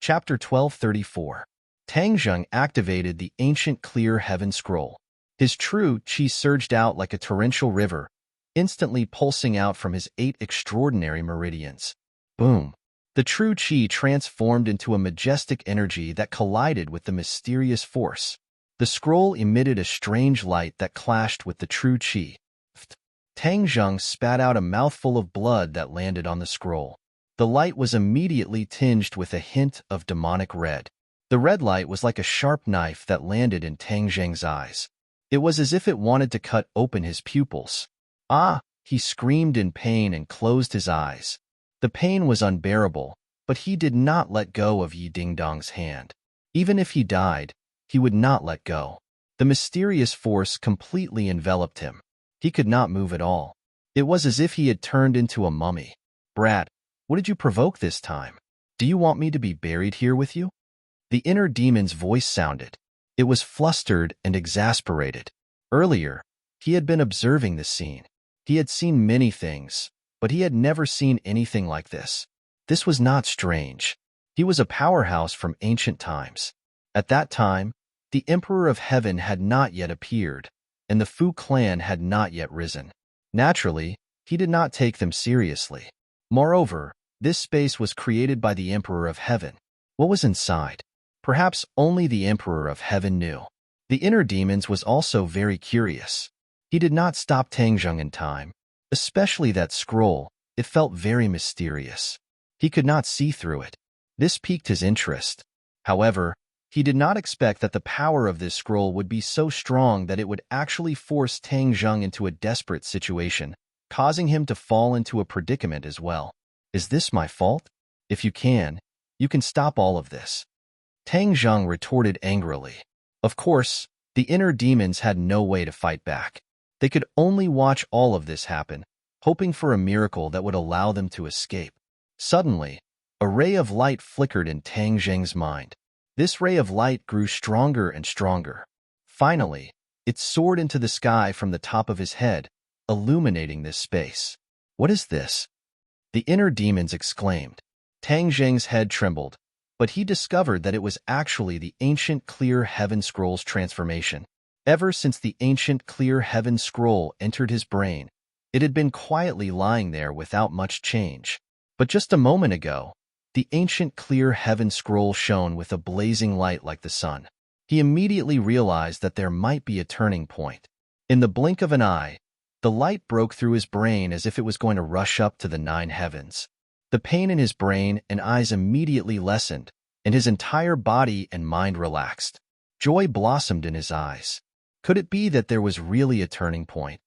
Chapter 1234. Tang Zheng activated the ancient clear heaven scroll. His true qi surged out like a torrential river, instantly pulsing out from his 8 extraordinary meridians. Boom! The true qi transformed into a majestic energy that collided with the mysterious force. The scroll emitted a strange light that clashed with the true qi. Tang Zheng spat out a mouthful of blood that landed on the scroll. The light was immediately tinged with a hint of demonic red. The red light was like a sharp knife that landed in Tang Zheng's eyes. It was as if it wanted to cut open his pupils. Ah! He screamed in pain and closed his eyes. The pain was unbearable, but he did not let go of Yi Dingdong's hand. Even if he died, he would not let go. The mysterious force completely enveloped him. He could not move at all. It was as if he had turned into a mummy. "Brat, what did you provoke this time? Do you want me to be buried here with you?" The inner demon's voice sounded. It was flustered and exasperated. Earlier, he had been observing the scene. He had seen many things, but he had never seen anything like this. This was not strange. He was a powerhouse from ancient times. At that time, the Emperor of Heaven had not yet appeared, and the Fu clan had not yet risen. Naturally, he did not take them seriously. Moreover, this space was created by the Emperor of Heaven. What was inside? Perhaps only the Emperor of Heaven knew. The inner demons was also very curious. He did not stop Tang Zheng in time, especially that scroll. It felt very mysterious. He could not see through it. This piqued his interest. However, he did not expect that the power of this scroll would be so strong that it would actually force Tang Zheng into a desperate situation, causing him to fall into a predicament as well. Is this my fault? If you can stop all of this. Tang Zheng retorted angrily. Of course, the inner demons had no way to fight back. They could only watch all of this happen, hoping for a miracle that would allow them to escape. Suddenly, a ray of light flickered in Tang Zheng's mind. This ray of light grew stronger and stronger. Finally, it soared into the sky from the top of his head, illuminating this space. What is this? The inner demons exclaimed. Tang Zheng's head trembled, but he discovered that it was actually the ancient clear heaven scroll's transformation. Ever since the ancient clear heaven scroll entered his brain, it had been quietly lying there without much change. But just a moment ago, the ancient clear heaven scroll shone with a blazing light like the sun. He immediately realized that there might be a turning point. In the blink of an eye, the light broke through his brain as if it was going to rush up to the 9 heavens. The pain in his brain and eyes immediately lessened, and his entire body and mind relaxed. Joy blossomed in his eyes. Could it be that there was really a turning point?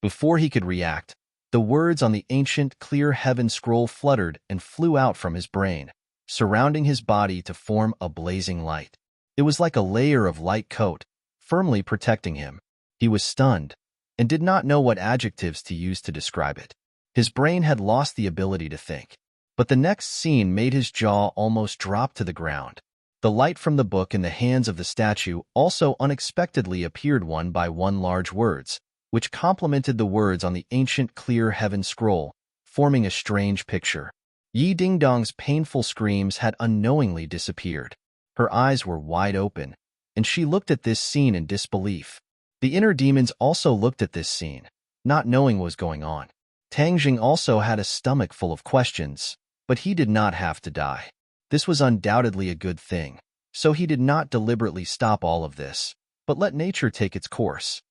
Before he could react, the words on the ancient clear heaven scroll fluttered and flew out from his brain, surrounding his body to form a blazing light. It was like a layer of light coat, firmly protecting him. He was stunned, and did not know what adjectives to use to describe it. His brain had lost the ability to think. But the next scene made his jaw almost drop to the ground. The light from the book in the hands of the statue also unexpectedly appeared one by one large words, which complemented the words on the ancient clear heaven scroll, forming a strange picture. Yi Dingdong's painful screams had unknowingly disappeared. Her eyes were wide open, and she looked at this scene in disbelief. The inner demons also looked at this scene, not knowing what was going on. Tang Zheng also had a stomach full of questions, but he did not have to die. This was undoubtedly a good thing, so he did not deliberately stop all of this, but let nature take its course.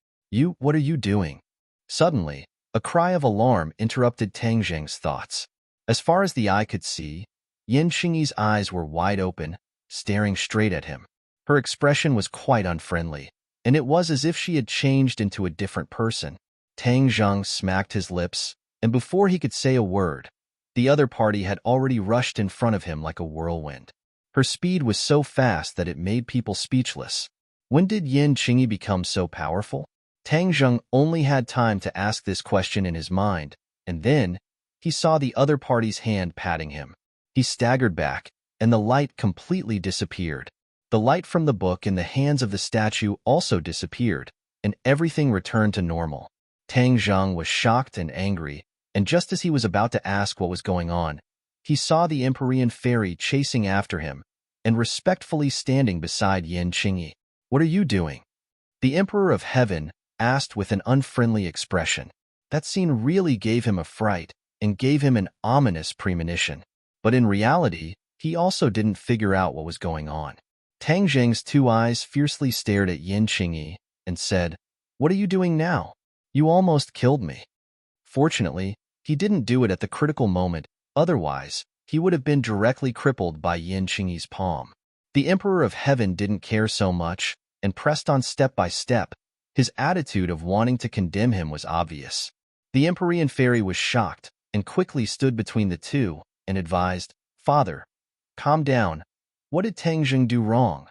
What are you doing?" Suddenly, a cry of alarm interrupted Tang Zheng's thoughts. As far as the eye could see, Yin Xingyi's eyes were wide open, staring straight at him. Her expression was quite unfriendly, and it was as if she had changed into a different person. Tang Zheng smacked his lips, and before he could say a word, the other party had already rushed in front of him like a whirlwind. Her speed was so fast that it made people speechless. When did Yin Xingyi become so powerful? Tang Zheng only had time to ask this question in his mind, and then he saw the other party's hand patting him. He staggered back, and the light completely disappeared. The light from the book in the hands of the statue also disappeared, and everything returned to normal. Tang Zheng was shocked and angry, and just as he was about to ask what was going on, He saw the Empyrean fairy chasing after him and respectfully standing beside Yin Qingyi. "What are you doing?" the Emperor of Heaven asked with an unfriendly expression. That scene really gave him a fright and gave him an ominous premonition. But in reality, he also didn't figure out what was going on. Tang Zheng's two eyes fiercely stared at Yin Qingyi and said, "What are you doing now? You almost killed me." Fortunately, he didn't do it at the critical moment. Otherwise, he would have been directly crippled by Yin Qingyi's palm. The Emperor of Heaven didn't care so much and pressed on step by step. His attitude of wanting to condemn him was obvious. The Empyrean fairy was shocked and quickly stood between the two and advised, "Father, calm down. What did Tang Zheng do wrong?"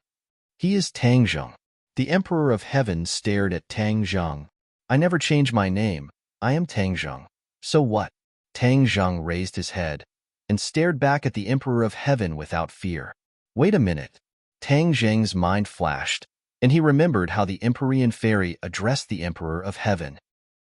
"He is Tang Zheng." The Emperor of Heaven stared at Tang Zheng. "I never change my name. I am Tang Zheng." "So what?" Tang Zheng raised his head and stared back at the Emperor of Heaven without fear. "Wait a minute." Tang Zheng's mind flashed, and he remembered how the Empyrean fairy addressed the Emperor of Heaven.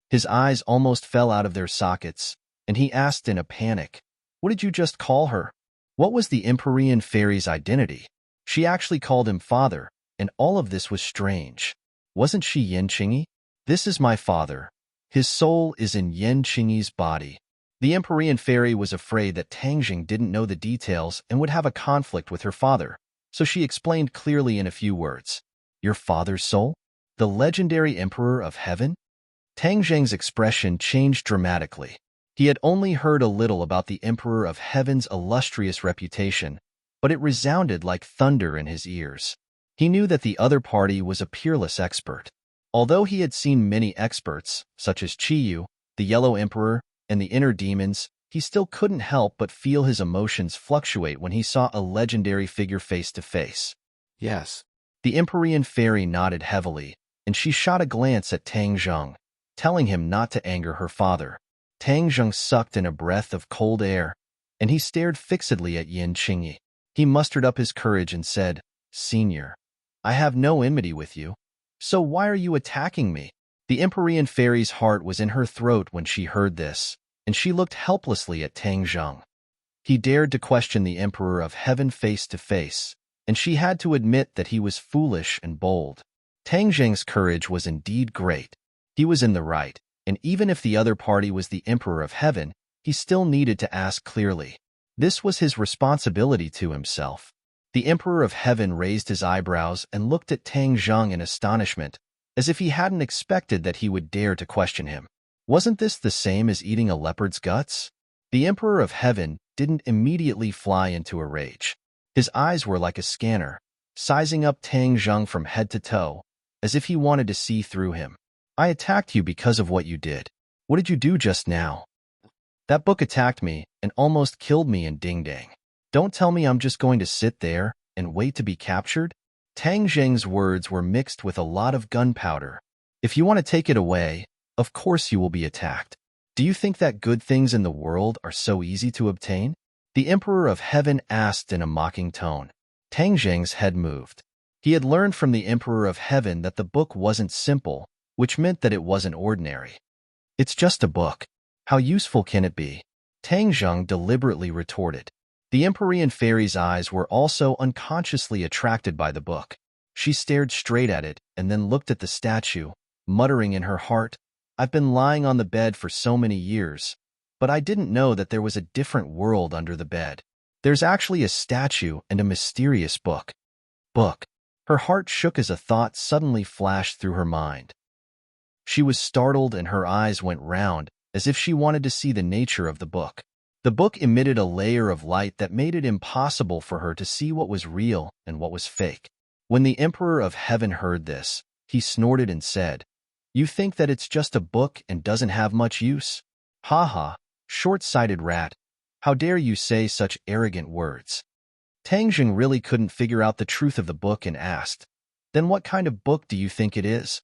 His eyes almost fell out of their sockets, and he asked in a panic, "What did you just call her?" What was the Empyrean fairy's identity? She actually called him father, and all of this was strange. Wasn't she Yin Qingyi? "This is my father. His soul is in Yin Qingyi's body." The Empyrean fairy was afraid that Tang Zheng didn't know the details and would have a conflict with her father, so she explained clearly in a few words. "Your father's soul? The legendary Emperor of Heaven?" Tang Zheng's expression changed dramatically. He had only heard a little about the Emperor of Heaven's illustrious reputation, but it resounded like thunder in his ears. He knew that the other party was a peerless expert. Although he had seen many experts, such as Qiyu, the Yellow Emperor, and the Inner Demons, he still couldn't help but feel his emotions fluctuate when he saw a legendary figure face to face. Yes. The Empyrean fairy nodded heavily, and she shot a glance at Tang Zheng, telling him not to anger her father. Tang Zheng sucked in a breath of cold air, and he stared fixedly at Yin Qingyi. He mustered up his courage and said, "Senior, I have no enmity with you, so why are you attacking me?" The Empyrean fairy's heart was in her throat when she heard this, and she looked helplessly at Tang Zheng. He dared to question the Emperor of Heaven face to face, and she had to admit that he was foolish and bold. Tang Zheng's courage was indeed great. He was in the right, and even if the other party was the Emperor of Heaven, he still needed to ask clearly. This was his responsibility to himself. The Emperor of Heaven raised his eyebrows and looked at Tang Zheng in astonishment, as if he hadn't expected that he would dare to question him. Wasn't this the same as eating a leopard's guts? The Emperor of Heaven didn't immediately fly into a rage. His eyes were like a scanner, sizing up Tang Zheng from head to toe, as if he wanted to see through him. "I attacked you because of what you did. What did you do just now?" "That book attacked me and almost killed me in Ding Dang. Don't tell me I'm just going to sit there and wait to be captured?" Tang Zheng's words were mixed with a lot of gunpowder. "If you want to take it away, of course you will be attacked. Do you think that good things in the world are so easy to obtain?" the Emperor of Heaven asked in a mocking tone. Tang Zheng's head moved. He had learned from the Emperor of Heaven that the book wasn't simple, which meant that it wasn't ordinary. "It's just a book. How useful can it be?" Tang Zheng deliberately retorted. The Empyrean fairy's eyes were also unconsciously attracted by the book. She stared straight at it and then looked at the statue, muttering in her heart, "I've been lying on the bed for so many years, but I didn't know that there was a different world under the bed. There's actually a statue and a mysterious book." Book. Her heart shook as a thought suddenly flashed through her mind. She was startled and her eyes went round, as if she wanted to see the nature of the book. The book emitted a layer of light that made it impossible for her to see what was real and what was fake. When the Emperor of Heaven heard this, he snorted and said, "You think that it's just a book and doesn't have much use? Ha ha, short-sighted rat. How dare you say such arrogant words?" Tang Zheng really couldn't figure out the truth of the book and asked, "Then what kind of book do you think it is?"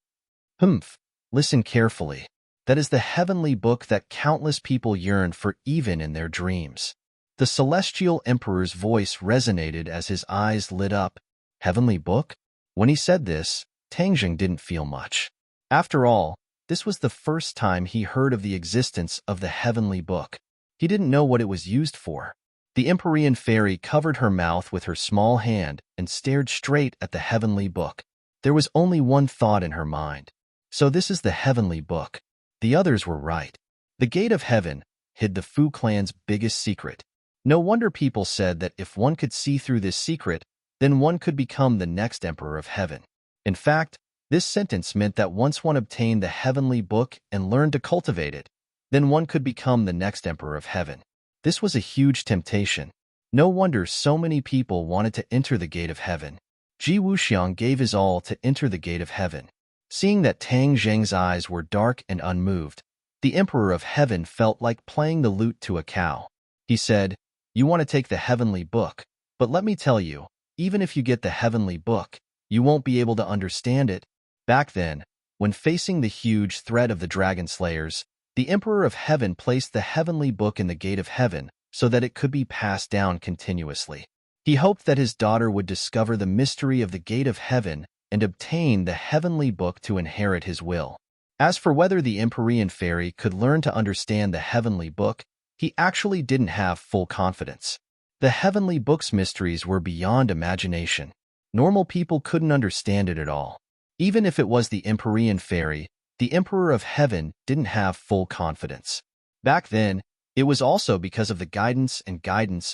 "Humph, listen carefully. That is the heavenly book that countless people yearn for even in their dreams." The celestial emperor's voice resonated as his eyes lit up. Heavenly book? When he said this, Tang Zheng didn't feel much. After all, this was the first time he heard of the existence of the heavenly book. He didn't know what it was used for. The Empyrean fairy covered her mouth with her small hand and stared straight at the heavenly book. There was only one thought in her mind. So this is the heavenly book. The others were right. The gate of heaven hid the Fu clan's biggest secret. No wonder people said that if one could see through this secret, then one could become the next emperor of heaven. In fact, this sentence meant that once one obtained the heavenly book and learned to cultivate it, then one could become the next emperor of heaven. This was a huge temptation. No wonder so many people wanted to enter the gate of heaven. Ji Wuxiang gave his all to enter the gate of heaven. Seeing that Tang Zheng's eyes were dark and unmoved, the emperor of heaven felt like playing the lute to a cow. He said, "You want to take the heavenly book, but let me tell you, even if you get the heavenly book, you won't be able to understand it." Back then, when facing the huge threat of the dragon slayers, the Emperor of Heaven placed the heavenly book in the gate of heaven so that it could be passed down continuously. He hoped that his daughter would discover the mystery of the gate of heaven and obtain the heavenly book to inherit his will. As for whether the Empyrean fairy could learn to understand the heavenly book, he actually didn't have full confidence. The heavenly book's mysteries were beyond imagination. Normal people couldn't understand it at all. Even if it was the Empyrean fairy, the Emperor of Heaven didn't have full confidence. Back then, it was also because of the guidance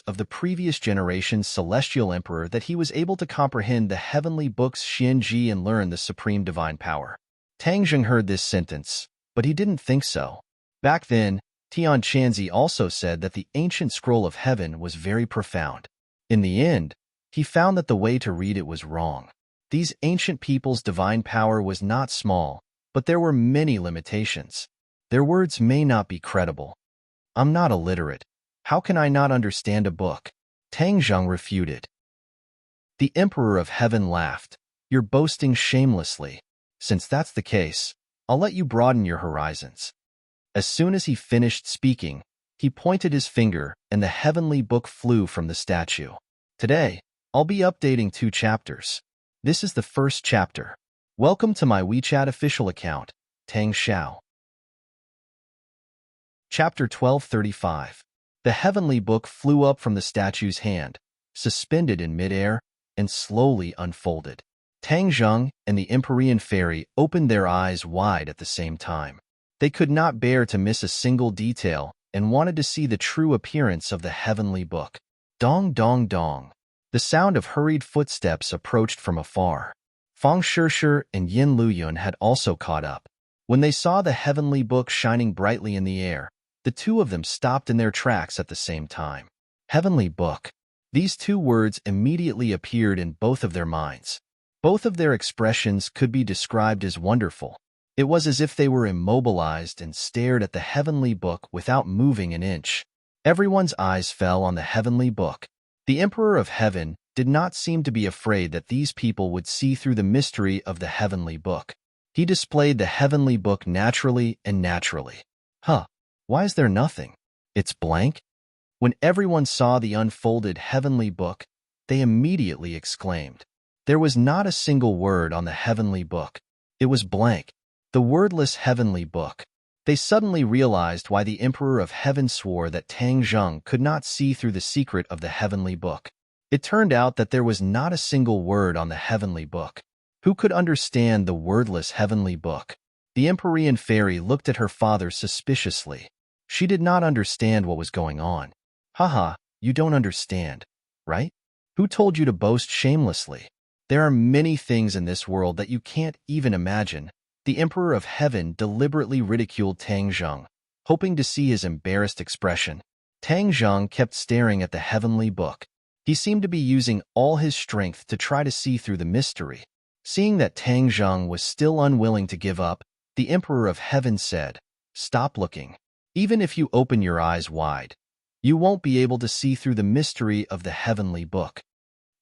of the previous generation's celestial emperor that he was able to comprehend the heavenly book's Xianji and learn the supreme divine power. Tang Zheng heard this sentence, but he didn't think so. Back then, Tian Chanzi also said that the ancient scroll of heaven was very profound. In the end, he found that the way to read it was wrong. These ancient people's divine power was not small, but there were many limitations. Their words may not be credible. "I'm not illiterate. How can I not understand a book?" Tang Zheng refuted. The Emperor of Heaven laughed. "You're boasting shamelessly. Since that's the case, I'll let you broaden your horizons." As soon as he finished speaking, he pointed his finger and the heavenly book flew from the statue. "Today, I'll be updating 2 chapters. This is the first chapter. Welcome to my WeChat official account, Tang Xiao." Chapter 1235. The heavenly book flew up from the statue's hand, suspended in midair, and slowly unfolded. Tang Zheng and the Empyrean fairy opened their eyes wide at the same time. They could not bear to miss a single detail and wanted to see the true appearance of the heavenly book. Dong dong dong. The sound of hurried footsteps approached from afar. Fang Shishir and Yin Luyun had also caught up. When they saw the heavenly book shining brightly in the air, the two of them stopped in their tracks at the same time. Heavenly book. These 2 words immediately appeared in both of their minds. Both of their expressions could be described as wonderful. It was as if they were immobilized and stared at the heavenly book without moving an inch. Everyone's eyes fell on the heavenly book. The Emperor of Heaven did not seem to be afraid that these people would see through the mystery of the heavenly book. He displayed the heavenly book naturally. Huh, why is there nothing? It's blank? When everyone saw the unfolded heavenly book, they immediately exclaimed. There was not a single word on the heavenly book. It was blank. The wordless heavenly book. They suddenly realized why the Emperor of Heaven swore that Tang Zheng could not see through the secret of the heavenly book. It turned out that there was not a single word on the heavenly book. Who could understand the wordless heavenly book? The Empyrean fairy looked at her father suspiciously. She did not understand what was going on. "Haha, you don't understand, right? Who told you to boast shamelessly? There are many things in this world that you can't even imagine." The Emperor of Heaven deliberately ridiculed Tang Zheng, hoping to see his embarrassed expression. Tang Zheng kept staring at the heavenly book. He seemed to be using all his strength to try to see through the mystery. Seeing that Tang Zheng was still unwilling to give up, the Emperor of Heaven said, "Stop looking. Even if you open your eyes wide, you won't be able to see through the mystery of the heavenly book."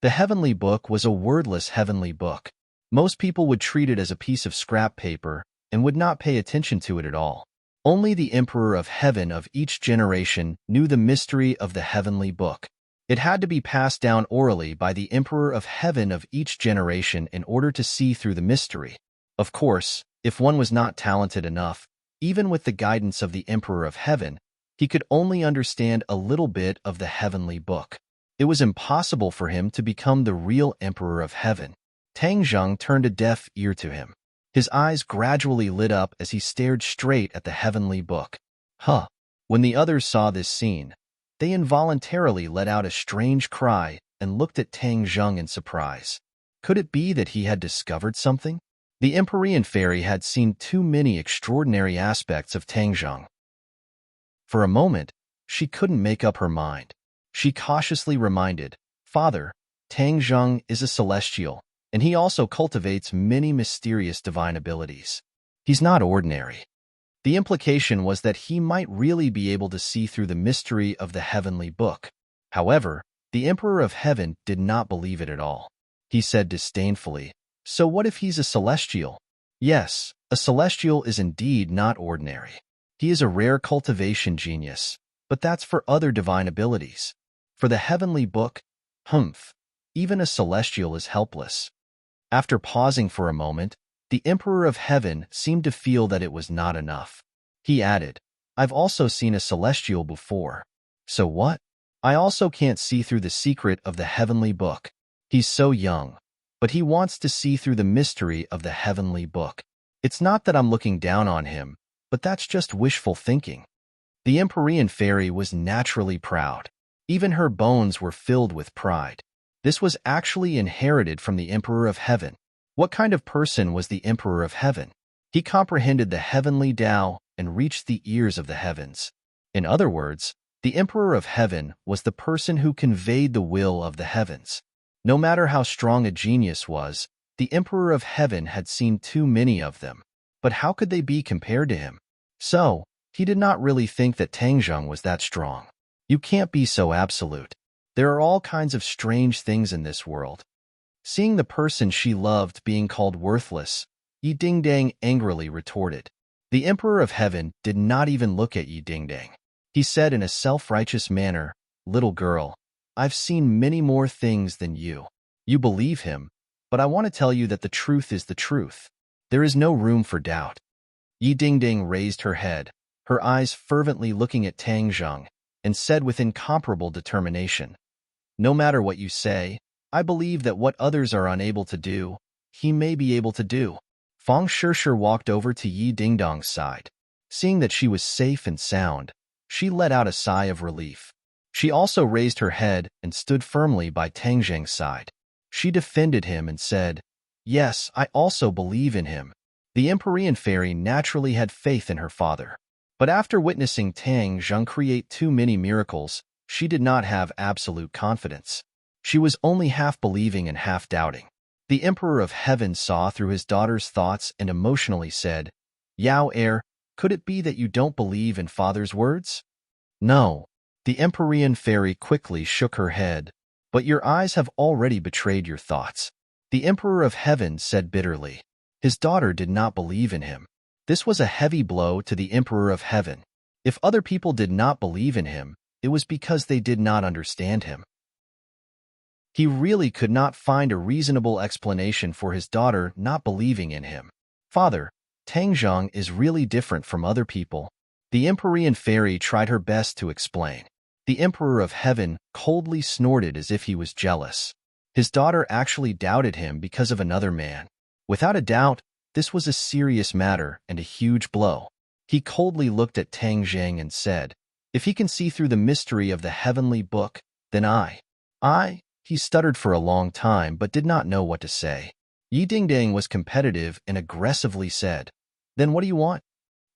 The heavenly book was a wordless heavenly book. Most people would treat it as a piece of scrap paper and would not pay attention to it at all. Only the Emperor of Heaven of each generation knew the mystery of the heavenly book. It had to be passed down orally by the Emperor of Heaven of each generation in order to see through the mystery. Of course, if one was not talented enough, even with the guidance of the Emperor of Heaven, He could only understand a little bit of the heavenly book. It was impossible for him to become the real Emperor of Heaven. Tang Zheng turned a deaf ear to him. His eyes gradually lit up as he stared straight at the heavenly book. Huh! When the others saw this scene, they involuntarily let out a strange cry and looked at Tang Zheng in surprise. Could it be that he had discovered something? The Empyrean fairy had seen too many extraordinary aspects of Tang Zheng. For a moment, she couldn't make up her mind. She cautiously reminded, Father, Tang Zheng is a celestial, and he also cultivates many mysterious divine abilities. He's not ordinary. The implication was that he might really be able to see through the mystery of the heavenly book. However, the Emperor of Heaven did not believe it at all. He said disdainfully, So what if he's a celestial? Yes, a celestial is indeed not ordinary. He is a rare cultivation genius, but that's for other divine abilities. For the heavenly book, even a celestial is helpless. After pausing for a moment, the Emperor of Heaven seemed to feel that it was not enough. He added, I've also seen a celestial before. So what? I also can't see through the secret of the heavenly book. He's so young, but he wants to see through the mystery of the heavenly book. It's not that I'm looking down on him, but that's just wishful thinking. The Empyrean fairy was naturally proud. Even her bones were filled with pride. This was actually inherited from the Emperor of Heaven. What kind of person was the Emperor of Heaven? He comprehended the heavenly Tao and reached the ears of the heavens. In other words, the Emperor of Heaven was the person who conveyed the will of the heavens. No matter how strong a genius was, the Emperor of Heaven had seen too many of them. But how could they be compared to him? So, he did not really think that Tang Zheng was that strong. You can't be so absolute. There are all kinds of strange things in this world. Seeing the person she loved being called worthless, Yi Dingdang angrily retorted. The Emperor of Heaven did not even look at Yi Dingdang. He said in a self-righteous manner, Little girl, I've seen many more things than you. You believe him, but I want to tell you that the truth is the truth. There is no room for doubt. Yi Dingding raised her head, her eyes fervently looking at Tang Zheng, and said with incomparable determination, No matter what you say, I believe that what others are unable to do, he may be able to do. Fang Shishir walked over to Yi Dingdong's side. Seeing that she was safe and sound, she let out a sigh of relief. She also raised her head and stood firmly by Tang Zheng's side. She defended him and said, Yes, I also believe in him. The Empyrean fairy naturally had faith in her father. But after witnessing Tang Zheng create too many miracles, she did not have absolute confidence. She was only half believing and half doubting. The Emperor of Heaven saw through his daughter's thoughts and emotionally said, Yao heir, could it be that you don't believe in father's words? No. The Empyrean fairy quickly shook her head. But your eyes have already betrayed your thoughts. The Emperor of Heaven said bitterly. His daughter did not believe in him. This was a heavy blow to the Emperor of Heaven. If other people did not believe in him, it was because they did not understand him. He really could not find a reasonable explanation for his daughter not believing in him. Father, Tang Zheng is really different from other people. The Empyrean fairy tried her best to explain. The Emperor of Heaven coldly snorted as if he was jealous. His daughter actually doubted him because of another man. Without a doubt, this was a serious matter and a huge blow. He coldly looked at Tang Zheng and said, If he can see through the mystery of the heavenly book, then He stuttered for a long time but did not know what to say. Yi Dingdang was competitive and aggressively said, Then what do you want?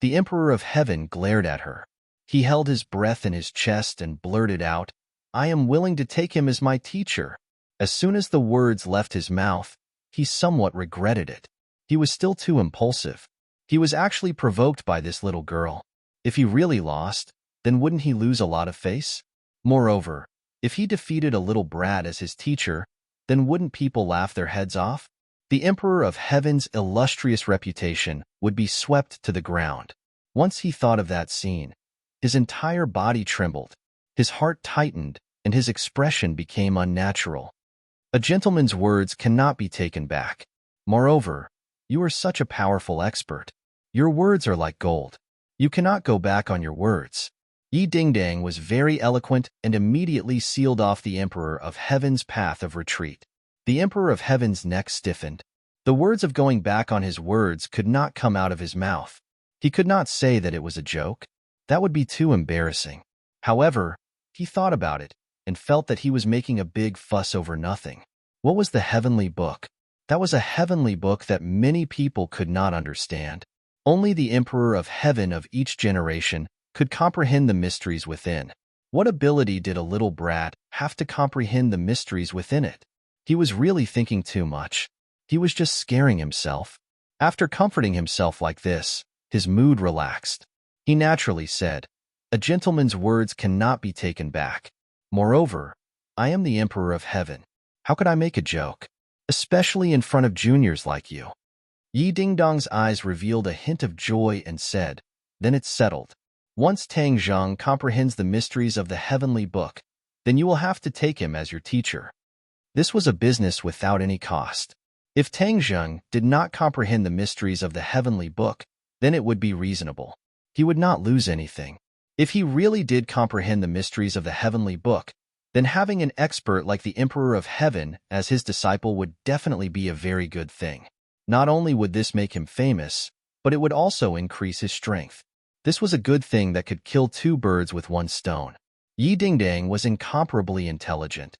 The Emperor of Heaven glared at her. He held his breath in his chest and blurted out, I am willing to take him as my teacher. As soon as the words left his mouth, he somewhat regretted it. He was still too impulsive. He was actually provoked by this little girl. If he really lost, then wouldn't he lose a lot of face? Moreover, if he defeated a little brat as his teacher, then wouldn't people laugh their heads off? The Emperor of Heaven's illustrious reputation would be swept to the ground. Once he thought of that scene, his entire body trembled, his heart tightened, and his expression became unnatural. A gentleman's words cannot be taken back. Moreover, you are such a powerful expert. Your words are like gold. You cannot go back on your words. Yi Dingdang was very eloquent and immediately sealed off the Emperor of Heaven's path of retreat. The Emperor of Heaven's neck stiffened. The words of going back on his words could not come out of his mouth. He could not say that it was a joke. That would be too embarrassing. However, he thought about it and felt that he was making a big fuss over nothing. What was the heavenly book? That was a heavenly book that many people could not understand. Only the Emperor of Heaven of each generation could comprehend the mysteries within. What ability did a little brat have to comprehend the mysteries within it? He was really thinking too much. He was just scaring himself. After comforting himself like this, his mood relaxed. He naturally said, "A gentleman's words cannot be taken back. Moreover, I am the Emperor of Heaven. How could I make a joke? Especially in front of juniors like you." Yi Dingdong's eyes revealed a hint of joy and said, "Then it's settled. Once Tang Zhang comprehends the mysteries of the heavenly book, then you will have to take him as your teacher." This was a business without any cost. If Tang Zhang did not comprehend the mysteries of the heavenly book, then it would be reasonable. He would not lose anything. If he really did comprehend the mysteries of the heavenly book, then having an expert like the Emperor of Heaven as his disciple would definitely be a very good thing. Not only would this make him famous, but it would also increase his strength. This was a good thing that could kill two birds with one stone. Yi Dingdang was incomparably intelligent.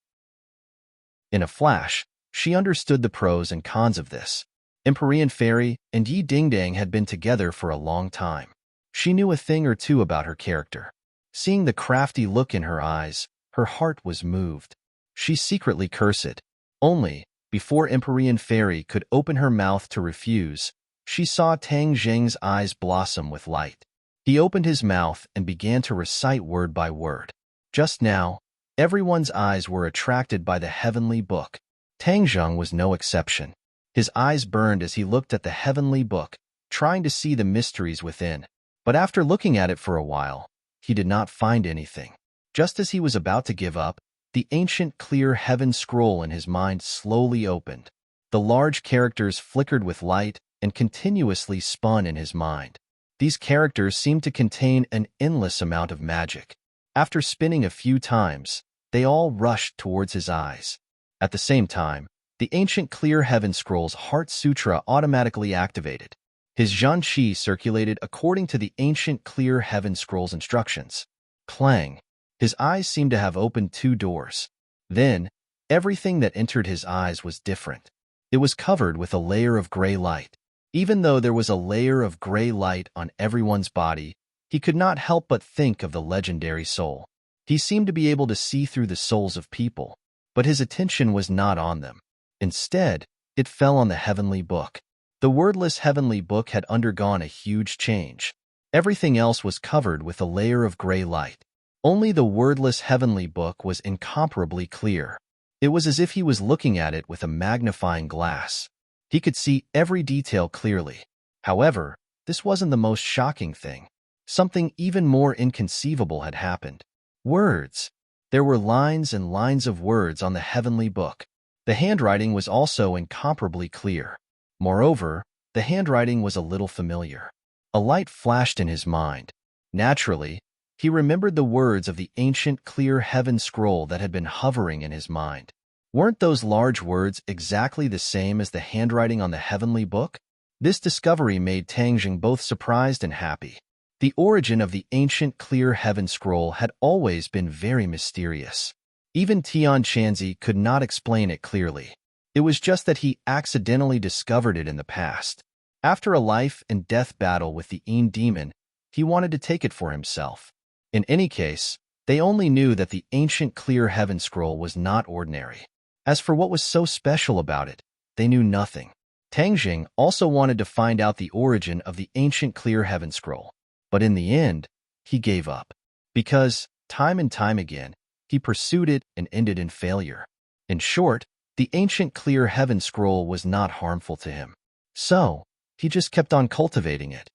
In a flash, she understood the pros and cons of this. Empyrean Fairy and Yi Dingdang had been together for a long time. She knew a thing or two about her character. Seeing the crafty look in her eyes, her heart was moved. She secretly cursed. Only, before Empyrean Fairy could open her mouth to refuse, she saw Tang Zheng's eyes blossom with light. He opened his mouth and began to recite word by word. Just now, everyone's eyes were attracted by the heavenly book. Tang Zheng was no exception. His eyes burned as he looked at the heavenly book, trying to see the mysteries within. But after looking at it for a while, he did not find anything. Just as he was about to give up, the ancient clear heaven scroll in his mind slowly opened. The large characters flickered with light and continuously spun in his mind. These characters seemed to contain an endless amount of magic. After spinning a few times, they all rushed towards his eyes. At the same time, the ancient clear heaven scroll's heart sutra automatically activated. His Zhan Qi circulated according to the ancient clear heaven scroll's instructions. Clang! His eyes seemed to have opened two doors. Then, everything that entered his eyes was different. It was covered with a layer of gray light. Even though there was a layer of gray light on everyone's body, he could not help but think of the legendary soul. He seemed to be able to see through the souls of people, but his attention was not on them. Instead, it fell on the heavenly book. The wordless heavenly book had undergone a huge change. Everything else was covered with a layer of gray light. Only the wordless heavenly book was incomparably clear. It was as if he was looking at it with a magnifying glass. He could see every detail clearly. However, this wasn't the most shocking thing. Something even more inconceivable had happened. Words. There were lines and lines of words on the heavenly book. The handwriting was also incomparably clear. Moreover, the handwriting was a little familiar. A light flashed in his mind. Naturally, he remembered the words of the ancient clear heaven scroll that had been hovering in his mind. Weren't those large words exactly the same as the handwriting on the heavenly book? This discovery made Tang Zheng both surprised and happy. The origin of the ancient clear heaven scroll had always been very mysterious. Even Tian Chanzi could not explain it clearly. It was just that he accidentally discovered it in the past. After a life and death battle with the Yin demon, he wanted to take it for himself. In any case, they only knew that the ancient clear heaven scroll was not ordinary. As for what was so special about it, they knew nothing. Tang Zheng also wanted to find out the origin of the ancient clear heaven scroll, but in the end, he gave up. Because, time and time again, he pursued it and ended in failure. In short, the ancient clear heaven scroll was not harmful to him. So, he just kept on cultivating it.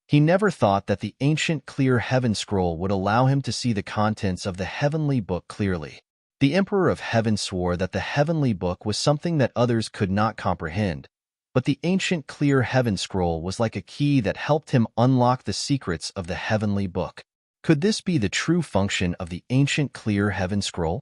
He never thought that the ancient clear heaven scroll would allow him to see the contents of the heavenly book clearly. The Emperor of Heaven swore that the heavenly book was something that others could not comprehend, but the ancient clear heaven scroll was like a key that helped him unlock the secrets of the heavenly book. Could this be the true function of the ancient clear heaven scroll?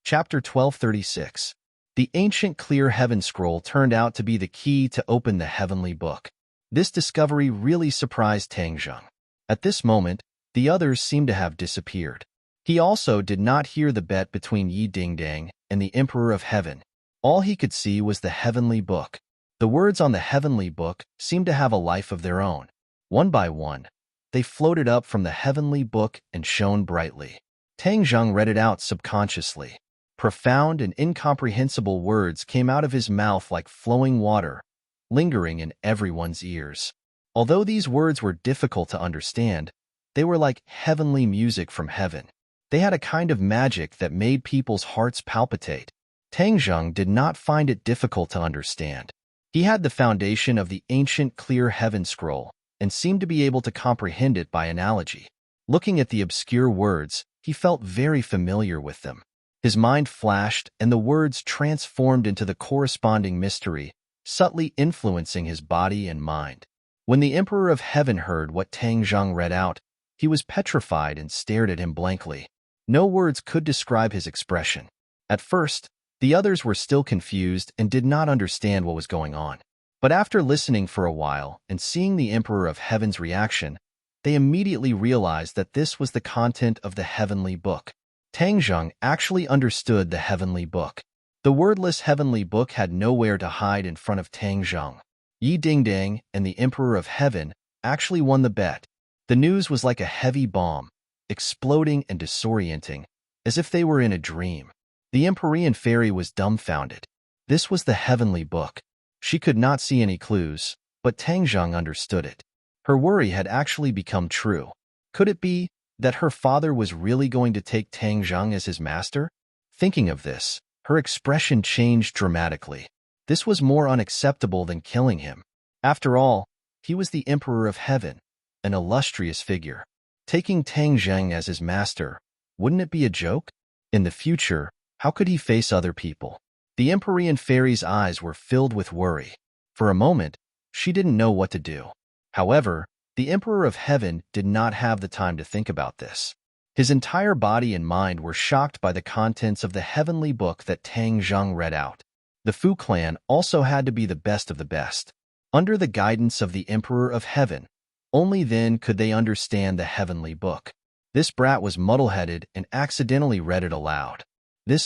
Chapter 1236. The ancient clear heaven scroll turned out to be the key to open the heavenly book. This discovery really surprised Tang Zheng. At this moment, the others seemed to have disappeared. He also did not hear the bet between Yi Dingdang and the Emperor of Heaven. All he could see was the heavenly book. The words on the heavenly book seemed to have a life of their own. One by one, they floated up from the heavenly book and shone brightly. Tang Zheng read it out subconsciously. Profound and incomprehensible words came out of his mouth like flowing water, lingering in everyone's ears. Although these words were difficult to understand, they were like heavenly music from heaven. They had a kind of magic that made people's hearts palpitate. Tang Zheng did not find it difficult to understand. He had the foundation of the ancient clear heaven scroll and seemed to be able to comprehend it by analogy. Looking at the obscure words, he felt very familiar with them. His mind flashed, and the words transformed into the corresponding mystery, subtly influencing his body and mind. When the Emperor of Heaven heard what Tang Zheng read out, he was petrified and stared at him blankly. No words could describe his expression. At first, the others were still confused and did not understand what was going on. But after listening for a while and seeing the Emperor of Heaven's reaction, they immediately realized that this was the content of the heavenly book. Tang Zheng actually understood the heavenly book. The wordless heavenly book had nowhere to hide in front of Tang Zheng. Yi Dingdang and the Emperor of Heaven actually won the bet. The news was like a heavy bomb, exploding and disorienting, as if they were in a dream. The Empyrean fairy was dumbfounded. This was the heavenly book. She could not see any clues, but Tang Zheng understood it. Her worry had actually become true. Could it be that her father was really going to take Tang Zheng as his master? Thinking of this, her expression changed dramatically. This was more unacceptable than killing him. After all, he was the Emperor of Heaven, an illustrious figure. Taking Tang Zheng as his master, wouldn't it be a joke? In the future, how could he face other people? The Empyrean fairy's eyes were filled with worry. For a moment, she didn't know what to do. However, the Emperor of Heaven did not have the time to think about this. His entire body and mind were shocked by the contents of the heavenly book that Tang Zheng read out. The Fu clan also had to be the best of the best. Under the guidance of the Emperor of Heaven, only then could they understand the heavenly book. This brat was muddle-headed and accidentally read it aloud.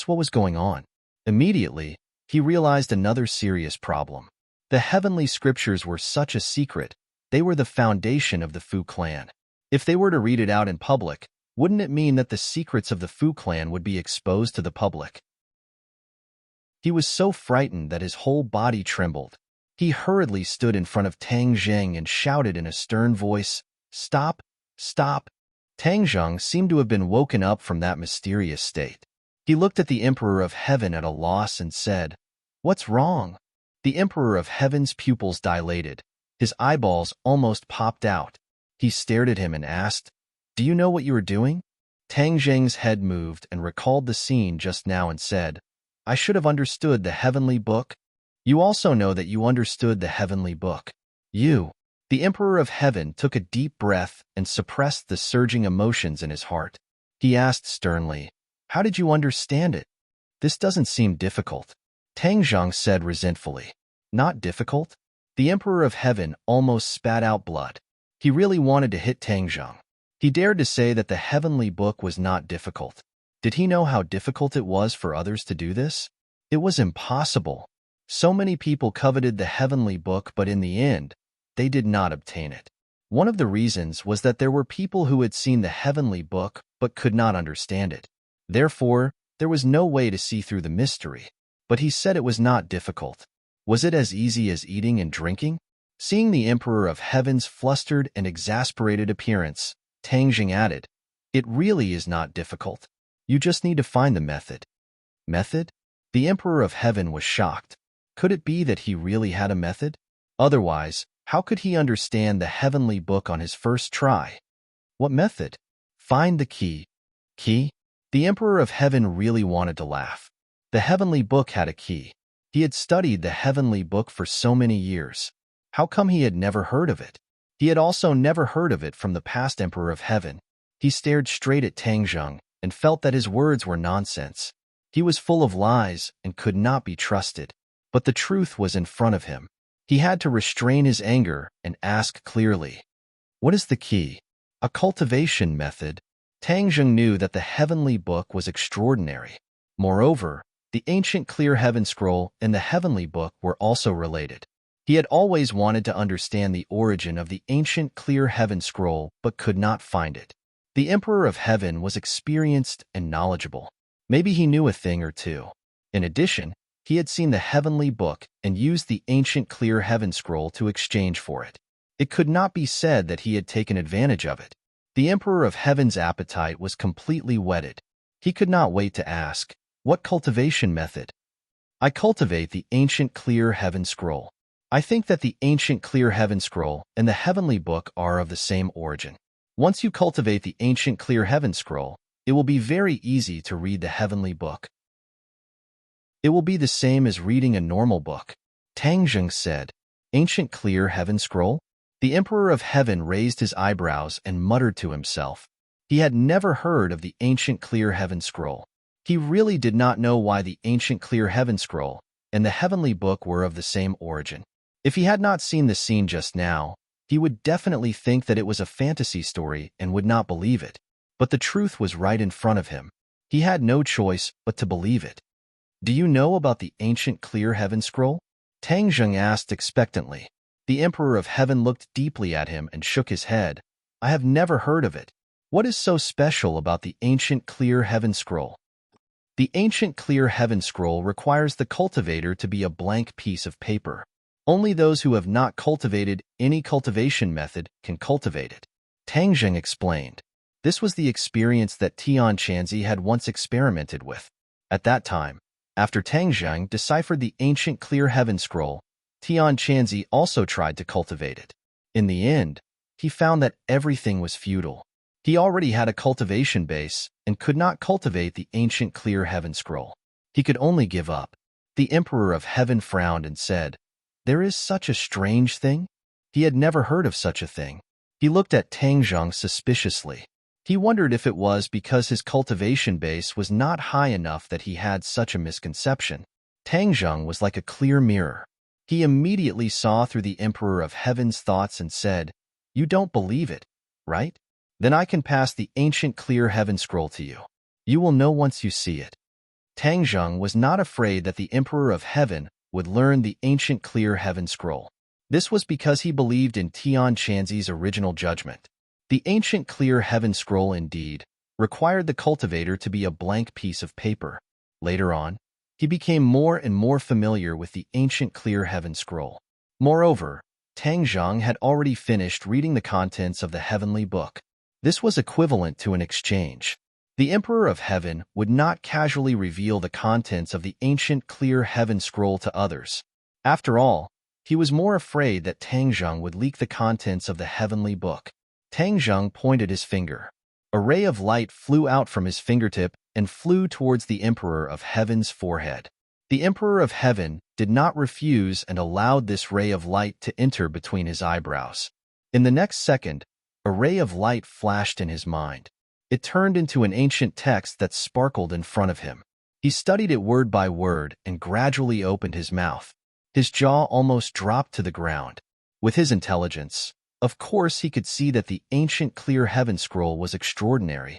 What was going on? Immediately, he realized another serious problem. The heavenly scriptures were such a secret. They were the foundation of the Fu clan. If they were to read it out in public, wouldn't it mean that the secrets of the Fu clan would be exposed to the public? He was so frightened that his whole body trembled. He hurriedly stood in front of Tang Zheng and shouted in a stern voice, "Stop! Stop!" Tang Zheng seemed to have been woken up from that mysterious state. He looked at the Emperor of Heaven at a loss and said, "What's wrong?" The Emperor of Heaven's pupils dilated. His eyeballs almost popped out. He stared at him and asked, "Do you know what you are doing?" Tang Zheng's head moved and recalled the scene just now and said, "I should have understood the heavenly book." "You also know that you understood the heavenly book." "You." The Emperor of Heaven took a deep breath and suppressed the surging emotions in his heart. He asked sternly, "How did you understand it? This doesn't seem difficult." Tang Zheng said resentfully, "Not difficult?" The Emperor of Heaven almost spat out blood. He really wanted to hit Tang Zheng. He dared to say that the heavenly book was not difficult. Did he know how difficult it was for others to do this? It was impossible. So many people coveted the heavenly book, but in the end, they did not obtain it. One of the reasons was that there were people who had seen the heavenly book but could not understand it. Therefore, there was no way to see through the mystery. But he said it was not difficult. Was it as easy as eating and drinking? Seeing the Emperor of Heaven's flustered and exasperated appearance, Tang Zheng added, "It really is not difficult. You just need to find the method." Method? The Emperor of Heaven was shocked. Could it be that he really had a method? Otherwise, how could he understand the heavenly book on his first try? What method? Find the key. Key? The Emperor of Heaven really wanted to laugh. The heavenly book had a key. He had studied the heavenly book for so many years. How come he had never heard of it? He had also never heard of it from the past Emperor of Heaven. He stared straight at Tang Zheng and felt that his words were nonsense. He was full of lies and could not be trusted. But the truth was in front of him. He had to restrain his anger and ask clearly, "What is the key?" A cultivation method. Tang Zheng knew that the heavenly book was extraordinary. Moreover, the ancient clear heaven scroll and the heavenly book were also related. He had always wanted to understand the origin of the ancient clear heaven scroll but could not find it. The Emperor of Heaven was experienced and knowledgeable. Maybe he knew a thing or two. In addition, he had seen the heavenly book and used the ancient clear heaven scroll to exchange for it. It could not be said that he had taken advantage of it. The Emperor of Heaven's appetite was completely whetted. He could not wait to ask, "What cultivation method?" "I cultivate the ancient clear heaven scroll. I think that the ancient clear heaven scroll and the heavenly book are of the same origin. Once you cultivate the ancient clear heaven scroll, it will be very easy to read the heavenly book. It will be the same as reading a normal book." Tang Zheng said, "Ancient clear heaven scroll?" The Emperor of Heaven raised his eyebrows and muttered to himself. He had never heard of the ancient clear heaven scroll. He really did not know why the ancient clear heaven scroll and the heavenly book were of the same origin. If he had not seen the scene just now, he would definitely think that it was a fantasy story and would not believe it. But the truth was right in front of him. He had no choice but to believe it. "Do you know about the ancient clear heaven scroll?" Tang Zheng asked expectantly. The Emperor of Heaven looked deeply at him and shook his head. "I have never heard of it. What is so special about the ancient clear heaven scroll?" The ancient clear heaven scroll requires the cultivator to be a blank piece of paper. Only those who have not cultivated any cultivation method can cultivate it. Tang Zheng explained. This was the experience that Tian Chanzi had once experimented with. At that time, after Tang Zheng deciphered the ancient clear heaven scroll, Tian Chanzi also tried to cultivate it. In the end, he found that everything was futile. He already had a cultivation base and could not cultivate the ancient clear heaven scroll. He could only give up. The Emperor of Heaven frowned and said, "There is such a strange thing?" He had never heard of such a thing. He looked at Tang Zheng suspiciously. He wondered if it was because his cultivation base was not high enough that he had such a misconception. Tang Zheng was like a clear mirror. He immediately saw through the Emperor of Heaven's thoughts and said, "You don't believe it, right? Then I can pass the ancient clear heaven scroll to you. You will know once you see it." Tang Zheng was not afraid that the Emperor of Heaven would learn the ancient clear heaven scroll. This was because he believed in Tian Chanzi's original judgment. The ancient clear heaven scroll, indeed, required the cultivator to be a blank piece of paper. Later on, he became more and more familiar with the ancient clear heaven scroll. Moreover, Tang Zheng had already finished reading the contents of the heavenly book. This was equivalent to an exchange. The Emperor of Heaven would not casually reveal the contents of the ancient clear heaven scroll to others. After all, he was more afraid that Tang Zheng would leak the contents of the heavenly book. Tang Zheng pointed his finger. A ray of light flew out from his fingertip and flew towards the Emperor of Heaven's forehead. The Emperor of Heaven did not refuse and allowed this ray of light to enter between his eyebrows. In the next second, a ray of light flashed in his mind. It turned into an ancient text that sparkled in front of him. He studied it word by word and gradually opened his mouth. His jaw almost dropped to the ground. With his intelligence, of course, he could see that the ancient clear heaven scroll was extraordinary.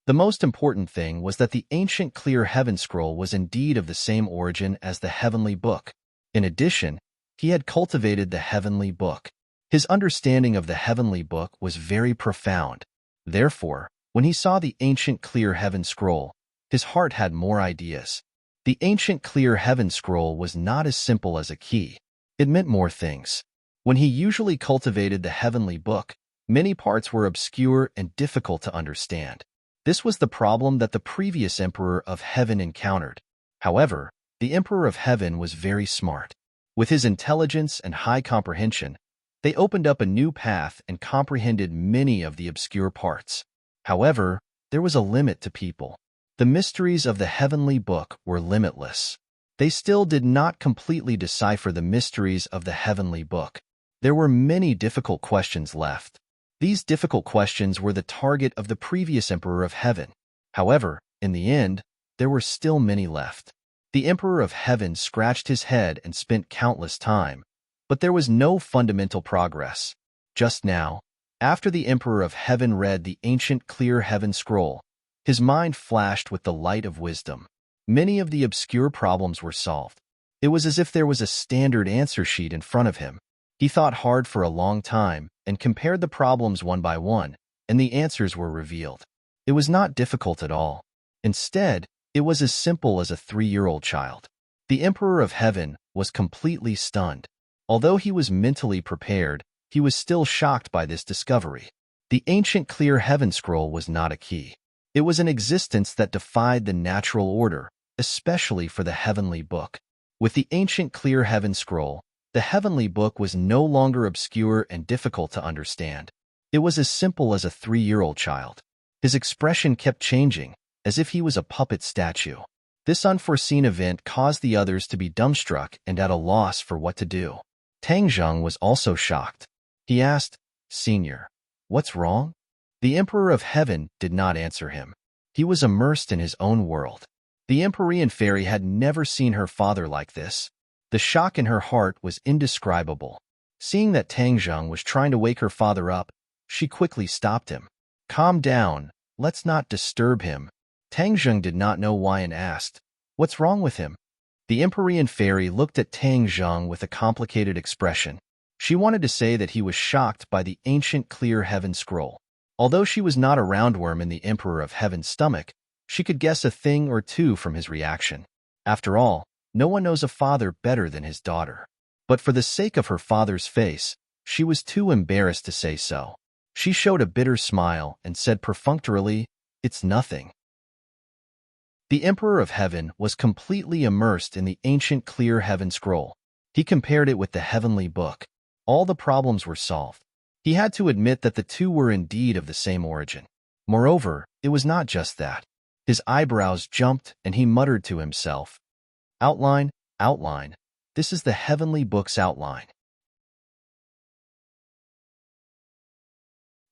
The most important thing was that the ancient clear heaven scroll was indeed of the same origin as the heavenly book. In addition, he had cultivated the heavenly book. His understanding of the heavenly book was very profound. Therefore, when he saw the ancient clear heaven scroll, his heart had more ideas. The ancient clear heaven scroll was not as simple as a key. It meant more things. When he usually cultivated the heavenly book, many parts were obscure and difficult to understand. This was the problem that the previous Emperor of Heaven encountered. However, the Emperor of Heaven was very smart. With his intelligence and high comprehension, they opened up a new path and comprehended many of the obscure parts. However, there was a limit to people. The mysteries of the heavenly book were limitless. They still did not completely decipher the mysteries of the heavenly book. There were many difficult questions left. These difficult questions were the target of the previous Emperor of Heaven. However, in the end, there were still many left. The Emperor of Heaven scratched his head and spent countless time, but there was no fundamental progress. Just now, after the Emperor of Heaven read the ancient clear heaven scroll, his mind flashed with the light of wisdom. Many of the obscure problems were solved. It was as if there was a standard answer sheet in front of him. He thought hard for a long time and compared the problems one by one, and the answers were revealed. It was not difficult at all. Instead, it was as simple as a 3-year-old child. The Emperor of Heaven was completely stunned. Although he was mentally prepared, he was still shocked by this discovery. The ancient clear heaven scroll was not a key. It was an existence that defied the natural order, especially for the heavenly book. With the ancient clear heaven scroll, the heavenly book was no longer obscure and difficult to understand. It was as simple as a 3-year-old child. His expression kept changing, as if he was a puppet statue. This unforeseen event caused the others to be dumbstruck and at a loss for what to do. Tang Zheng was also shocked. He asked, "Senior, what's wrong?" The Emperor of Heaven did not answer him. He was immersed in his own world. The Empyrean fairy had never seen her father like this. The shock in her heart was indescribable. Seeing that Tang Zheng was trying to wake her father up, she quickly stopped him. "Calm down, let's not disturb him." Tang Zheng did not know why and asked, "What's wrong with him?" The Empyrean fairy looked at Tang Zheng with a complicated expression. She wanted to say that he was shocked by the ancient clear heaven scroll. Although she was not a roundworm in the Emperor of Heaven's stomach, she could guess a thing or two from his reaction. After all, no one knows a father better than his daughter. But for the sake of her father's face, she was too embarrassed to say so. She showed a bitter smile and said perfunctorily, "It's nothing." The Emperor of Heaven was completely immersed in the ancient clear heaven scroll. He compared it with the heavenly book. All the problems were solved. He had to admit that the two were indeed of the same origin. Moreover, it was not just that. His eyebrows jumped and he muttered to himself, "Outline, outline. This is the heavenly book's outline."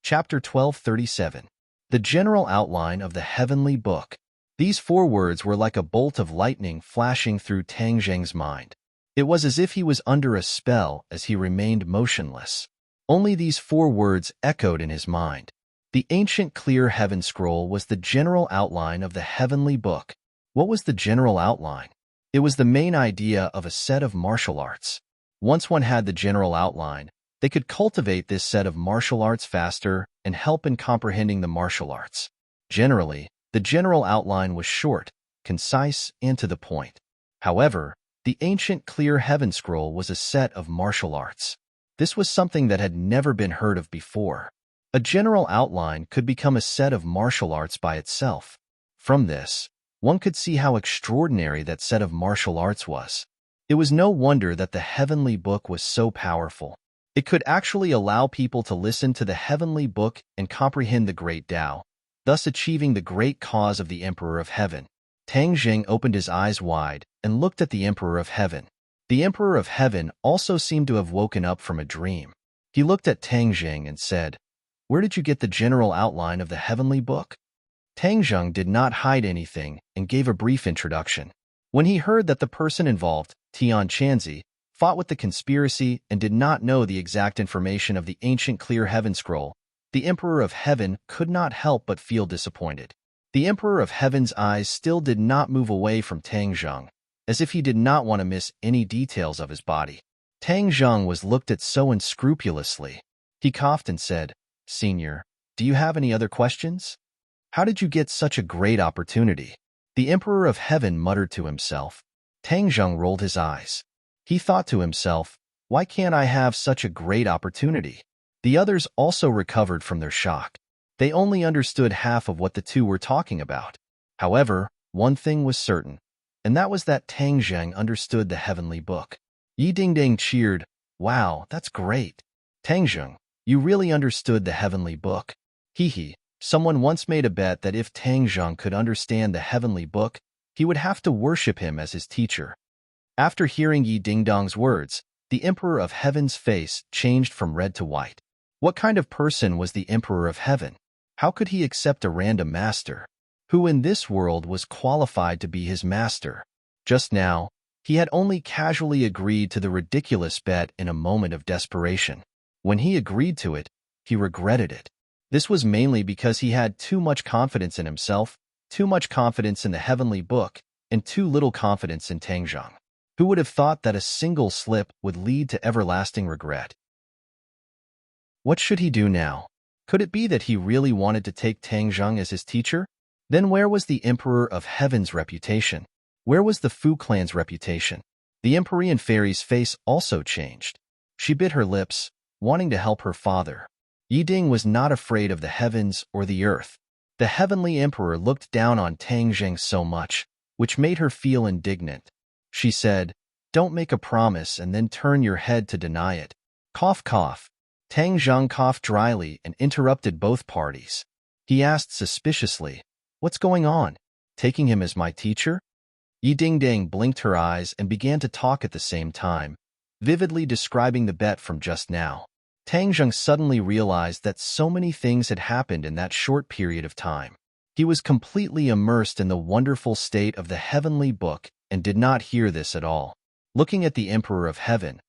Chapter 1237. The General Outline of the Heavenly Book. These 4 words were like a bolt of lightning flashing through Tang Zheng's mind. It was as if he was under a spell as he remained motionless. Only these 4 words echoed in his mind. The ancient clear heaven scroll was the general outline of the heavenly book. What was the general outline? It was the main idea of a set of martial arts. Once one had the general outline, they could cultivate this set of martial arts faster and help in comprehending the martial arts. Generally, the general outline was short, concise, and to the point. However, the ancient clear heaven scroll was a set of martial arts. This was something that had never been heard of before. A general outline could become a set of martial arts by itself. From this, one could see how extraordinary that set of martial arts was. It was no wonder that the heavenly book was so powerful. It could actually allow people to listen to the heavenly book and comprehend the great Tao, thus achieving the great cause of the Emperor of Heaven. Tang Zheng opened his eyes wide and looked at the Emperor of Heaven. The Emperor of Heaven also seemed to have woken up from a dream. He looked at Tang Zheng and said, "Where did you get the general outline of the heavenly book?" Tang Zheng did not hide anything and gave a brief introduction. When he heard that the person involved, Tian Chanzi, fought with the conspiracy and did not know the exact information of the ancient clear heaven scroll, the Emperor of Heaven could not help but feel disappointed. The Emperor of Heaven's eyes still did not move away from Tang Zheng, as if he did not want to miss any details of his body. Tang Zheng was looked at so unscrupulously. He coughed and said, "Senior, do you have any other questions? How did you get such a great opportunity?" The Emperor of Heaven muttered to himself. Tang Zheng rolled his eyes. He thought to himself, "Why can't I have such a great opportunity?" The others also recovered from their shock. They only understood half of what the two were talking about. However, one thing was certain, and that was that Tang Zheng understood the heavenly book. Yi Dingdang cheered, "Wow, that's great. Tang Zheng, you really understood the heavenly book." Hee. Someone once made a bet that if Tang Zheng could understand the heavenly book, he would have to worship him as his teacher. After hearing Yi Dingdong's words, The Emperor of Heaven's face changed from red to white. What kind of person was the Emperor of Heaven? How could he accept a random master? Who in this world was qualified to be his master? Just now, he had only casually agreed to the ridiculous bet in a moment of desperation. When he agreed to it, he regretted it. This was mainly because he had too much confidence in himself, too much confidence in the heavenly book, and too little confidence in Tang Zhang. Who would have thought that a single slip would lead to everlasting regret? What should he do now? Could it be that he really wanted to take Tang Zhang as his teacher? Then where was the Emperor of Heaven's reputation? Where was the Fu clan's reputation? The Empyrean fairy's face also changed. She bit her lips, wanting to help her father. Yiding was not afraid of the heavens or the earth. The heavenly emperor looked down on Tang Zhang so much, which made her feel indignant. She said, "Don't make a promise and then turn your head to deny it." Cough, cough. Tang Zhang coughed dryly and interrupted both parties. He asked suspiciously, "What's going on? Taking him as my teacher?" Yiding blinked her eyes and began to talk at the same time, vividly describing the bet from just now. Tang Zhang suddenly realized that so many things had happened in that short period of time. He was completely immersed in the wonderful state of the heavenly book and did not hear this at all. Looking at the Emperor of Heaven,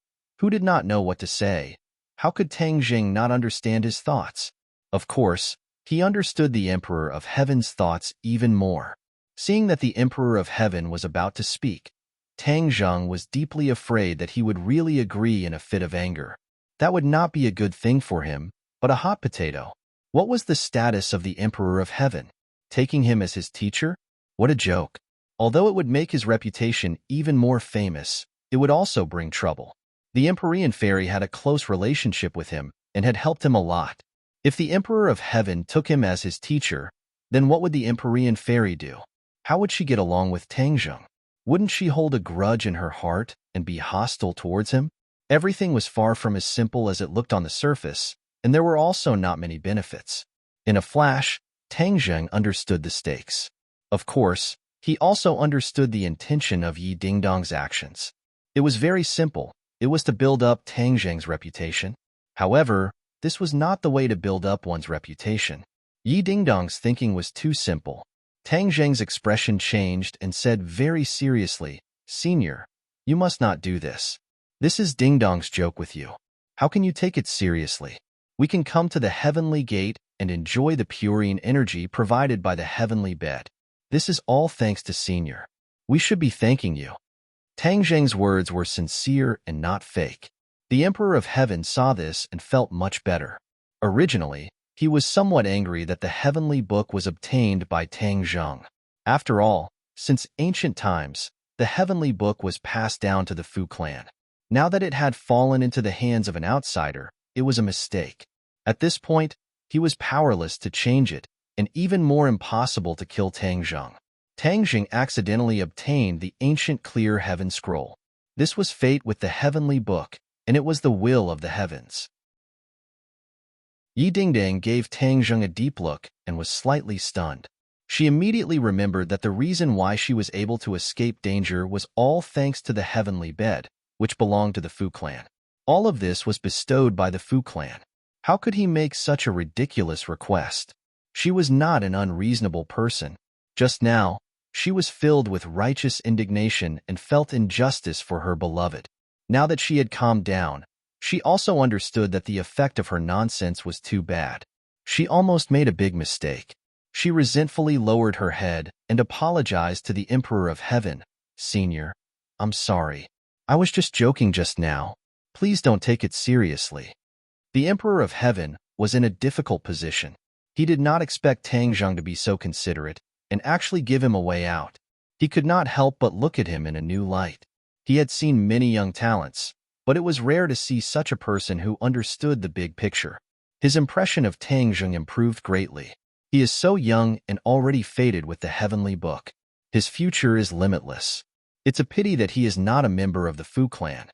who did not know what to say, how could Tang Zhang not understand his thoughts? Of course, he understood the Emperor of Heaven's thoughts even more. Seeing that the Emperor of Heaven was about to speak, Tang Zhang was deeply afraid that he would really agree in a fit of anger. That would not be a good thing for him, but a hot potato. What was the status of the Emperor of Heaven? Taking him as his teacher? What a joke. Although it would make his reputation even more famous, it would also bring trouble. The Empyrean fairy had a close relationship with him and had helped him a lot. If the Emperor of Heaven took him as his teacher, then what would the Empyrean fairy do? How would she get along with Tang Zhang? Wouldn't she hold a grudge in her heart and be hostile towards him? Everything was far from as simple as it looked on the surface, and there were also not many benefits. In a flash, Tang Zhang understood the stakes. Of course, he also understood the intention of Yi Dingdong's actions. It was very simple. It was to build up Tang Zhang's reputation. However, this was not the way to build up one's reputation. Yi Dingdong's thinking was too simple. Tang Zhang's expression changed and said very seriously, "Senior, you must not do this. This is Dingdong's joke with you. How can you take it seriously? We can come to the heavenly gate and enjoy the purine energy provided by the heavenly bed. This is all thanks to Senior. We should be thanking you." Tang Zhang's words were sincere and not fake. The Emperor of Heaven saw this and felt much better. Originally, he was somewhat angry that the heavenly book was obtained by Tang Zhang. After all, since ancient times, the heavenly book was passed down to the Fu clan. Now that it had fallen into the hands of an outsider, it was a mistake. At this point, he was powerless to change it, and even more impossible to kill Tang Zhang. Tang Zhang accidentally obtained the ancient clear heaven scroll. This was fate with the heavenly book, and it was the will of the heavens. Yi Dingdang gave Tang Zhang a deep look and was slightly stunned. She immediately remembered that the reason why she was able to escape danger was all thanks to the heavenly bed, which belonged to the Fu clan. All of this was bestowed by the Fu clan. How could he make such a ridiculous request? She was not an unreasonable person. Just now, she was filled with righteous indignation and felt injustice for her beloved. Now that she had calmed down, she also understood that the effect of her nonsense was too bad. She almost made a big mistake. She resentfully lowered her head and apologized to the Emperor of Heaven. "Senior, I'm sorry. I was just joking just now. Please don't take it seriously." The Emperor of Heaven was in a difficult position. He did not expect Tang Zhang to be so considerate and actually give him a way out. He could not help but look at him in a new light. He had seen many young talents, but it was rare to see such a person who understood the big picture. His impression of Tang Zhang improved greatly. He is so young and already fated with the heavenly book. His future is limitless. It's a pity that he is not a member of the Fu clan.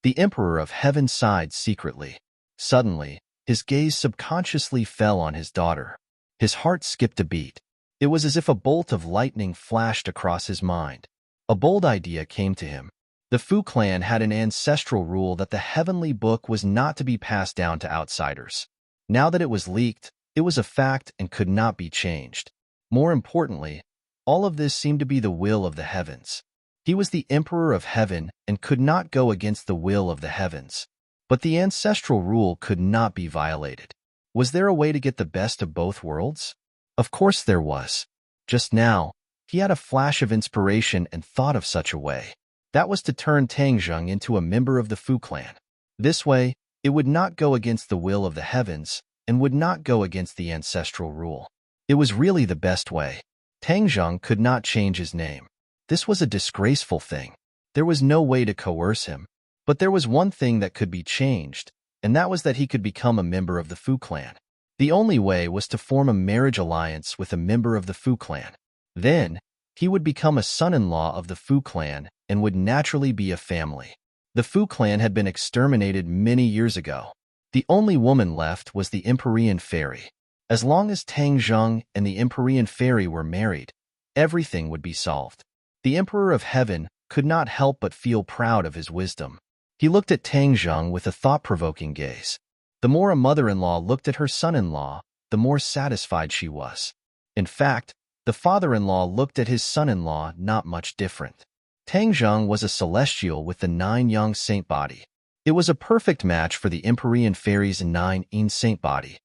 The Emperor of Heaven sighed secretly. Suddenly, his gaze subconsciously fell on his daughter. His heart skipped a beat. It was as if a bolt of lightning flashed across his mind. A bold idea came to him. The Fu clan had an ancestral rule that the heavenly book was not to be passed down to outsiders. Now that it was leaked, it was a fact and could not be changed. More importantly, all of this seemed to be the will of the heavens. He was the Emperor of Heaven and could not go against the will of the heavens. But the ancestral rule could not be violated. Was there a way to get the best of both worlds? Of course there was. Just now, he had a flash of inspiration and thought of such a way. That was to turn Tangjung into a member of the Fu clan. This way, it would not go against the will of the heavens and would not go against the ancestral rule. It was really the best way. Tangjung could not change his name. This was a disgraceful thing. There was no way to coerce him. But there was one thing that could be changed, and that was that he could become a member of the Fu clan. The only way was to form a marriage alliance with a member of the Fu clan. Then, he would become a son-in-law of the Fu clan and would naturally be a family. The Fu clan had been exterminated many years ago. The only woman left was the Empyrean fairy. As long as Tangjung and the Empyrean fairy were married, everything would be solved. The Emperor of Heaven could not help but feel proud of his wisdom. He looked at Tangjung with a thought-provoking gaze. The more a mother-in-law looked at her son-in-law, the more satisfied she was. In fact, the father-in-law looked at his son-in-law not much different. Tangjung was a celestial with the 9 young saint body. It was a perfect match for the Empyrean fairy's 9 yin saint body.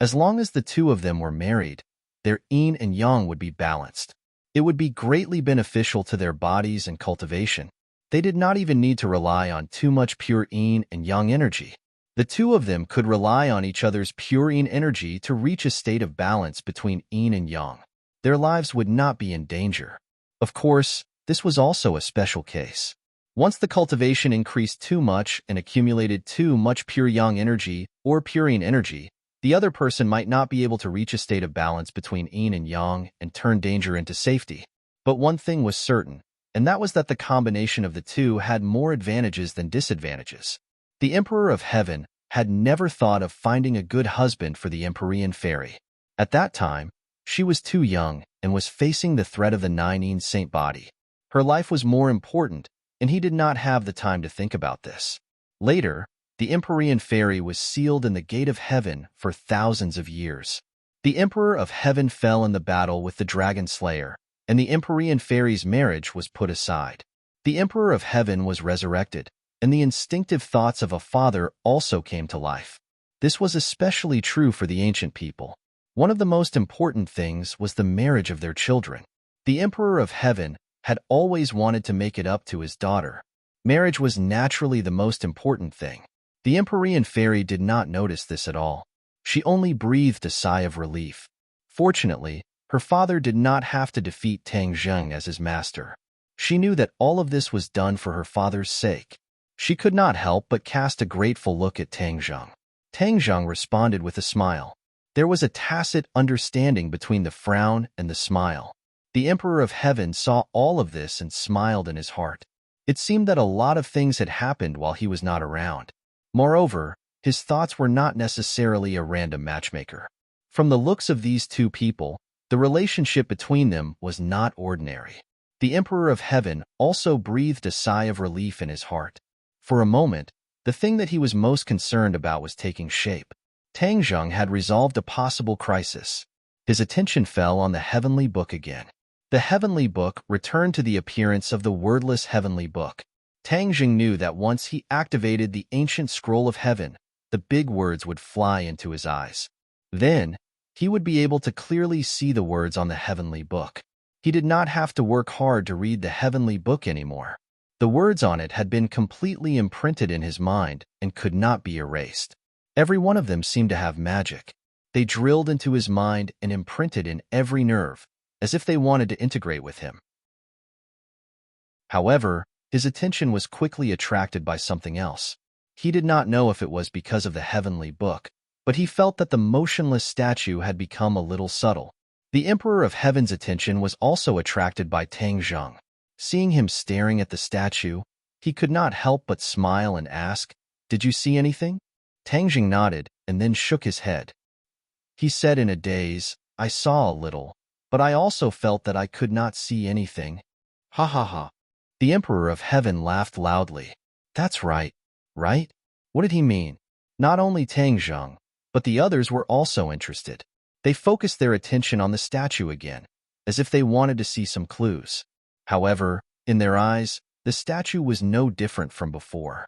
As long as the two of them were married, their yin and yang would be balanced. It would be greatly beneficial to their bodies and cultivation. They did not even need to rely on too much pure yin and yang energy. The two of them could rely on each other's pure yin energy to reach a state of balance between yin and yang. Their lives would not be in danger. Of course, this was also a special case. Once the cultivation increased too much and accumulated too much pure yang energy or pure yin energy, the other person might not be able to reach a state of balance between yin and yang and turn danger into safety. But one thing was certain, and that was that the combination of the two had more advantages than disadvantages. The Emperor of Heaven had never thought of finding a good husband for the Empyrean fairy. At that time, she was too young and was facing the threat of the 9 yin saint body. Her life was more important, and he did not have the time to think about this. Later, the Empyrean fairy was sealed in the gate of heaven for thousands of years. The Emperor of Heaven fell in the battle with the Dragon Slayer, and the Empyrean fairy's marriage was put aside. The Emperor of Heaven was resurrected, and the instinctive thoughts of a father also came to life. This was especially true for the ancient people. One of the most important things was the marriage of their children. The Emperor of Heaven had always wanted to make it up to his daughter. Marriage was naturally the most important thing. The Empyrean fairy did not notice this at all. She only breathed a sigh of relief. Fortunately, her father did not have to defeat Tangjung as his master. She knew that all of this was done for her father's sake. She could not help but cast a grateful look at Tangjung. Tangjung responded with a smile. There was a tacit understanding between the frown and the smile. The Emperor of Heaven saw all of this and smiled in his heart. It seemed that a lot of things had happened while he was not around. Moreover, his thoughts were not necessarily a random matchmaker. From the looks of these two people, the relationship between them was not ordinary. The Emperor of Heaven also breathed a sigh of relief in his heart. For a moment, the thing that he was most concerned about was taking shape. Tangjung had resolved a possible crisis. His attention fell on the heavenly book again. The heavenly book returned to the appearance of the wordless heavenly book. Tangjung knew that once he activated the ancient scroll of heaven, the big words would fly into his eyes. Then, he would be able to clearly see the words on the heavenly book. He did not have to work hard to read the heavenly book anymore. The words on it had been completely imprinted in his mind and could not be erased. Every one of them seemed to have magic. They drilled into his mind and imprinted in every nerve, as if they wanted to integrate with him. However, his attention was quickly attracted by something else. He did not know if it was because of the heavenly book, but he felt that the motionless statue had become a little subtle. The Emperor of Heaven's attention was also attracted by Tangjung. Seeing him staring at the statue, he could not help but smile and ask, "Did you see anything?" Tangjung nodded and then shook his head. He said in a daze, "I saw a little, but I also felt that I could not see anything." Ha ha ha. The Emperor of Heaven laughed loudly. That's right, right? What did he mean? Not only Tang Zheng, but the others were also interested. They focused their attention on the statue again, as if they wanted to see some clues. However, in their eyes, the statue was no different from before.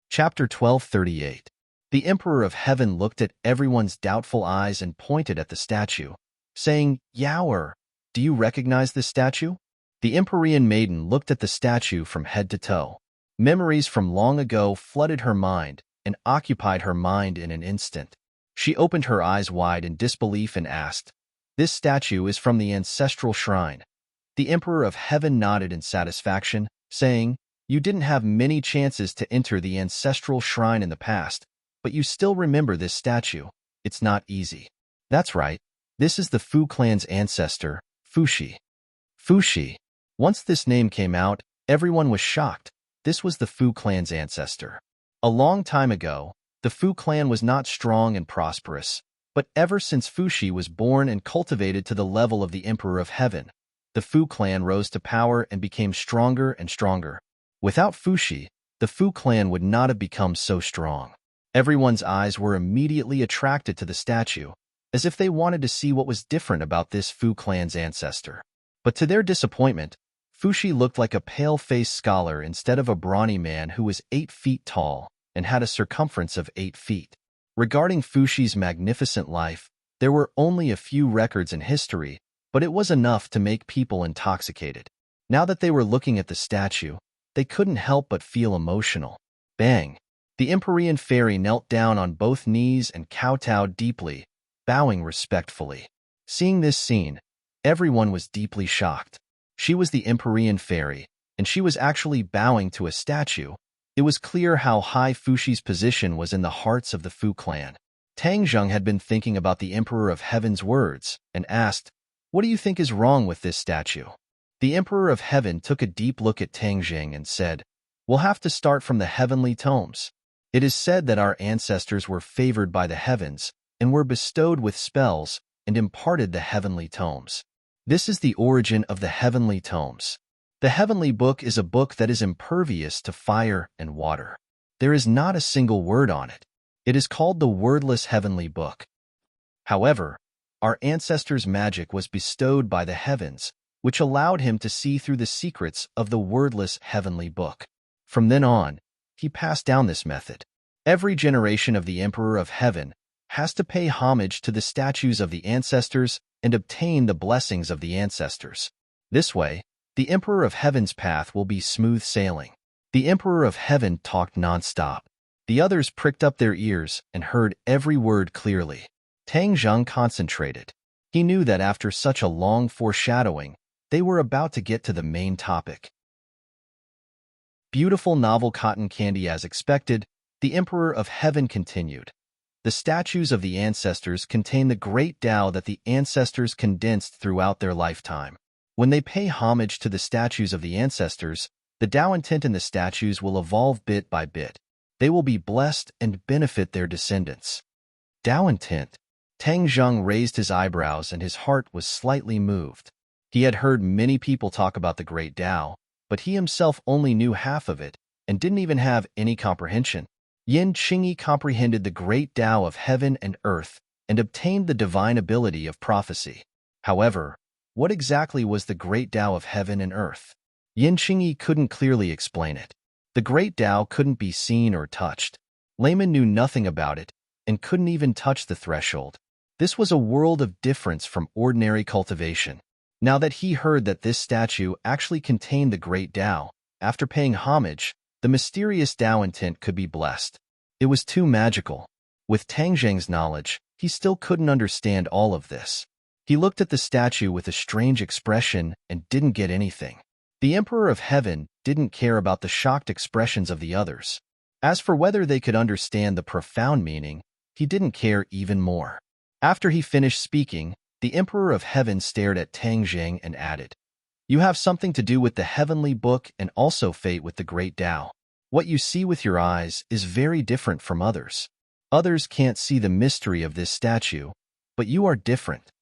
Chapter 1238. The Emperor of Heaven looked at everyone's doubtful eyes and pointed at the statue, saying, Yower, do you recognize this statue? The Empyrean maiden looked at the statue from head to toe. Memories from long ago flooded her mind and occupied her mind in an instant. She opened her eyes wide in disbelief and asked, This statue is from the ancestral shrine. The Emperor of Heaven nodded in satisfaction, saying, You didn't have many chances to enter the ancestral shrine in the past, but you still remember this statue. It's not easy. That's right. This is the Fu clan's ancestor, Fushi. Fushi. Once this name came out, everyone was shocked. This was the Fu clan's ancestor. A long time ago, the Fu clan was not strong and prosperous, but ever since Fushi was born and cultivated to the level of the Emperor of Heaven, the Fu clan rose to power and became stronger and stronger. Without Fushi, the Fu clan would not have become so strong. Everyone's eyes were immediately attracted to the statue, as if they wanted to see what was different about this Fu clan's ancestor. But to their disappointment, Fushi looked like a pale-faced scholar instead of a brawny man who was 8 feet tall and had a circumference of 8 feet. Regarding Fushi's magnificent life, there were only a few records in history, but it was enough to make people intoxicated. Now that they were looking at the statue, they couldn't help but feel emotional. Bang! The Empyrean fairy knelt down on both knees and kowtowed deeply, bowing respectfully. Seeing this scene, everyone was deeply shocked. She was the Empyrean fairy, and she was actually bowing to a statue. It was clear how high Fushi's position was in the hearts of the Fu clan. Tang Zheng had been thinking about the Emperor of Heaven's words and asked, What do you think is wrong with this statue? The Emperor of Heaven took a deep look at Tang Zheng and said, We'll have to start from the heavenly tomes. It is said that our ancestors were favored by the heavens and were bestowed with spells and imparted the heavenly tomes. This is the origin of the heavenly tomes. The heavenly book is a book that is impervious to fire and water. There is not a single word on it. It is called the wordless heavenly book. However, our ancestors' magic was bestowed by the heavens, which allowed him to see through the secrets of the wordless heavenly book. From then on, he passed down this method. Every generation of the Emperor of Heaven has to pay homage to the statues of the ancestors and obtain the blessings of the ancestors. This way, the Emperor of Heaven's path will be smooth sailing. The Emperor of Heaven talked nonstop. The others pricked up their ears and heard every word clearly. Tang Zheng concentrated. He knew that after such a long foreshadowing, they were about to get to the main topic. Beautiful novel cotton candy as expected, the Emperor of Heaven continued. The statues of the ancestors contain the great Tao that the ancestors condensed throughout their lifetime. When they pay homage to the statues of the ancestors, the Tao intent in the statues will evolve bit by bit. They will be blessed and benefit their descendants. Tao intent. Tang Zheng raised his eyebrows and his heart was slightly moved. He had heard many people talk about the great Tao, but he himself only knew half of it and didn't even have any comprehension. Yin Qingyi comprehended the great Tao of heaven and earth and obtained the divine ability of prophecy. However, what exactly was the great Tao of heaven and earth? Yin Qingyi couldn't clearly explain it. The great Tao couldn't be seen or touched. Layman knew nothing about it and couldn't even touch the threshold. This was a world of difference from ordinary cultivation. Now that he heard that this statue actually contained the great Tao, after paying homage, the mysterious Tao intent could be blessed. It was too magical. With Tang Zheng's knowledge, he still couldn't understand all of this. He looked at the statue with a strange expression and didn't get anything. The Emperor of Heaven didn't care about the shocked expressions of the others. As for whether they could understand the profound meaning, he didn't care even more. After he finished speaking, the Emperor of Heaven stared at Tang Zheng and added, You have something to do with the heavenly book and also fate with the great Tao. What you see with your eyes is very different from others. Others can't see the mystery of this statue, but you are different.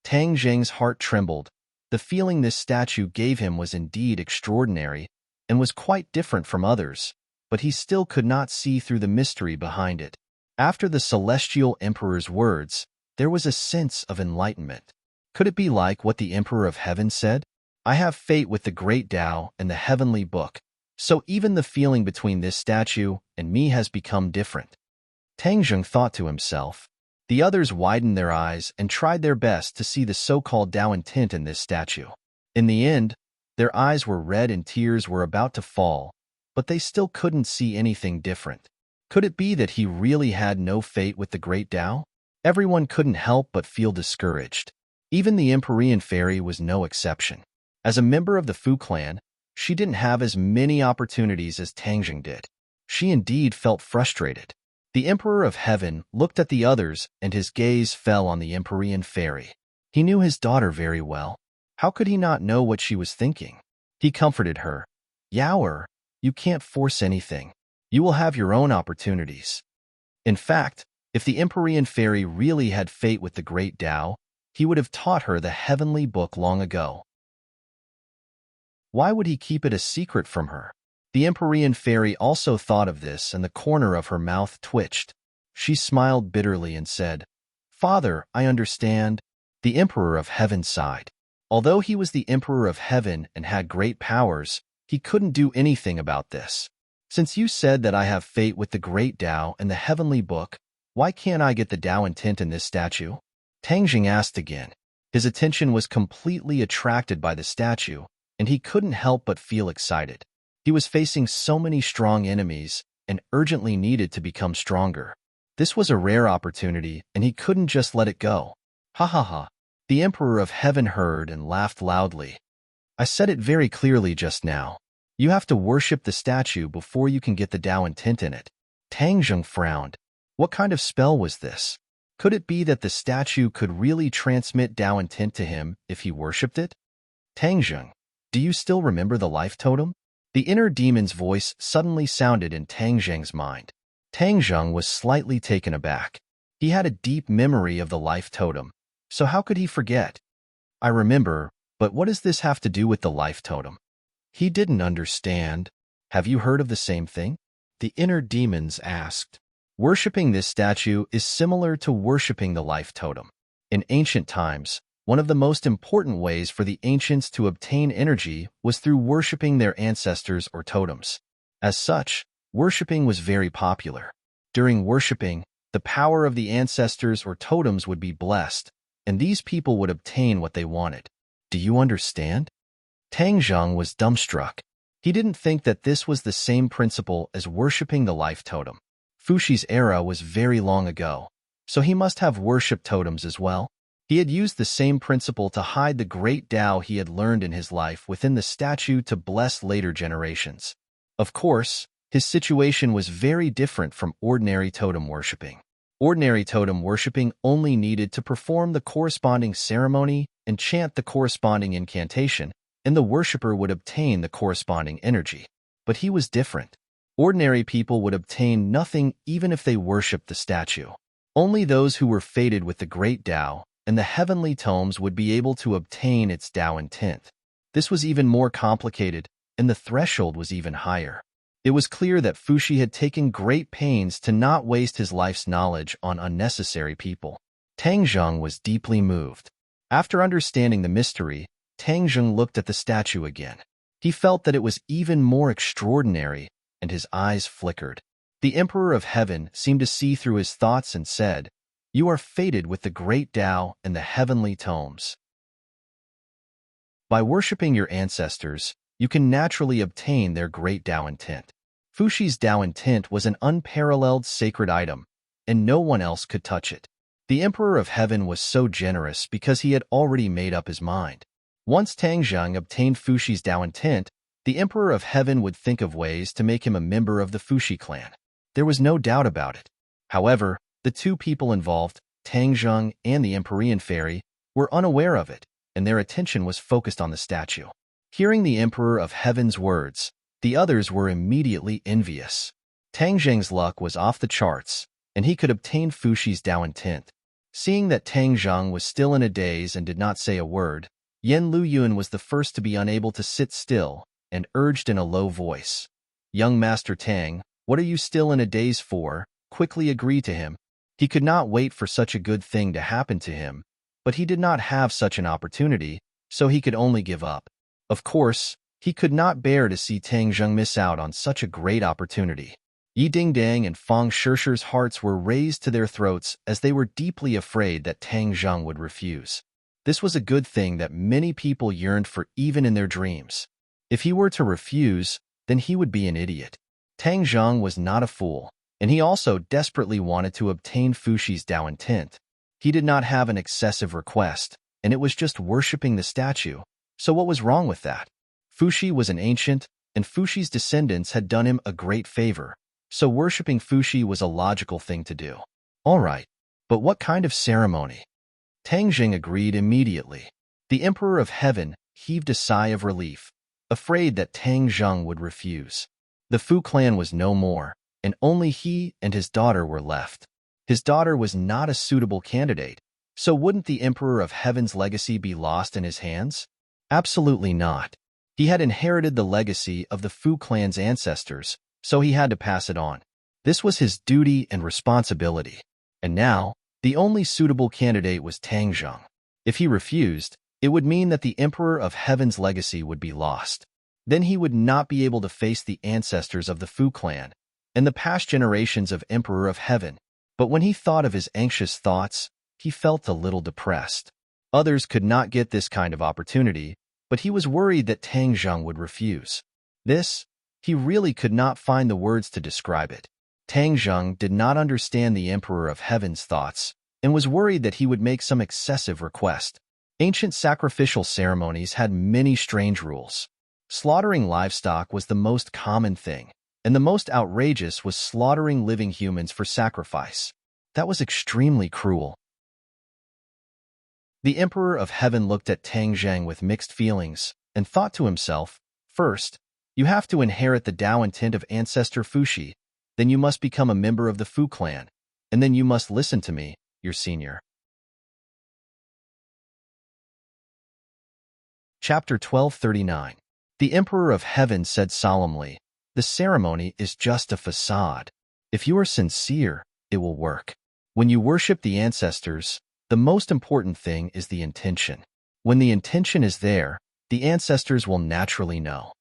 Tang Zheng's heart trembled. The feeling this statue gave him was indeed extraordinary and was quite different from others, but he still could not see through the mystery behind it. After the celestial emperor's words, there was a sense of enlightenment. Could it be like what the Emperor of Heaven said? I have fate with the great Tao and the heavenly book, so even the feeling between this statue and me has become different. Tang Zheng thought to himself. The others widened their eyes and tried their best to see the so-called Tao intent in this statue. In the end, their eyes were red and tears were about to fall, but they still couldn't see anything different. Could it be that he really had no fate with the great Tao? Everyone couldn't help but feel discouraged. Even the Empyrean fairy was no exception. As a member of the Fu clan, she didn't have as many opportunities as Tang Zheng did. She indeed felt frustrated. The Emperor of Heaven looked at the others and his gaze fell on the Empyrean fairy. He knew his daughter very well. How could he not know what she was thinking? He comforted her. Yaoer, you can't force anything. You will have your own opportunities. In fact, if the Empyrean fairy really had fate with the great Tao, he would have taught her the heavenly book long ago. Why would he keep it a secret from her? The Empyrean fairy also thought of this, and the corner of her mouth twitched. She smiled bitterly and said, Father, I understand. The Emperor of Heaven sighed. Although he was the Emperor of Heaven and had great powers, he couldn't do anything about this. Since you said that I have fate with the great Tao and the heavenly book, why can't I get the Tao intent in this statue? Tang Zheng asked again. His attention was completely attracted by the statue, and he couldn't help but feel excited. He was facing so many strong enemies and urgently needed to become stronger. This was a rare opportunity, and he couldn't just let it go. Ha ha ha. The Emperor of Heaven heard and laughed loudly. I said it very clearly just now. You have to worship the statue before you can get the Tao intent in it. Tang Zheng frowned. What kind of spell was this? Could it be that the statue could really transmit Tao intent to him if he worshipped it? Tang Zheng, do you still remember the life totem? The inner demon's voice suddenly sounded in Tang Zheng's mind. Tang Zheng was slightly taken aback. He had a deep memory of the life totem, so how could he forget? I remember, but what does this have to do with the life totem? He didn't understand. Have you heard of the same thing? The inner demons asked. Worshipping this statue is similar to worshipping the life totem. In ancient times, one of the most important ways for the ancients to obtain energy was through worshipping their ancestors or totems. As such, worshipping was very popular. During worshipping, the power of the ancestors or totems would be blessed, and these people would obtain what they wanted. Do you understand? Tang Zheng was dumbstruck. He didn't think that this was the same principle as worshipping the life totem. Fushi's era was very long ago, so he must have worshipped totems as well. He had used the same principle to hide the great Tao he had learned in his life within the statue to bless later generations. Of course, his situation was very different from ordinary totem worshipping. Ordinary totem worshipping only needed to perform the corresponding ceremony and chant the corresponding incantation, and the worshipper would obtain the corresponding energy. But he was different. Ordinary people would obtain nothing even if they worshipped the statue. Only those who were fated with the great Tao and the heavenly tomes would be able to obtain its Tao intent. This was even more complicated, and the threshold was even higher. It was clear that Fushi had taken great pains to not waste his life's knowledge on unnecessary people. Tang Zheng was deeply moved. After understanding the mystery, Tang Zheng looked at the statue again. He felt that it was even more extraordinary, and his eyes flickered. The Emperor of Heaven seemed to see through his thoughts and said, You are fated with the great Tao and the heavenly tomes. By worshipping your ancestors, you can naturally obtain their great Tao intent. Fushi's Tao intent was an unparalleled sacred item, and no one else could touch it. The Emperor of Heaven was so generous because he had already made up his mind. Once Tang Zheng obtained Fushi's Tao intent, the Emperor of Heaven would think of ways to make him a member of the Fushi clan. There was no doubt about it. However, the two people involved, Tang Zheng and the Empyrean fairy, were unaware of it, and their attention was focused on the statue. Hearing the Emperor of Heaven's words, the others were immediately envious. Tang Zheng's luck was off the charts, and he could obtain Fushi's Tao intent. Seeing that Tang Zheng was still in a daze and did not say a word, Yen Luyuan was the first to be unable to sit still and urged in a low voice. Young Master Tang, what are you still in a daze for? Quickly agree to him. He could not wait for such a good thing to happen to him, but he did not have such an opportunity, so he could only give up. Of course, he could not bear to see Tang Zheng miss out on such a great opportunity. Yi Dingdang and Fang Shishi's hearts were raised to their throats as they were deeply afraid that Tang Zheng would refuse. This was a good thing that many people yearned for even in their dreams. If he were to refuse, then he would be an idiot. Tang Zheng was not a fool, and he also desperately wanted to obtain Fuxi's Dao intent. He did not have an excessive request, and it was just worshipping the statue. So what was wrong with that? Fuxi was an ancient, and Fuxi's descendants had done him a great favor, so worshipping Fuxi was a logical thing to do. All right, but what kind of ceremony? Tang Jing agreed immediately. The Emperor of Heaven heaved a sigh of relief, afraid that Tang Zheng would refuse. The Fu clan was no more, and only he and his daughter were left. His daughter was not a suitable candidate, so wouldn't the Emperor of Heaven's legacy be lost in his hands? Absolutely not. He had inherited the legacy of the Fu clan's ancestors, so he had to pass it on. This was his duty and responsibility. And now, the only suitable candidate was Tang Zheng. If he refused, it would mean that the Emperor of Heaven's legacy would be lost. Then he would not be able to face the ancestors of the Fu clan and the past generations of Emperor of Heaven. But when he thought of his anxious thoughts, he felt a little depressed. Others could not get this kind of opportunity, but he was worried that Tang Zheng would refuse. He really could not find the words to describe it. Tang Zheng did not understand the Emperor of Heaven's thoughts and was worried that he would make some excessive request. Ancient sacrificial ceremonies had many strange rules. Slaughtering livestock was the most common thing, and the most outrageous was slaughtering living humans for sacrifice. That was extremely cruel. The Emperor of Heaven looked at Tang Zheng with mixed feelings and thought to himself, first, you have to inherit the Dao intent of Ancestor Fuxi, then you must become a member of the Fu clan, and then you must listen to me, your senior. Chapter 1239. The Emperor of Heaven said solemnly, the ceremony is just a facade. If you are sincere, it will work. When you worship the ancestors, the most important thing is the intention. When the intention is there, the ancestors will naturally know.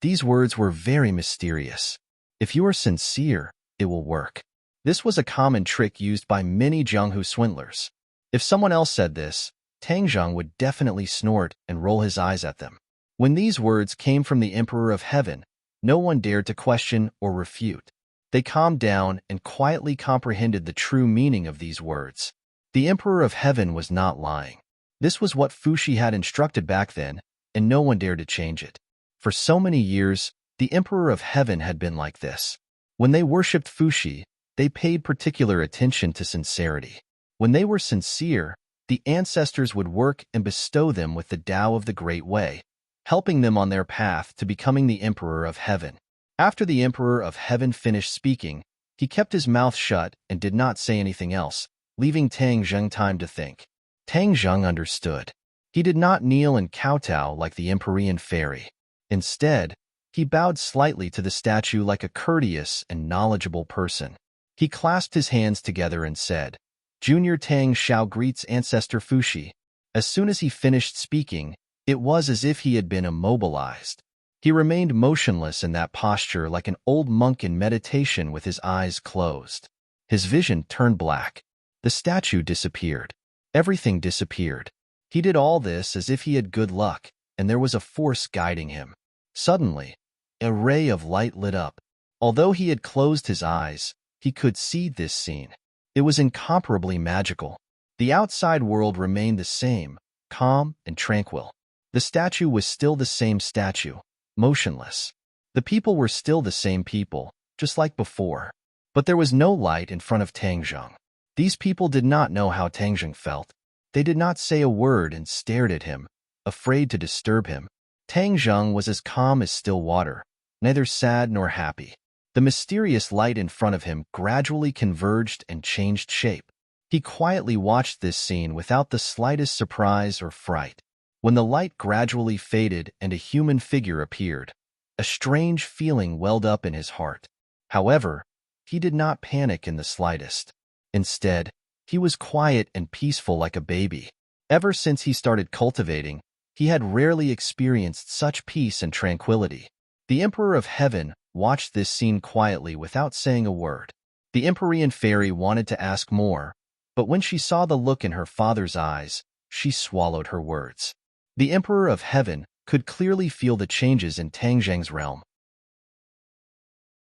These words were very mysterious. If you are sincere, it will work. This was a common trick used by many Jianghu swindlers. If someone else said this, Tang Zheng would definitely snort and roll his eyes at them. When these words came from the Emperor of Heaven, no one dared to question or refute. They calmed down and quietly comprehended the true meaning of these words. The Emperor of Heaven was not lying. This was what Fuxi had instructed back then, and no one dared to change it. For so many years, the Emperor of Heaven had been like this. When they worshipped Fuxi, they paid particular attention to sincerity. When they were sincere, the ancestors would work and bestow them with the Tao of the Great Way, helping them on their path to becoming the Emperor of Heaven. After the Emperor of Heaven finished speaking, he kept his mouth shut and did not say anything else, leaving Tang Zheng time to think. Tang Zheng understood. He did not kneel and kowtow like the Empyrean fairy. Instead, he bowed slightly to the statue like a courteous and knowledgeable person. He clasped his hands together and said, Junior Tang Xiao greets Ancestor Fuxi. As soon as he finished speaking, it was as if he had been immobilized. He remained motionless in that posture like an old monk in meditation with his eyes closed. His vision turned black. The statue disappeared. Everything disappeared. He did all this as if he had good luck, and there was a force guiding him. Suddenly, a ray of light lit up. Although he had closed his eyes, he could see this scene. It was incomparably magical. The outside world remained the same, calm and tranquil. The statue was still the same statue, motionless. The people were still the same people, just like before. But there was no light in front of Tang Zheng. These people did not know how Tang Zheng felt. They did not say a word and stared at him, afraid to disturb him. Tang Zheng was as calm as still water, neither sad nor happy. The mysterious light in front of him gradually converged and changed shape. He quietly watched this scene without the slightest surprise or fright. When the light gradually faded and a human figure appeared, a strange feeling welled up in his heart. However, he did not panic in the slightest. Instead, he was quiet and peaceful like a baby. Ever since he started cultivating, he had rarely experienced such peace and tranquility. The Emperor of Heaven watched this scene quietly without saying a word. The Empyrean fairy wanted to ask more, but when she saw the look in her father's eyes, she swallowed her words. The Emperor of Heaven could clearly feel the changes in Tang Zheng's realm.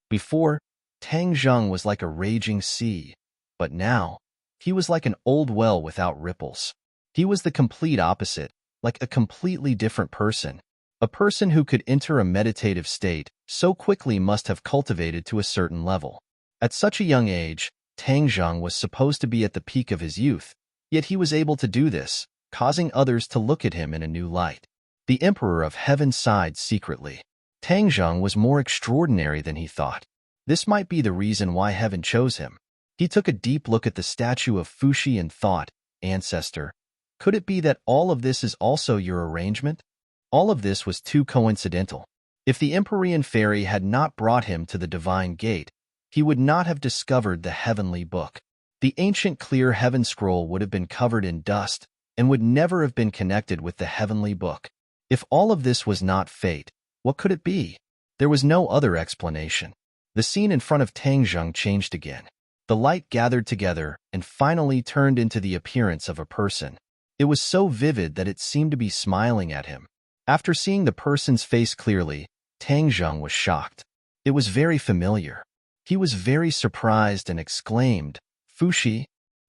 Before, Tang Zheng was like a raging sea, but now, he was like an old well without ripples. He was the complete opposite, like a completely different person. A person who could enter a meditative state so quickly must have cultivated to a certain level. At such a young age, Tang Zheng was supposed to be at the peak of his youth, yet he was able to do this, causing others to look at him in a new light. The Emperor of Heaven sighed secretly. Tang Zheng was more extraordinary than he thought. This might be the reason why Heaven chose him. He took a deep look at the statue of Fuxi and thought, Ancestor, could it be that all of this is also your arrangement? All of this was too coincidental. If the Empyrean fairy had not brought him to the divine gate, he would not have discovered the heavenly book. The ancient clear heaven scroll would have been covered in dust and would never have been connected with the heavenly book. If all of this was not fate, what could it be? There was no other explanation. The scene in front of Tang Zheng changed again. The light gathered together and finally turned into the appearance of a person. It was so vivid that it seemed to be smiling at him. After seeing the person's face clearly, Tang Zheng was shocked. It was very familiar. He was very surprised and exclaimed, Fuxi?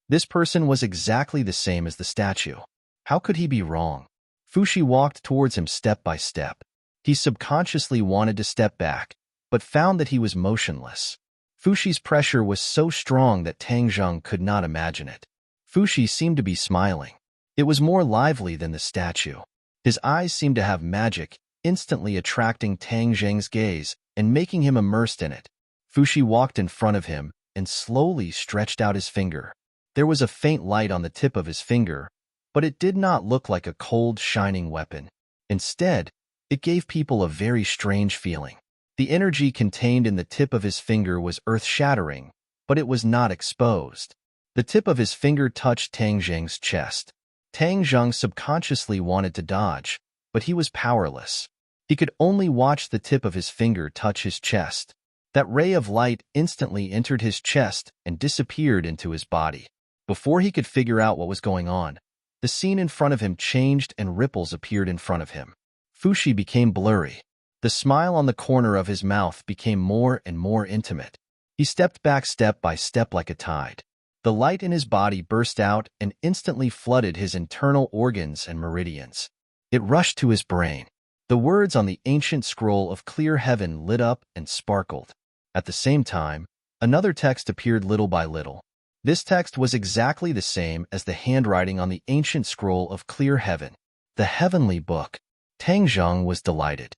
This person was exactly the same as the statue. How could he be wrong? Fuxi walked towards him step by step. He subconsciously wanted to step back, but found that he was motionless. Fuxi's pressure was so strong that Tang Zheng could not imagine it. Fuxi seemed to be smiling. It was more lively than the statue. His eyes seemed to have magic, instantly attracting Tang Zheng's gaze and making him immersed in it. Fuxi walked in front of him and slowly stretched out his finger. There was a faint light on the tip of his finger, but it did not look like a cold, shining weapon. Instead, it gave people a very strange feeling. The energy contained in the tip of his finger was earth-shattering, but it was not exposed. The tip of his finger touched Tang Zheng's chest. Tang Zheng subconsciously wanted to dodge, but he was powerless. He could only watch the tip of his finger touch his chest. That ray of light instantly entered his chest and disappeared into his body. Before he could figure out what was going on, the scene in front of him changed and ripples appeared in front of him. Fuxi became blurry. The smile on the corner of his mouth became more and more intimate. He stepped back step by step like a tide. The light in his body burst out and instantly flooded his internal organs and meridians. It rushed to his brain. The words on the ancient scroll of clear heaven lit up and sparkled. At the same time, another text appeared little by little. This text was exactly the same as the handwriting on the ancient scroll of clear heaven. The heavenly book. Tang Zheng was delighted.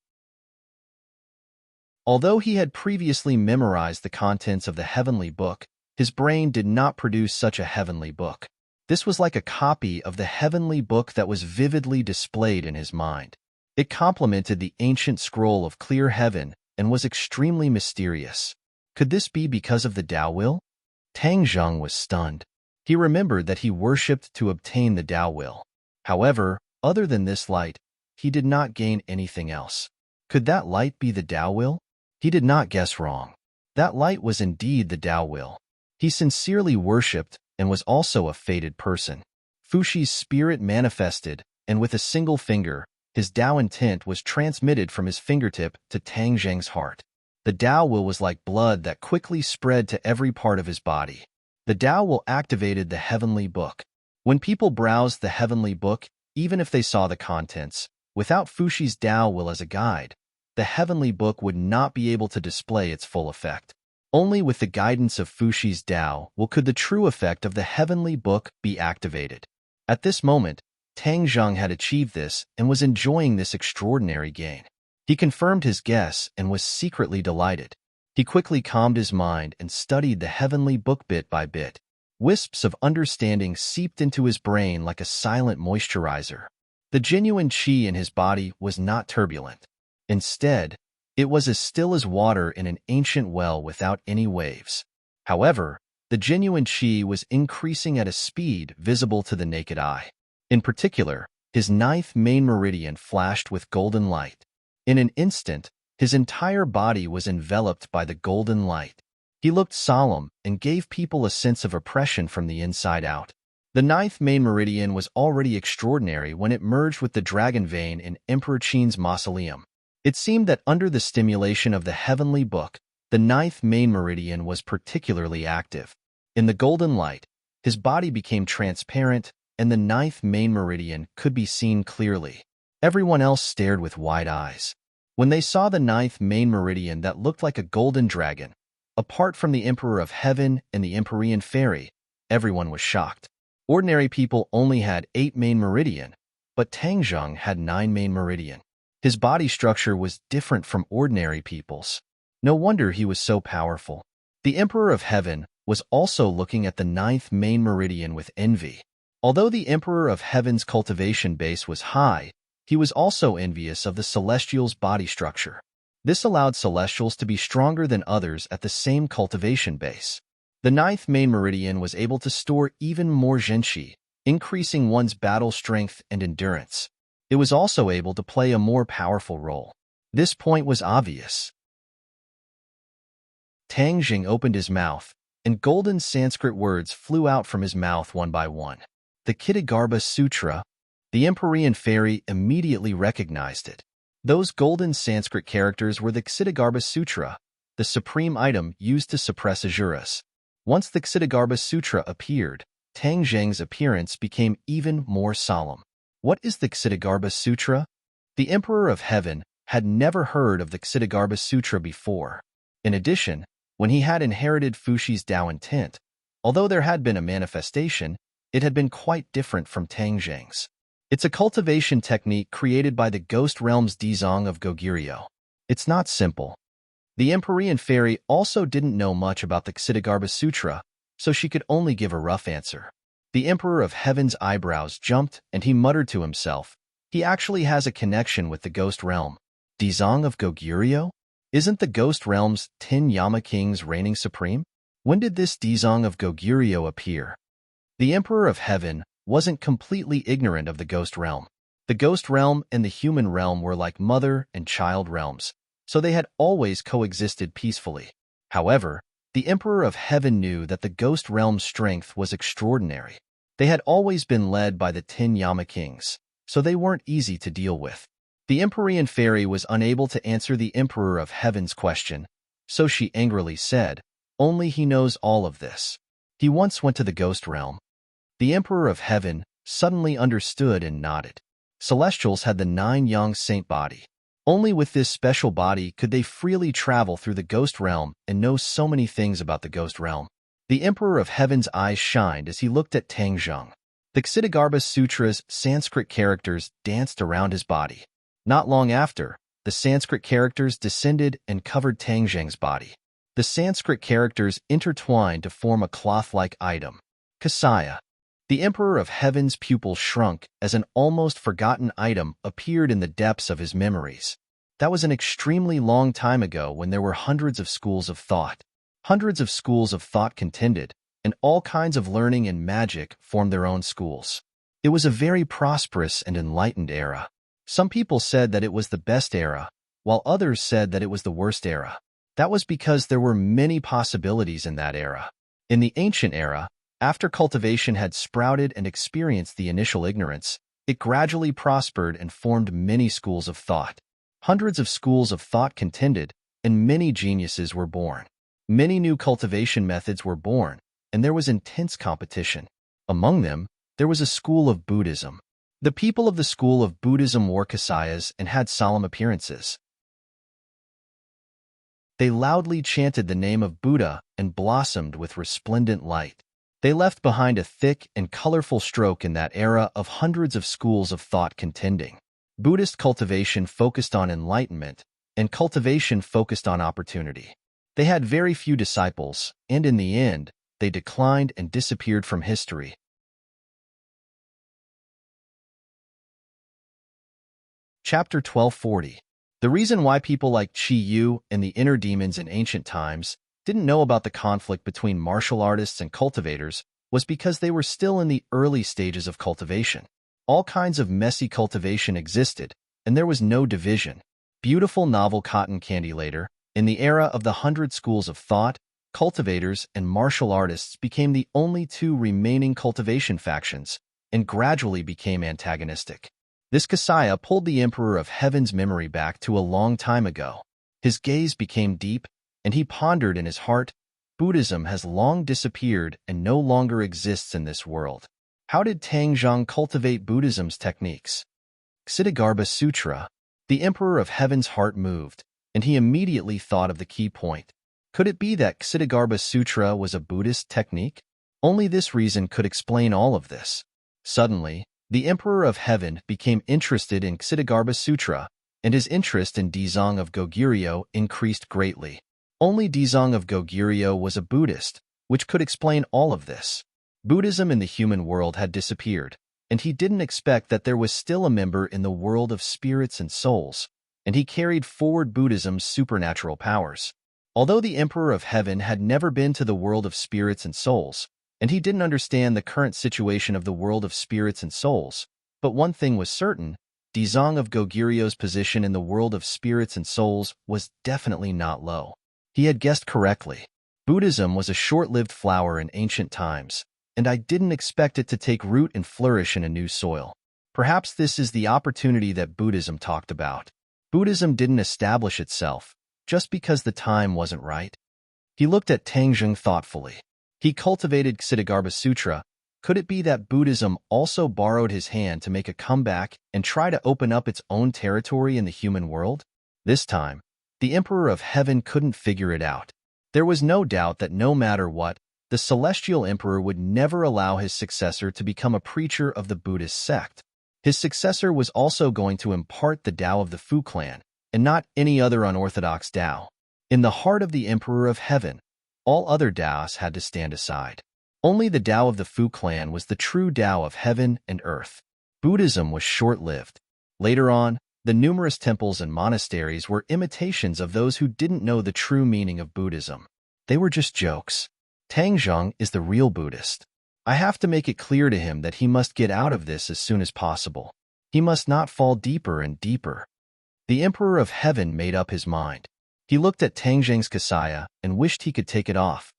Although he had previously memorized the contents of the heavenly book, his brain did not produce such a heavenly book. This was like a copy of the heavenly book that was vividly displayed in his mind. It complemented the ancient scroll of clear heaven and was extremely mysterious. Could this be because of the Tao will? Tang Zheng was stunned. He remembered that he worshipped to obtain the Tao will. However, other than this light, he did not gain anything else. Could that light be the Tao will? He did not guess wrong. That light was indeed the Tao will. He sincerely worshipped and was also a fated person. Fuxi's spirit manifested, and with a single finger, his Tao intent was transmitted from his fingertip to Tang Zheng's heart. The Tao will was like blood that quickly spread to every part of his body. The Tao will activated the heavenly book. When people browsed the heavenly book, even if they saw the contents, without Fuxi's Tao will as a guide, the heavenly book would not be able to display its full effect. Only with the guidance of Fuxi's Tao will could the true effect of the heavenly book be activated. At this moment, Tang Zheng had achieved this and was enjoying this extraordinary gain. He confirmed his guess and was secretly delighted. He quickly calmed his mind and studied the heavenly book bit by bit. Wisps of understanding seeped into his brain like a silent moisturizer. The genuine qi in his body was not turbulent. Instead, it was as still as water in an ancient well without any waves. However, the genuine qi was increasing at a speed visible to the naked eye. In particular, his ninth main meridian flashed with golden light. In an instant, his entire body was enveloped by the golden light. He looked solemn and gave people a sense of oppression from the inside out. The ninth main meridian was already extraordinary when it merged with the dragon vein in Emperor Qin's mausoleum. It seemed that under the stimulation of the heavenly book, the ninth main meridian was particularly active. In the golden light, his body became transparent, and the ninth main meridian could be seen clearly. Everyone else stared with wide eyes. When they saw the ninth main meridian that looked like a golden dragon, apart from the Emperor of Heaven and the Empyrean Fairy, everyone was shocked. Ordinary people only had 8 main meridian, but Tang Zheng had 9 main meridian. His body structure was different from ordinary people's. No wonder he was so powerful. The Emperor of Heaven was also looking at the ninth main meridian with envy. Although the Emperor of Heaven's cultivation base was high, he was also envious of the Celestials' body structure. This allowed Celestials to be stronger than others at the same cultivation base. The ninth main meridian was able to store even more Zhenqi, increasing one's battle strength and endurance. It was also able to play a more powerful role. This point was obvious. Tang Jing opened his mouth, and golden Sanskrit words flew out from his mouth one by one. The Ksitigarbha Sutra. The Empyrean Fairy immediately recognized it. Those golden Sanskrit characters were the Ksitigarbha Sutra, the supreme item used to suppress Asuras. Once the Ksitigarbha Sutra appeared, Tang Zheng's appearance became even more solemn. What is the Ksitigarbha Sutra? The Emperor of Heaven had never heard of the Ksitigarbha Sutra before. In addition, when he had inherited Fushi's Tao intent, although there had been a manifestation, it had been quite different from Tang Zheng's. It's a cultivation technique created by the Ghost Realm's Dizong of Goguryeo. It's not simple. The Empyrean Fairy also didn't know much about the Ksitigarbha Sutra, so she could only give a rough answer. The Emperor of Heaven's eyebrows jumped, and he muttered to himself, he actually has a connection with the Ghost Realm. Dizong of Goguryeo? Isn't the Ghost Realm's 10 Yama Kings reigning supreme? When did this Dizong of Goguryeo appear? The Emperor of Heaven wasn't completely ignorant of the Ghost Realm. The Ghost Realm and the human realm were like mother and child realms, so they had always coexisted peacefully. However, the Emperor of Heaven knew that the Ghost Realm's strength was extraordinary. They had always been led by the 10 Yama Kings, so they weren't easy to deal with. The Empyrean Fairy was unable to answer the Emperor of Heaven's question, so she angrily said, only he knows all of this. He once went to the Ghost Realm. The Emperor of Heaven suddenly understood and nodded. Celestials had the 9 Yang Saint body. Only with this special body could they freely travel through the Ghost Realm and know so many things about the Ghost Realm. The Emperor of Heaven's eyes shined as he looked at Tang Zheng. The Ksitigarbha Sutra's Sanskrit characters danced around his body. Not long after, the Sanskrit characters descended and covered Tang Zheng's body. The Sanskrit characters intertwined to form a cloth-like item. Kasaya. The Emperor of Heaven's pupil shrunk as an almost forgotten item appeared in the depths of his memories. That was an extremely long time ago when there were hundreds of schools of thought. Hundreds of schools of thought contended, and all kinds of learning and magic formed their own schools. It was a very prosperous and enlightened era. Some people said that it was the best era, while others said that it was the worst era. That was because there were many possibilities in that era. In the ancient era, after cultivation had sprouted and experienced the initial ignorance, it gradually prospered and formed many schools of thought. Hundreds of schools of thought contended, and many geniuses were born. Many new cultivation methods were born, and there was intense competition. Among them, there was a school of Buddhism. The people of the school of Buddhism wore kasayas and had solemn appearances. They loudly chanted the name of Buddha and blossomed with resplendent light. They left behind a thick and colorful stroke in that era of hundreds of schools of thought contending. Buddhist cultivation focused on enlightenment, and cultivation focused on opportunity. They had very few disciples, and in the end, they declined and disappeared from history. Chapter 1240. The reason why people like Chi Yu and the inner demons in ancient times didn't know about the conflict between martial artists and cultivators was because they were still in the early stages of cultivation. All kinds of messy cultivation existed, and there was no division. Beautiful novel cotton candy later, in the era of the 100 schools of thought, cultivators and martial artists became the only two remaining cultivation factions and gradually became antagonistic. This Kasaya pulled the Emperor of Heaven's memory back to a long time ago. His gaze became deep, and he pondered in his heart, Buddhism has long disappeared and no longer exists in this world. How did Tang Zhang cultivate Buddhism's techniques? Ksitigarbha Sutra. The Emperor of Heaven's heart moved, and he immediately thought of the key point. Could it be that Ksitigarbha Sutra was a Buddhist technique? Only this reason could explain all of this. Suddenly, the Emperor of Heaven became interested in Ksitigarbha Sutra, and his interest in Dizang of Goguryeo increased greatly. Only Dizang of Goguryeo was a Buddhist, which could explain all of this. Buddhism in the human world had disappeared, and he didn't expect that there was still a member in the world of spirits and souls, and he carried forward Buddhism's supernatural powers. Although the Emperor of Heaven had never been to the world of spirits and souls, and he didn't understand the current situation of the world of spirits and souls, but one thing was certain, Dizang of Goguryeo's position in the world of spirits and souls was definitely not low. He had guessed correctly. Buddhism was a short-lived flower in ancient times, and I didn't expect it to take root and flourish in a new soil. Perhaps this is the opportunity that Buddhism talked about. Buddhism didn't establish itself just because the time wasn't right. He looked at Tang Zhang thoughtfully. He cultivated Ksitigarbha Sutra. Could it be that Buddhism also borrowed his hand to make a comeback and try to open up its own territory in the human world? This time, the Emperor of Heaven couldn't figure it out. There was no doubt that no matter what, the Celestial Emperor would never allow his successor to become a preacher of the Buddhist sect. His successor was also going to impart the Tao of the Fu clan, and not any other unorthodox Tao. In the heart of the Emperor of Heaven, all other Taos had to stand aside. Only the Tao of the Fu clan was the true Tao of heaven and earth. Buddhism was short-lived. Later on, the numerous temples and monasteries were imitations of those who didn't know the true meaning of Buddhism. They were just jokes. Tang Zhang is the real Buddhist. I have to make it clear to him that he must get out of this as soon as possible. He must not fall deeper and deeper. The Emperor of Heaven made up his mind. He looked at Tang Zhang's kasaya and wished he could take it off.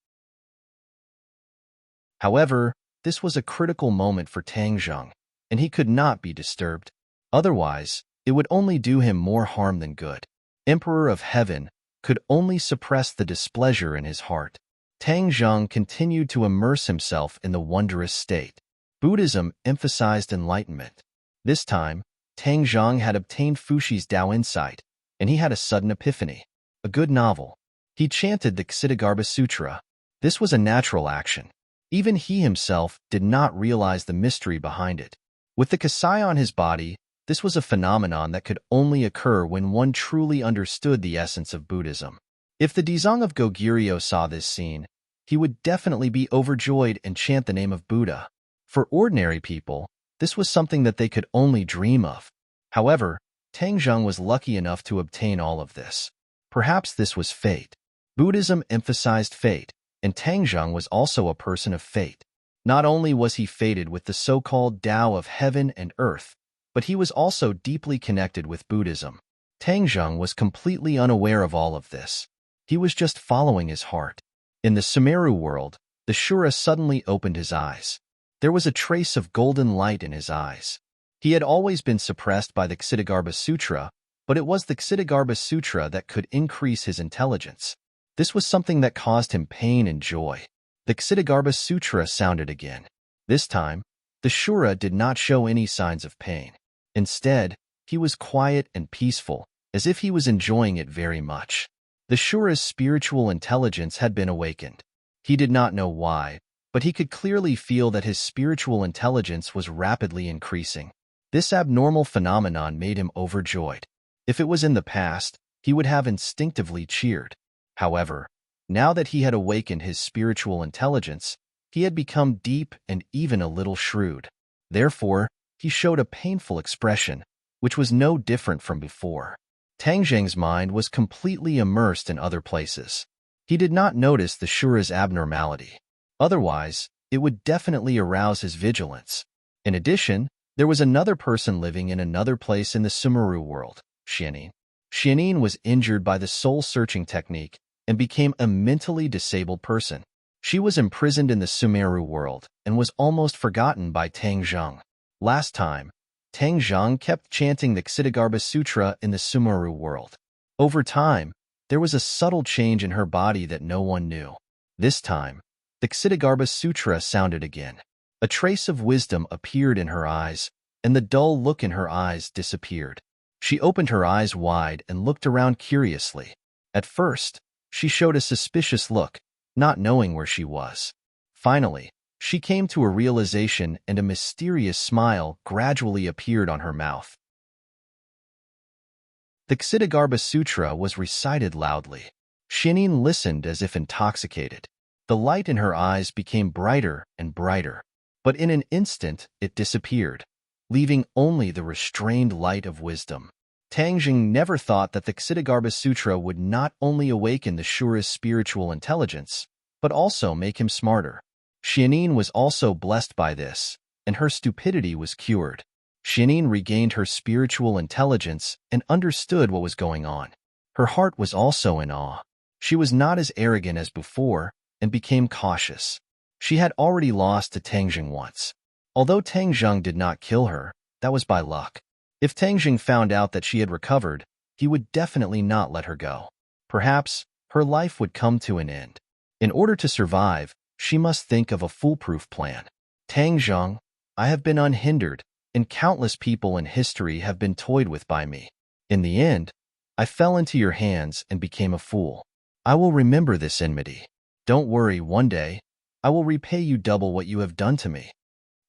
However, this was a critical moment for Tang Zhang, and he could not be disturbed. Otherwise, it would only do him more harm than good. Emperor of Heaven could only suppress the displeasure in his heart. Tang Zhang continued to immerse himself in the wondrous state. Buddhism emphasized enlightenment. This time, Tang Zhang had obtained Fushi's Tao insight, and he had a sudden epiphany. A good novel. He chanted the Ksitigarbha Sutra. This was a natural action. Even he himself did not realize the mystery behind it. With the kasai on his body, this was a phenomenon that could only occur when one truly understood the essence of Buddhism. If the Dizang of Goguryeo saw this scene, he would definitely be overjoyed and chant the name of Buddha. For ordinary people, this was something that they could only dream of. However, Tang Zhang was lucky enough to obtain all of this. Perhaps this was fate. Buddhism emphasized fate, and Tang Zhang was also a person of fate. Not only was he fated with the so-called Tao of heaven and earth, but he was also deeply connected with Buddhism. Tang Zhang was completely unaware of all of this. He was just following his heart. In the Sumeru world, the Shura suddenly opened his eyes. There was a trace of golden light in his eyes. He had always been suppressed by the Ksitigarbha Sutra, but it was the Ksitigarbha Sutra that could increase his intelligence. This was something that caused him pain and joy. The Ksitigarbha Sutra sounded again. This time, the Shura did not show any signs of pain. Instead, he was quiet and peaceful, as if he was enjoying it very much. The Shura's spiritual intelligence had been awakened. He did not know why, but he could clearly feel that his spiritual intelligence was rapidly increasing. This abnormal phenomenon made him overjoyed. If it was in the past, he would have instinctively cheered. However, now that he had awakened his spiritual intelligence, he had become deep and even a little shrewd. Therefore, he showed a painful expression, which was no different from before. Tang Zheng's mind was completely immersed in other places. He did not notice the Shura's abnormality. Otherwise, it would definitely arouse his vigilance. In addition, there was another person living in another place in the Sumeru world, Xianin. Xianin was injured by the soul-searching technique and became a mentally disabled person. She was imprisoned in the Sumeru world and was almost forgotten by Tang Zheng. Last time, Tang Zheng kept chanting the Ksitigarbha Sutra in the Sumeru world. Over time, there was a subtle change in her body that no one knew. This time, the Ksitigarbha Sutra sounded again. A trace of wisdom appeared in her eyes, and the dull look in her eyes disappeared. She opened her eyes wide and looked around curiously. At first, she showed a suspicious look, not knowing where she was. Finally, she came to a realization and a mysterious smile gradually appeared on her mouth. The Ksitigarbha Sutra was recited loudly. Xianin listened as if intoxicated. The light in her eyes became brighter and brighter, but in an instant it disappeared, leaving only the restrained light of wisdom. Tang Zheng never thought that the Ksitigarbha Sutra would not only awaken the Shura's spiritual intelligence, but also make him smarter. Xianin was also blessed by this, and her stupidity was cured. Xianin regained her spiritual intelligence and understood what was going on. Her heart was also in awe. She was not as arrogant as before and became cautious. She had already lost to Tang Zheng once. Although Tang Zheng did not kill her, that was by luck. If Tang Zheng found out that she had recovered, he would definitely not let her go. Perhaps her life would come to an end. In order to survive, she must think of a foolproof plan. Tang Zheng, I have been unhindered, and countless people in history have been toyed with by me. In the end, I fell into your hands and became a fool. I will remember this enmity. Don't worry, one day, I will repay you double what you have done to me.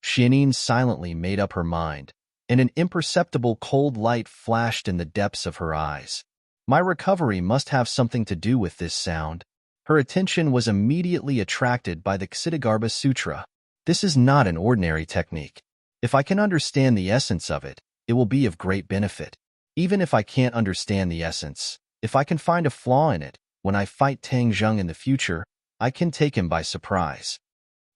Xianin silently made up her mind, and an imperceptible cold light flashed in the depths of her eyes. My recovery must have something to do with this sound. Her attention was immediately attracted by the Ksitigarbha Sutra. This is not an ordinary technique. If I can understand the essence of it, it will be of great benefit. Even if I can't understand the essence, if I can find a flaw in it, when I fight Tang Zheng in the future, I can take him by surprise.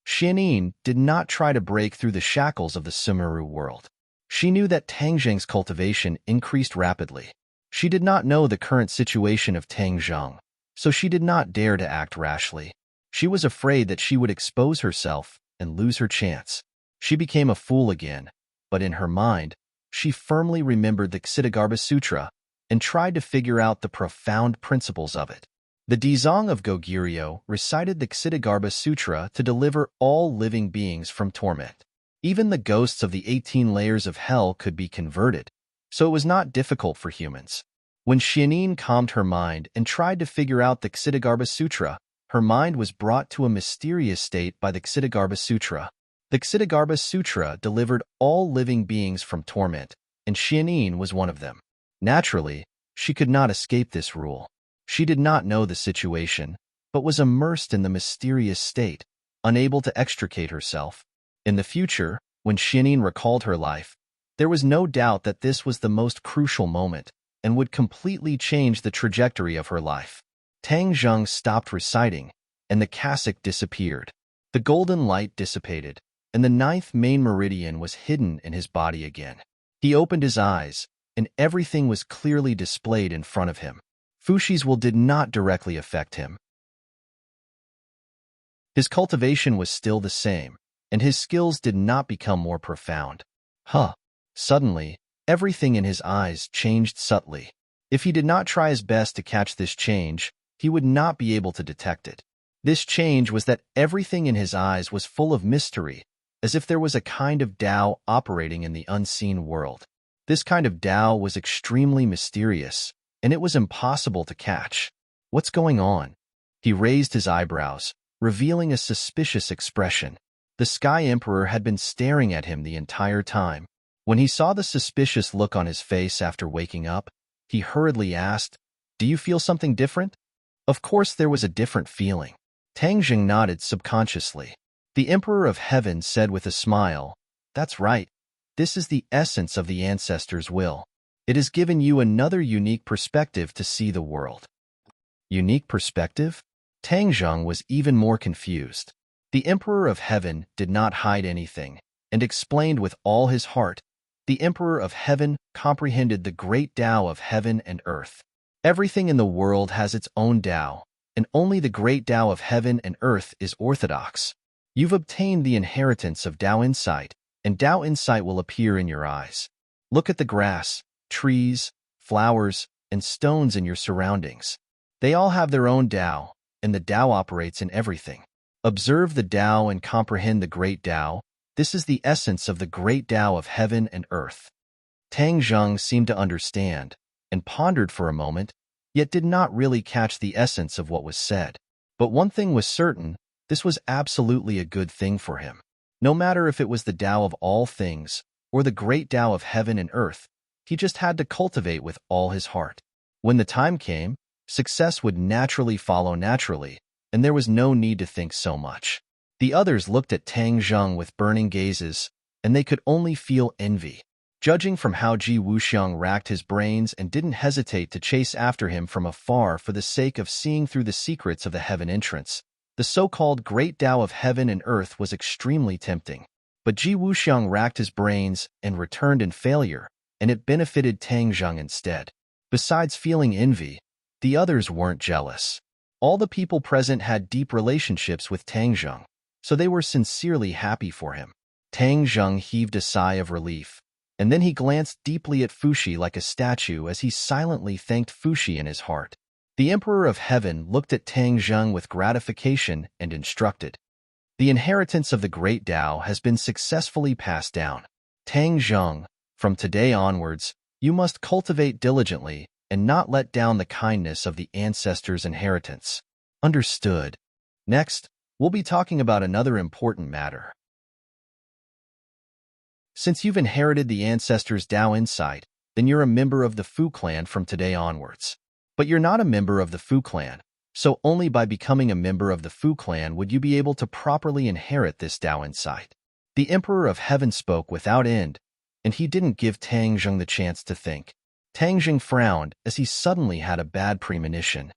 Xianin did not try to break through the shackles of the Sumeru world. She knew that Tang Zheng's cultivation increased rapidly. She did not know the current situation of Tang Zheng, so she did not dare to act rashly. She was afraid that she would expose herself and lose her chance. She became a fool again, but in her mind, she firmly remembered the Ksitigarbha Sutra and tried to figure out the profound principles of it. The Dizang of Goguryeo recited the Ksitigarbha Sutra to deliver all living beings from torment. Even the ghosts of the 18 layers of hell could be converted, so it was not difficult for humans. When Xianin calmed her mind and tried to figure out the Ksitigarbha Sutra, her mind was brought to a mysterious state by the Ksitigarbha Sutra. The Ksitigarbha Sutra delivered all living beings from torment, and Xianin was one of them. Naturally, she could not escape this rule. She did not know the situation, but was immersed in the mysterious state, unable to extricate herself. In the future, when Xianin recalled her life, there was no doubt that this was the most crucial moment and would completely change the trajectory of her life. Tang Zheng stopped reciting, and the cassock disappeared. The golden light dissipated, and the 9th main meridian was hidden in his body again. He opened his eyes, and everything was clearly displayed in front of him. Fushi's will did not directly affect him. His cultivation was still the same, and his skills did not become more profound. Suddenly, everything in his eyes changed subtly. If he did not try his best to catch this change, he would not be able to detect it. This change was that everything in his eyes was full of mystery, as if there was a kind of Tao operating in the unseen world. This kind of Tao was extremely mysterious, and it was impossible to catch. What's going on? He raised his eyebrows, revealing a suspicious expression. The Sky Emperor had been staring at him the entire time. When he saw the suspicious look on his face after waking up, he hurriedly asked, "Do you feel something different?" Of course there was a different feeling. Tang Zheng nodded subconsciously. The Emperor of Heaven said with a smile, "That's right. This is the essence of the ancestors' will. It has given you another unique perspective to see the world. Unique perspective? Tang Zheng was even more confused. The Emperor of Heaven did not hide anything, and explained with all his heart. The Emperor of Heaven comprehended the great Tao of heaven and earth. Everything in the world has its own Tao, and only the great Tao of heaven and earth is orthodox. You've obtained the inheritance of Tao insight, and Tao insight will appear in your eyes. Look at the grass, trees, flowers, and stones in your surroundings. They all have their own Tao, and the Tao operates in everything. Observe the Tao and comprehend the great Tao. This is the essence of the great Tao of heaven and earth. Tang Zheng seemed to understand, and pondered for a moment, yet did not really catch the essence of what was said. But one thing was certain, this was absolutely a good thing for him. No matter if it was the Tao of all things, or the great Tao of heaven and earth, he just had to cultivate with all his heart. When the time came, success would naturally follow naturally, and there was no need to think so much. The others looked at Tang Zheng with burning gazes, and they could only feel envy. Judging from how Ji Wuxiang racked his brains and didn't hesitate to chase after him from afar for the sake of seeing through the secrets of the heaven entrance, the so-called great Tao of heaven and earth was extremely tempting. But Ji Wuxiang racked his brains and returned in failure, and it benefited Tang Zheng instead. Besides feeling envy, the others weren't jealous. All the people present had deep relationships with Tang Zheng, so they were sincerely happy for him. Tang Zheng heaved a sigh of relief, and then he glanced deeply at Fuxi like a statue as he silently thanked Fuxi in his heart. The Emperor of Heaven looked at Tang Zheng with gratification and instructed. The inheritance of the great Tao has been successfully passed down. Tang Zheng, from today onwards, you must cultivate diligently and not let down the kindness of the ancestors' inheritance. Understood. Next, we'll be talking about another important matter. Since you've inherited the ancestors' Tao insight, then you're a member of the Fu clan from today onwards. But you're not a member of the Fu clan, so only by becoming a member of the Fu clan would you be able to properly inherit this Tao insight. The Emperor of Heaven spoke without end, and he didn't give Tang Zheng the chance to think. Tang Zheng frowned as he suddenly had a bad premonition.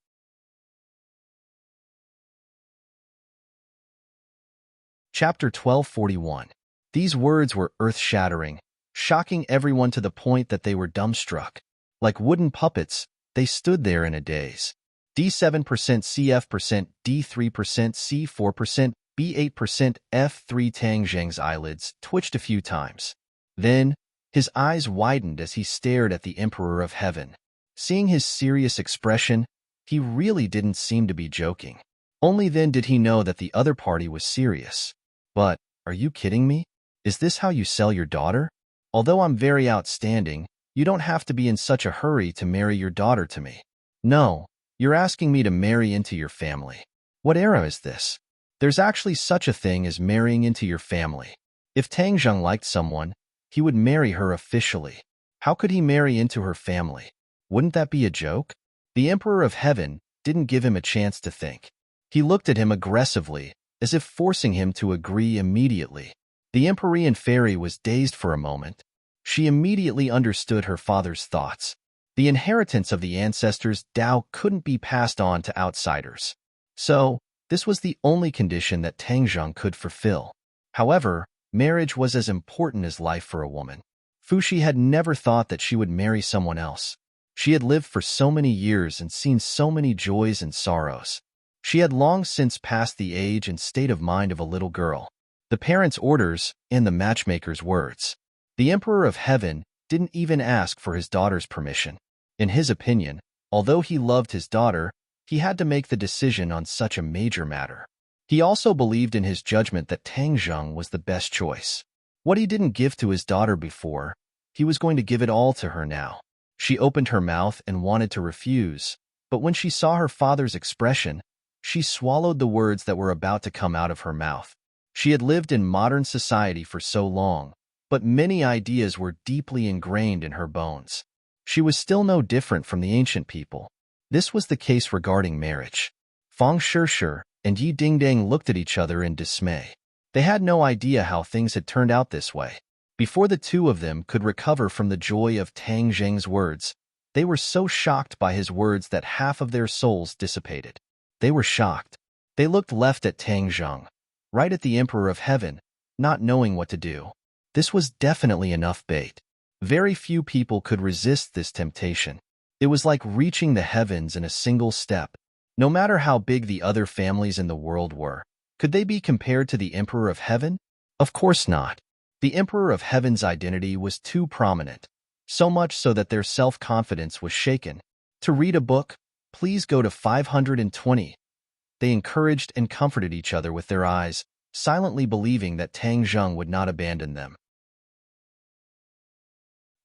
Chapter 1241. These words were earth-shattering, shocking everyone to the point that they were dumbstruck. Like wooden puppets, they stood there in a daze. D7%, CF%, D3%, C4%, B8%, F3. Tang Zheng's eyelids twitched a few times. Then, his eyes widened as he stared at the Emperor of Heaven. Seeing his serious expression, he really didn't seem to be joking. Only then did he know that the other party was serious. But, are you kidding me? Is this how you sell your daughter? Although I'm very outstanding, you don't have to be in such a hurry to marry your daughter to me. No, you're asking me to marry into your family. What era is this? There's actually such a thing as marrying into your family. If Tang Zheng liked someone, he would marry her officially. How could he marry into her family? Wouldn't that be a joke? The Emperor of Heaven didn't give him a chance to think. He looked at him aggressively, as if forcing him to agree immediately. The Empyrean fairy was dazed for a moment. She immediately understood her father's thoughts. The inheritance of the ancestors' Tao couldn't be passed on to outsiders. So, this was the only condition that Tang Zheng could fulfill. However, marriage was as important as life for a woman. Fuxi had never thought that she would marry someone else. She had lived for so many years and seen so many joys and sorrows. She had long since passed the age and state of mind of a little girl. The parents' orders and the matchmaker's words. The Emperor of Heaven didn't even ask for his daughter's permission. In his opinion, although he loved his daughter, he had to make the decision on such a major matter. He also believed in his judgment that Tang Zheng was the best choice. What he didn't give to his daughter before, he was going to give it all to her now. She opened her mouth and wanted to refuse, but when she saw her father's expression, she swallowed the words that were about to come out of her mouth. She had lived in modern society for so long, but many ideas were deeply ingrained in her bones. She was still no different from the ancient people. This was the case regarding marriage. Fang Shishir and Yi Dingdang looked at each other in dismay. They had no idea how things had turned out this way. Before the two of them could recover from the joy of Tang Zheng's words, they were so shocked by his words that half of their souls dissipated. They were shocked. They looked left at Tang Zheng, right at the Emperor of Heaven, not knowing what to do. This was definitely enough bait. Very few people could resist this temptation. It was like reaching the heavens in a single step. No matter how big the other families in the world were, could they be compared to the Emperor of Heaven? Of course not. The Emperor of Heaven's identity was too prominent, so much so that their self-confidence was shaken. To read a book, please go to 520. They encouraged and comforted each other with their eyes, silently believing that Tang Zheng would not abandon them.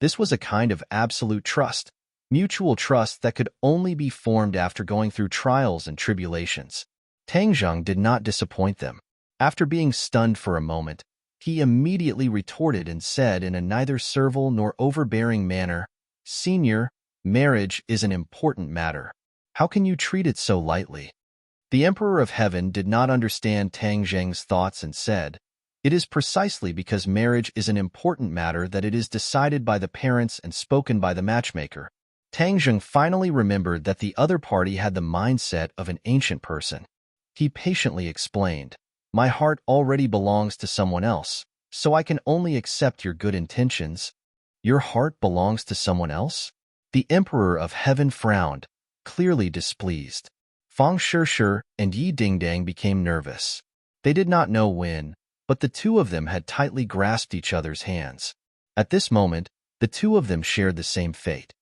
This was a kind of absolute trust, mutual trust that could only be formed after going through trials and tribulations. Tang Zheng did not disappoint them. After being stunned for a moment, he immediately retorted and said in a neither servile nor overbearing manner, "Senior, marriage is an important matter. How can you treat it so lightly?" The Emperor of Heaven did not understand Tang Zheng's thoughts and said, "It is precisely because marriage is an important matter that it is decided by the parents and spoken by the matchmaker." Tang Zheng finally remembered that the other party had the mindset of an ancient person. He patiently explained, "My heart already belongs to someone else, so I can only accept your good intentions." "Your heart belongs to someone else?" The Emperor of Heaven frowned, clearly displeased. Fang Shishir and Yi Dingdang became nervous. They did not know when, but the two of them had tightly grasped each other's hands. At this moment, the two of them shared the same fate.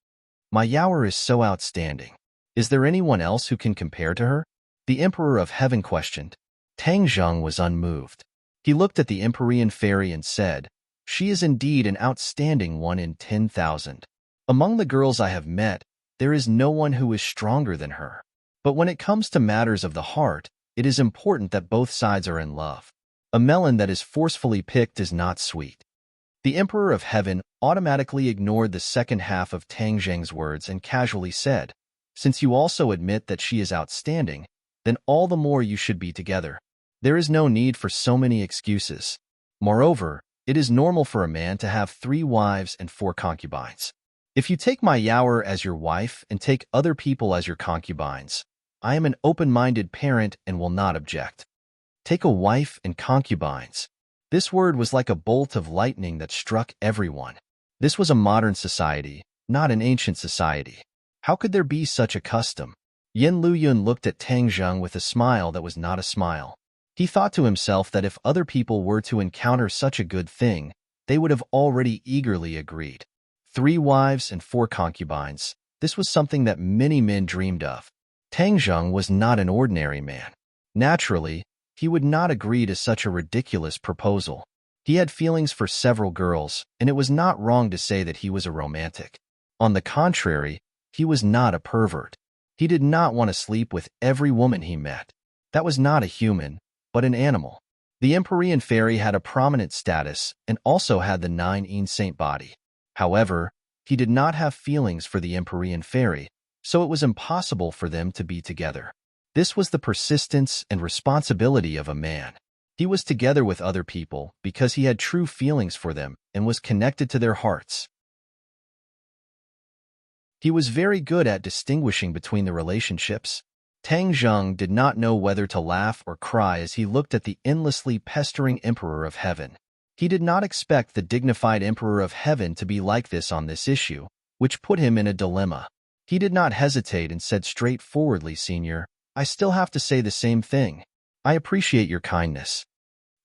"My Yaoer is so outstanding. Is there anyone else who can compare to her?" The Emperor of Heaven questioned. Tang Zheng was unmoved. He looked at the Empyrean fairy and said, "She is indeed an outstanding one in 10,000. Among the girls I have met, there is no one who is stronger than her. But when it comes to matters of the heart, it is important that both sides are in love. A melon that is forcefully picked is not sweet." The Emperor of Heaven automatically ignored the second half of Tang Zheng's words and casually said, "Since you also admit that she is outstanding, then all the more you should be together. There is no need for so many excuses. Moreover, it is normal for a man to have 3 wives and 4 concubines. If you take my Yaoer as your wife and take other people as your concubines, I am an open-minded parent and will not object." Take a wife and concubines. This word was like a bolt of lightning that struck everyone. This was a modern society, not an ancient society. How could there be such a custom? Yin Luyun looked at Tang Zheng with a smile that was not a smile. He thought to himself that if other people were to encounter such a good thing, they would have already eagerly agreed. 3 wives and 4 concubines. This was something that many men dreamed of. Tang Zheng was not an ordinary man. Naturally, he would not agree to such a ridiculous proposal. He had feelings for several girls, and it was not wrong to say that he was a romantic. On the contrary, he was not a pervert. He did not want to sleep with every woman he met. That was not a human, but an animal. The Empyrean fairy had a prominent status and also had the 9 saint body. However, he did not have feelings for the Empyrean fairy, so it was impossible for them to be together. This was the persistence and responsibility of a man. He was together with other people because he had true feelings for them and was connected to their hearts. He was very good at distinguishing between the relationships. Tang Zheng did not know whether to laugh or cry as he looked at the endlessly pestering Emperor of Heaven. He did not expect the dignified Emperor of Heaven to be like this on this issue, which put him in a dilemma. He did not hesitate and said straightforwardly, "Senior, I still have to say the same thing. I appreciate your kindness."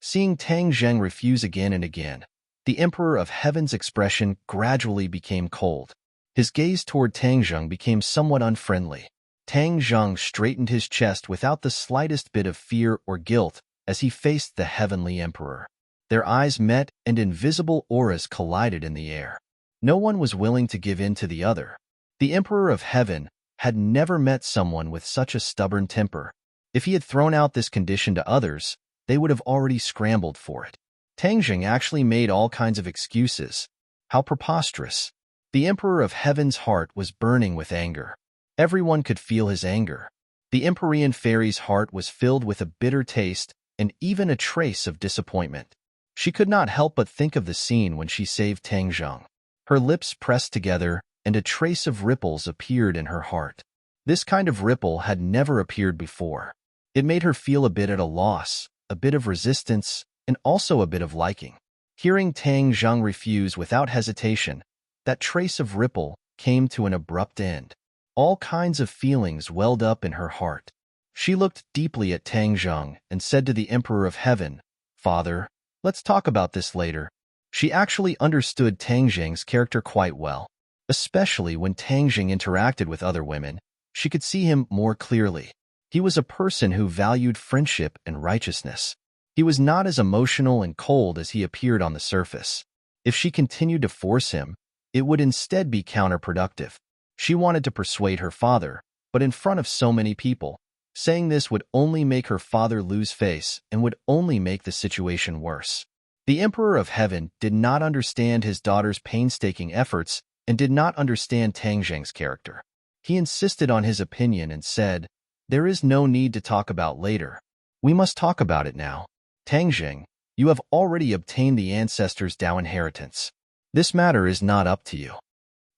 Seeing Tang Zheng refuse again and again, the Emperor of Heaven's expression gradually became cold. His gaze toward Tang Zheng became somewhat unfriendly. Tang Zheng straightened his chest without the slightest bit of fear or guilt as he faced the heavenly emperor. Their eyes met and invisible auras collided in the air. No one was willing to give in to the other. The Emperor of Heaven had never met someone with such a stubborn temper. If he had thrown out this condition to others, they would have already scrambled for it. Tang Zheng actually made all kinds of excuses. How preposterous. The Emperor of Heaven's heart was burning with anger. Everyone could feel his anger. The Empyrean fairy's heart was filled with a bitter taste and even a trace of disappointment. She could not help but think of the scene when she saved Tang Zheng. Her lips pressed together, and a trace of ripples appeared in her heart. This kind of ripple had never appeared before. It made her feel a bit at a loss, a bit of resistance, and also a bit of liking. Hearing Tang Zheng refuse without hesitation, that trace of ripple came to an abrupt end. All kinds of feelings welled up in her heart. She looked deeply at Tang Zheng and said to the Emperor of Heaven, "Father, let's talk about this later." She actually understood Tang Zheng's character quite well. Especially when Tang Zheng interacted with other women, she could see him more clearly. He was a person who valued friendship and righteousness. He was not as emotional and cold as he appeared on the surface. If she continued to force him, it would instead be counterproductive. She wanted to persuade her father, but in front of so many people. Saying this would only make her father lose face and would only make the situation worse. The Emperor of Heaven did not understand his daughter's painstaking efforts and did not understand Tang Zheng's character. He insisted on his opinion and said, "There is no need to talk about later. We must talk about it now. Tang Zheng, you have already obtained the ancestors' Dao inheritance. This matter is not up to you."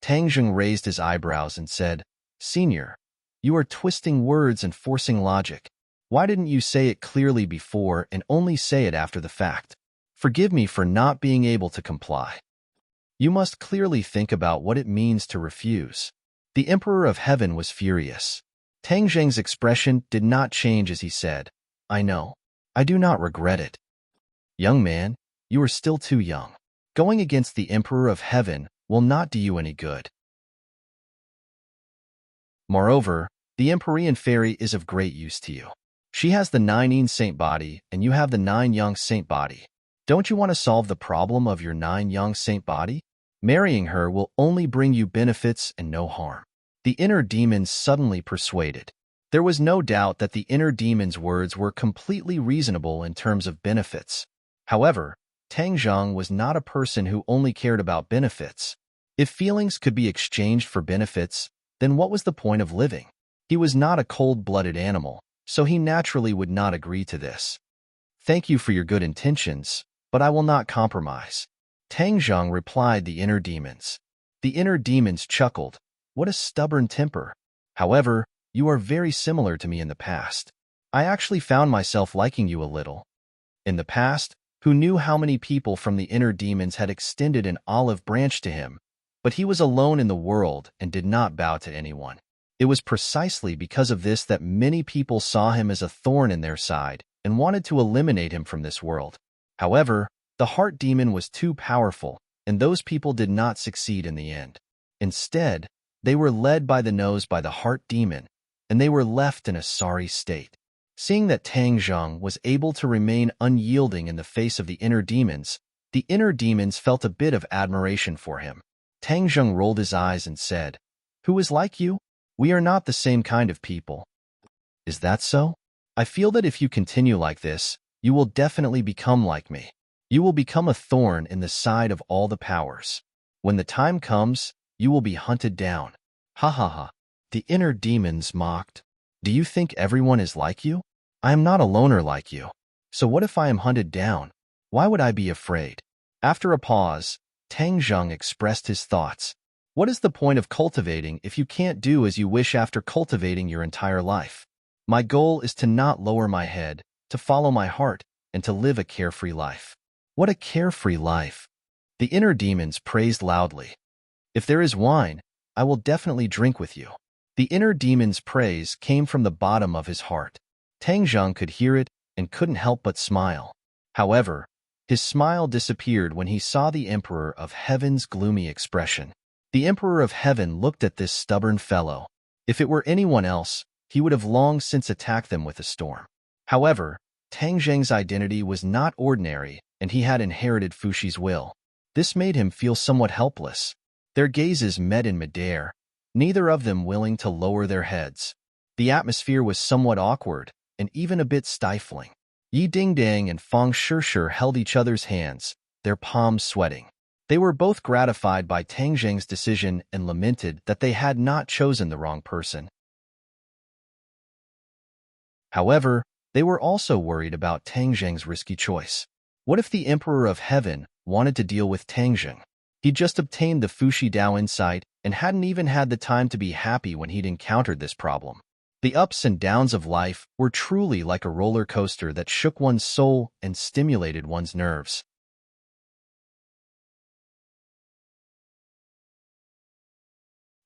Tang Zheng raised his eyebrows and said, "Senior, you are twisting words and forcing logic. Why didn't you say it clearly before and only say it after the fact? Forgive me for not being able to comply. You must clearly think about what it means to refuse." The Emperor of Heaven was furious. Tang Zheng's expression did not change as he said, "I know. I do not regret it. Young man, you are still too young. Going against the Emperor of Heaven will not do you any good. Moreover, the Empyrean Fairy is of great use to you. She has the 9 Yin Saint body, and you have the 9 Yang Saint body. Don't you want to solve the problem of your 9 Yang Saint body? Marrying her will only bring you benefits and no harm." The inner demons suddenly persuaded. There was no doubt that the inner demon's words were completely reasonable in terms of benefits. However, Tang Zheng was not a person who only cared about benefits. If feelings could be exchanged for benefits, then what was the point of living? He was not a cold-blooded animal, so he naturally would not agree to this. "Thank you for your good intentions, but I will not compromise." Tang Zheng replied the inner demons. The inner demons chuckled. "What a stubborn temper. However, you are very similar to me in the past. I actually found myself liking you a little." In the past, who knew how many people from the inner demons had extended an olive branch to him, but he was alone in the world and did not bow to anyone. It was precisely because of this that many people saw him as a thorn in their side and wanted to eliminate him from this world. However, the heart demon was too powerful, and those people did not succeed in the end. Instead, they were led by the nose by the heart demon, and they were left in a sorry state. Seeing that Tang Zheng was able to remain unyielding in the face of the inner demons felt a bit of admiration for him. Tang Zheng rolled his eyes and said, "Who is like you? We are not the same kind of people." "Is that so? I feel that if you continue like this, you will definitely become like me. You will become a thorn in the side of all the powers. When the time comes, you will be hunted down." "Ha ha ha." The inner demons mocked. "Do you think everyone is like you? I am not a loner like you. So what if I am hunted down? Why would I be afraid?" After a pause, Tang Zheng expressed his thoughts. "What is the point of cultivating if you can't do as you wish after cultivating your entire life? My goal is to not lower my head, to follow my heart, and to live a carefree life." "What a carefree life!" The inner demons praised loudly. "If there is wine, I will definitely drink with you." The inner demon's praise came from the bottom of his heart. Tang Zheng could hear it and couldn't help but smile. However, his smile disappeared when he saw the Emperor of Heaven's gloomy expression. The Emperor of Heaven looked at this stubborn fellow. If it were anyone else, he would have long since attacked them with a storm. However, Tang Zheng's identity was not ordinary, and he had inherited Fushi's will. This made him feel somewhat helpless. Their gazes met in midair, neither of them willing to lower their heads. The atmosphere was somewhat awkward and even a bit stifling. Yi Dingdang and Fang Shishir held each other's hands, their palms sweating. They were both gratified by Tang Zheng's decision and lamented that they had not chosen the wrong person. However, they were also worried about Tang Zheng's risky choice. What if the Emperor of Heaven wanted to deal with Tangjung? He'd just obtained the Fushi Dao insight and hadn't even had the time to be happy when he'd encountered this problem. The ups and downs of life were truly like a roller coaster that shook one's soul and stimulated one's nerves.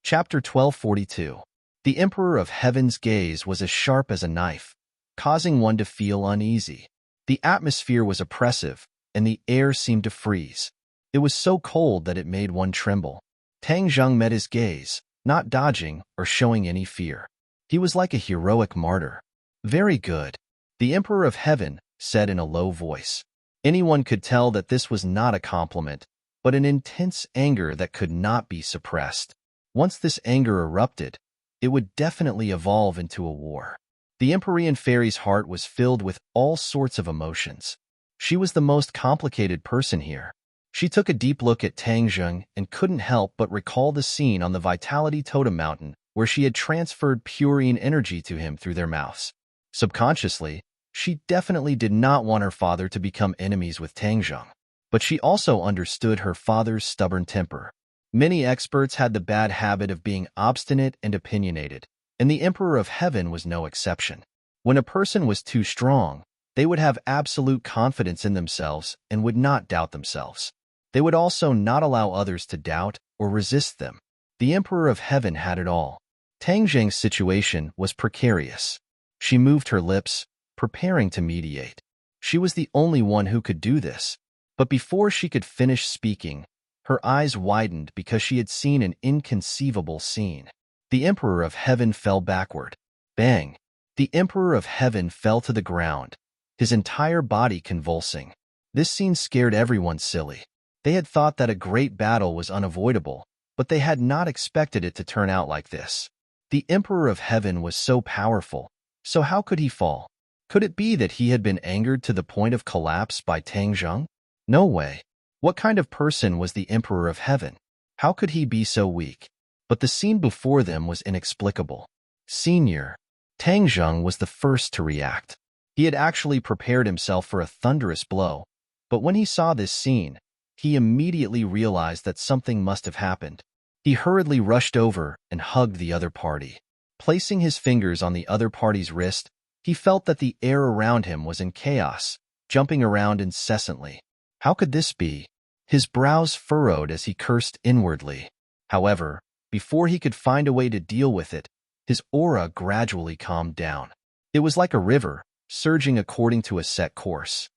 Chapter 1242. The Emperor of Heaven's gaze was as sharp as a knife, causing one to feel uneasy. The atmosphere was oppressive, and the air seemed to freeze. It was so cold that it made one tremble. Tangjung met his gaze, not dodging or showing any fear. He was like a heroic martyr. "Very good," the Emperor of Heaven said in a low voice. Anyone could tell that this was not a compliment, but an intense anger that could not be suppressed. Once this anger erupted, it would definitely evolve into a war. The Empyrean fairy's heart was filled with all sorts of emotions. She was the most complicated person here. She took a deep look at Tangjung and couldn't help but recall the scene on the Vitality Totem Mountain where she had transferred purine energy to him through their mouths. Subconsciously, she definitely did not want her father to become enemies with Tangjung, but she also understood her father's stubborn temper. Many experts had the bad habit of being obstinate and opinionated, and the Emperor of Heaven was no exception. When a person was too strong, they would have absolute confidence in themselves and would not doubt themselves. They would also not allow others to doubt or resist them. The Emperor of Heaven had it all. Tangjung's situation was precarious. She moved her lips, preparing to mediate. She was the only one who could do this. But before she could finish speaking, her eyes widened because she had seen an inconceivable scene. The Emperor of Heaven fell backward. Bang! The Emperor of Heaven fell to the ground, his entire body convulsing. This scene scared everyone silly. They had thought that a great battle was unavoidable, but they had not expected it to turn out like this. The Emperor of Heaven was so powerful, so how could he fall? Could it be that he had been angered to the point of collapse by Tangjung? No way. What kind of person was the Emperor of Heaven? How could he be so weak? But the scene before them was inexplicable. Senior. Tangjung was the first to react. He had actually prepared himself for a thunderous blow, but when he saw this scene, he immediately realized that something must have happened. He hurriedly rushed over and hugged the other party. Placing his fingers on the other party's wrist, he felt that the air around him was in chaos, jumping around incessantly. How could this be? His brows furrowed as he cursed inwardly. However, before he could find a way to deal with it, his aura gradually calmed down. It was like a river, surging according to a set course.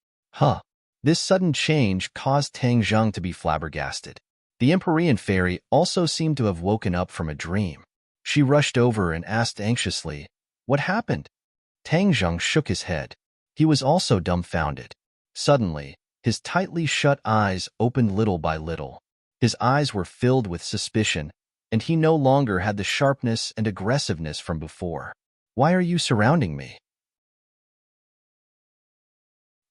This sudden change caused Tangjung to be flabbergasted. The Empyrean fairy also seemed to have woken up from a dream. She rushed over and asked anxiously, "What happened?" Tangjung shook his head. He was also dumbfounded. Suddenly, his tightly shut eyes opened little by little. His eyes were filled with suspicion, and he no longer had the sharpness and aggressiveness from before. "Why are you surrounding me?"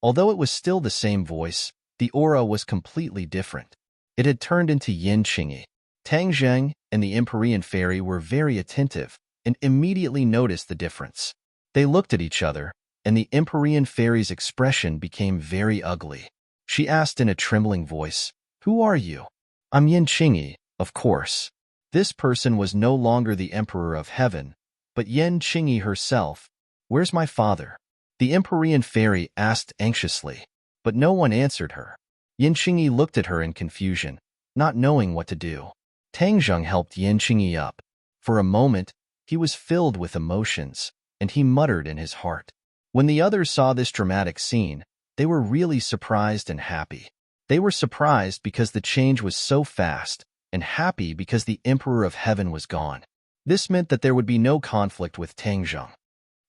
Although it was still the same voice, the aura was completely different. It had turned into Yin Qingyi. Tangjung and the Empyrean fairy were very attentive and immediately noticed the difference. They looked at each other, and the Empyrean fairy's expression became very ugly. She asked in a trembling voice, "Who are you?" "I'm Yin Qingyi, of course." This person was no longer the Emperor of Heaven, but Yin Qingyi herself. "Where's my father?" The Empyrean fairy asked anxiously, but no one answered her. Yin Qingyi looked at her in confusion, not knowing what to do. Tangjung helped Yin Qingyi up. For a moment, he was filled with emotions, and he muttered in his heart. When the others saw this dramatic scene, they were really surprised and happy. They were surprised because the change was so fast, and happy because the Emperor of Heaven was gone. This meant that there would be no conflict with Tangjung.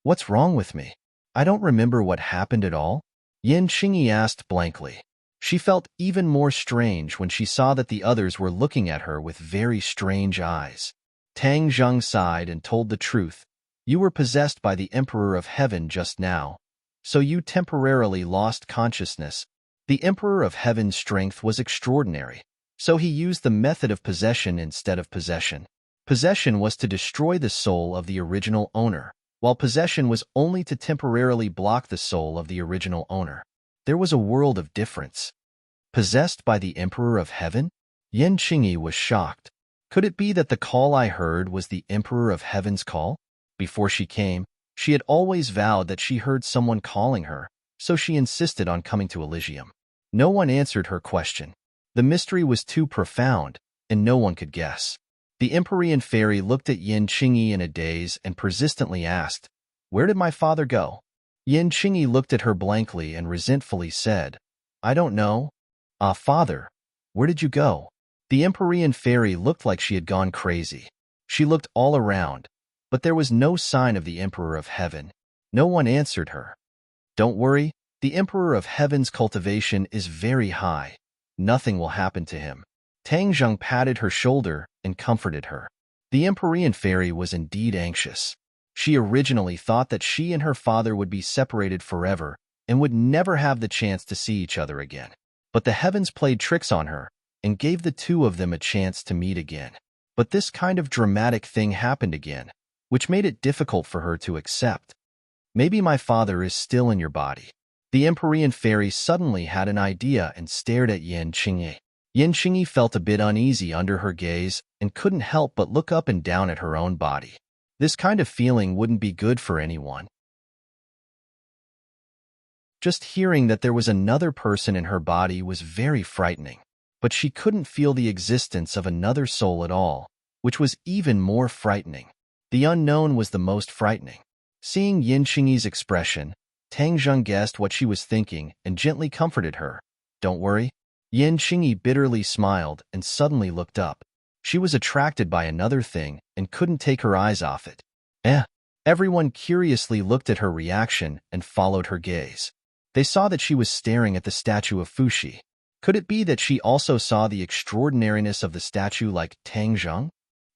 "What's wrong with me? I don't remember what happened at all?" Yin Qingyi asked blankly. She felt even more strange when she saw that the others were looking at her with very strange eyes. Tangjung sighed and told the truth. "You were possessed by the Emperor of Heaven just now, so you temporarily lost consciousness. The Emperor of Heaven's strength was extraordinary, so he used the method of possession instead of possession. Possession was to destroy the soul of the original owner, while possession was only to temporarily block the soul of the original owner. there was a world of difference. Possessed by the Emperor of Heaven? Yen Qingyi was shocked. Could it be that the call I heard was the Emperor of Heaven's call? Before she came, she had always vowed that she heard someone calling her, so she insisted on coming to Elysium. No one answered her question. The mystery was too profound, and no one could guess. The Empyrean fairy looked at Yen Qingyi in a daze and persistently asked, "Where did my father go?" Yen Qingyi looked at her blankly and resentfully said, "I don't know." "Ah, father, where did you go?" The Empyrean fairy looked like she had gone crazy. She looked all around, but there was no sign of the Emperor of Heaven. No one answered her. "Don't worry, the Emperor of Heaven's cultivation is very high. Nothing will happen to him." Tang Zheng patted her shoulder and comforted her. The Empyrean fairy was indeed anxious. She originally thought that she and her father would be separated forever and would never have the chance to see each other again. But the heavens played tricks on her and gave the two of them a chance to meet again. But this kind of dramatic thing happened again, which made it difficult for her to accept. "Maybe my father is still in your body." The Empyrean fairy suddenly had an idea and stared at Yen Qingyi. Yen Qingyi felt a bit uneasy under her gaze and couldn't help but look up and down at her own body. This kind of feeling wouldn't be good for anyone. Just hearing that there was another person in her body was very frightening, but she couldn't feel the existence of another soul at all, which was even more frightening. The unknown was the most frightening. Seeing Yen Qingyi's expression, Tang Zheng guessed what she was thinking and gently comforted her. "Don't worry." Yen Qingyi bitterly smiled and suddenly looked up. She was attracted by another thing and couldn't take her eyes off it. Everyone curiously looked at her reaction and followed her gaze. They saw that she was staring at the statue of Fuxi. Could it be that she also saw the extraordinariness of the statue like Tang Zheng?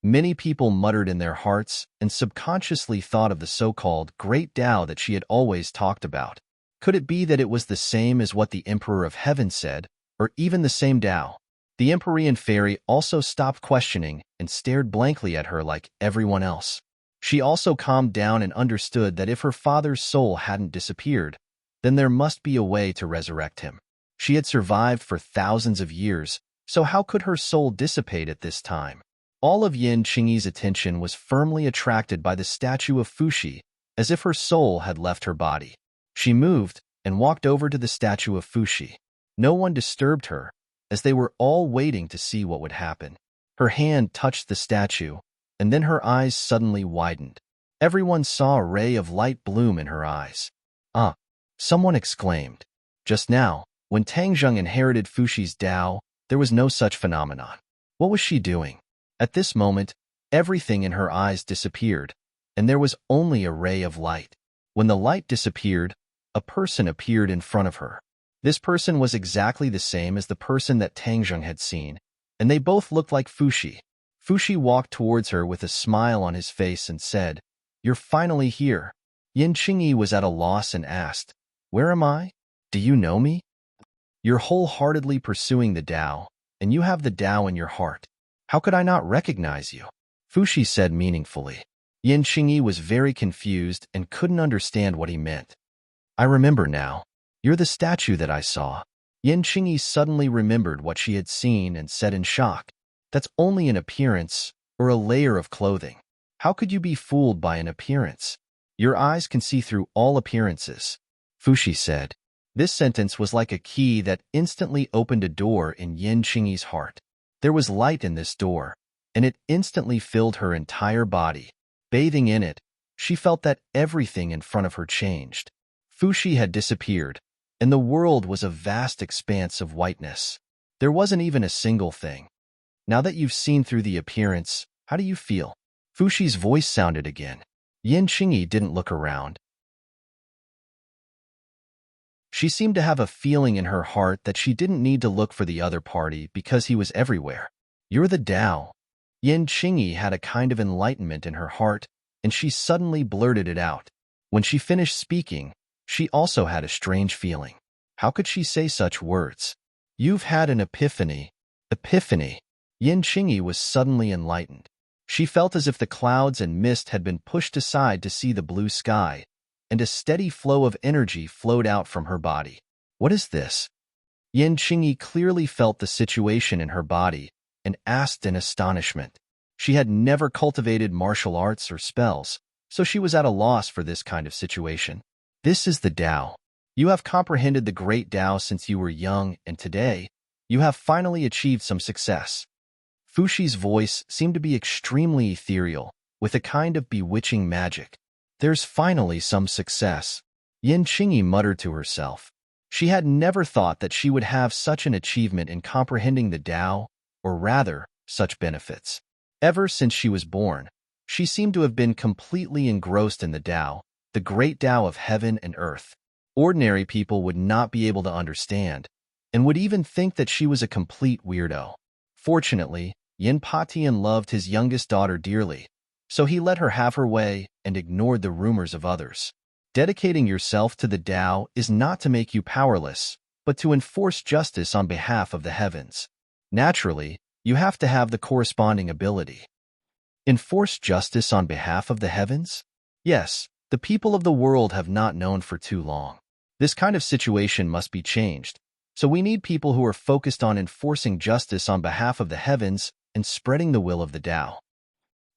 Many people muttered in their hearts and subconsciously thought of the so-called Great Tao that she had always talked about. Could it be that it was the same as what the Emperor of Heaven said, or even the same Tao? The Empyrean fairy also stopped questioning and stared blankly at her like everyone else. She also calmed down and understood that if her father's soul hadn't disappeared, then there must be a way to resurrect him. She had survived for thousands of years, so how could her soul dissipate at this time? All of Yen Qingyi's attention was firmly attracted by the statue of Fuxi, as if her soul had left her body. She moved and walked over to the statue of Fuxi. No one disturbed her, as they were all waiting to see what would happen. Her hand touched the statue, and then her eyes suddenly widened. Everyone saw a ray of light bloom in her eyes. "Ah!" someone exclaimed. Just now, when Tang Zheng inherited Fuxi's Tao, there was no such phenomenon. What was she doing? At this moment, everything in her eyes disappeared, and there was only a ray of light. When the light disappeared, a person appeared in front of her. This person was exactly the same as the person that Tang Zheng had seen, and they both looked like Fuxi. Fuxi walked towards her with a smile on his face and said, "You're finally here." Yen Qingyi was at a loss and asked, "Where am I? Do you know me?" "You're wholeheartedly pursuing the Tao, and you have the Tao in your heart. How could I not recognize you?" Fuxi said meaningfully. Yen Qingyi was very confused and couldn't understand what he meant. "I remember now. You're the statue that I saw." Yen Qingyi suddenly remembered what she had seen and said in shock, "That's only an appearance, or a layer of clothing. How could you be fooled by an appearance? Your eyes can see through all appearances," Fuxi said. This sentence was like a key that instantly opened a door in Yen Qingyi's heart. There was light in this door, and it instantly filled her entire body. Bathing in it, she felt that everything in front of her changed. Fuxi had disappeared, and the world was a vast expanse of whiteness. There wasn't even a single thing. "Now that you've seen through the appearance, how do you feel?" Fuxi's voice sounded again. Yen Qingyi didn't look around. She seemed to have a feeling in her heart that she didn't need to look for the other party because he was everywhere. "You're the Tao." Yen Qingyi had a kind of enlightenment in her heart, and she suddenly blurted it out. When she finished speaking, she also had a strange feeling. How could she say such words? "You've had an epiphany." Epiphany. Yen Qingyi was suddenly enlightened. She felt as if the clouds and mist had been pushed aside to see the blue sky, and a steady flow of energy flowed out from her body. What is this? Yin Qingyi clearly felt the situation in her body and asked in astonishment. She had never cultivated martial arts or spells, so she was at a loss for this kind of situation. This is the Tao. You have comprehended the great Tao since you were young, and today, you have finally achieved some success. Fushi's voice seemed to be extremely ethereal, with a kind of bewitching magic. There's finally some success, Yin Qingyi muttered to herself. She had never thought that she would have such an achievement in comprehending the Tao, or rather, such benefits. Ever since she was born, she seemed to have been completely engrossed in the Tao, the great Tao of heaven and earth. Ordinary people would not be able to understand, and would even think that she was a complete weirdo. Fortunately, Yin Patian loved his youngest daughter dearly, so he let her have her way and ignored the rumors of others. Dedicating yourself to the Tao is not to make you powerless, but to enforce justice on behalf of the heavens. Naturally, you have to have the corresponding ability. Enforce justice on behalf of the heavens? Yes, the people of the world have not known for too long. This kind of situation must be changed, so we need people who are focused on enforcing justice on behalf of the heavens and spreading the will of the Tao.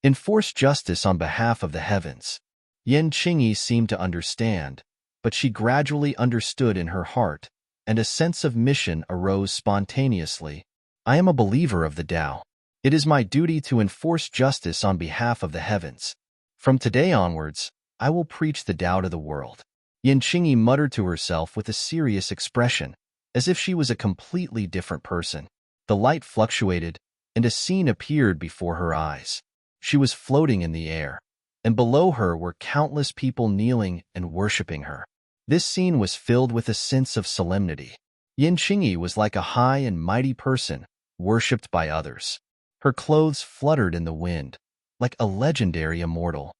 Enforce justice on behalf of the heavens. Yin Qingyi seemed to understand, but she gradually understood in her heart, and a sense of mission arose spontaneously. I am a believer of the Tao. It is my duty to enforce justice on behalf of the heavens. From today onwards, I will preach the Tao to the world. Yin Qingyi muttered to herself with a serious expression, as if she was a completely different person. The light fluctuated, and a scene appeared before her eyes. She was floating in the air, and below her were countless people kneeling and worshipping her. This scene was filled with a sense of solemnity. Yin Qingyi was like a high and mighty person, worshipped by others. Her clothes fluttered in the wind, like a legendary immortal.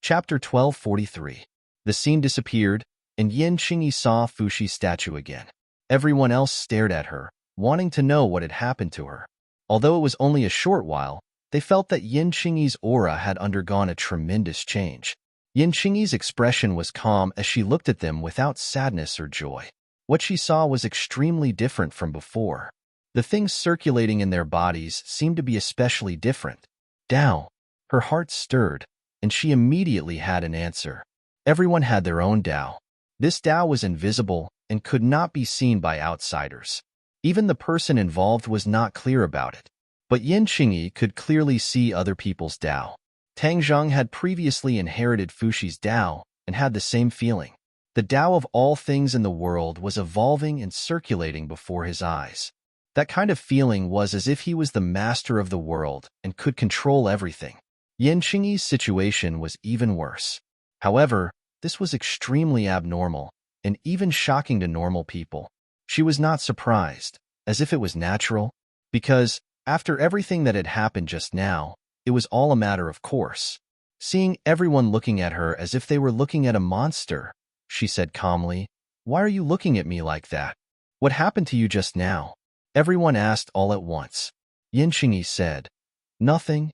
Chapter 1243. The scene disappeared, and Yin Qingyi saw Fushi's statue again. Everyone else stared at her, wanting to know what had happened to her. Although it was only a short while, they felt that Yin Qingyi's aura had undergone a tremendous change. Yin Qingyi's expression was calm as she looked at them without sadness or joy. What she saw was extremely different from before. The things circulating in their bodies seemed to be especially different. Tao. Her heart stirred, and she immediately had an answer. Everyone had their own Tao. This Tao was invisible and could not be seen by outsiders. Even the person involved was not clear about it. But Yin Qingyi could clearly see other people's Tao. Tang Zheng had previously inherited Fushi's Tao and had the same feeling. The Tao of all things in the world was evolving and circulating before his eyes. That kind of feeling was as if he was the master of the world and could control everything. Yin Qingyi's situation was even worse. However, this was extremely abnormal and even shocking to normal people. She was not surprised, as if it was natural, because, after everything that had happened just now, it was all a matter of course. Seeing everyone looking at her as if they were looking at a monster, she said calmly, "Why are you looking at me like that? What happened to you just now?" Everyone asked all at once. Yin Qingyi said, "Nothing.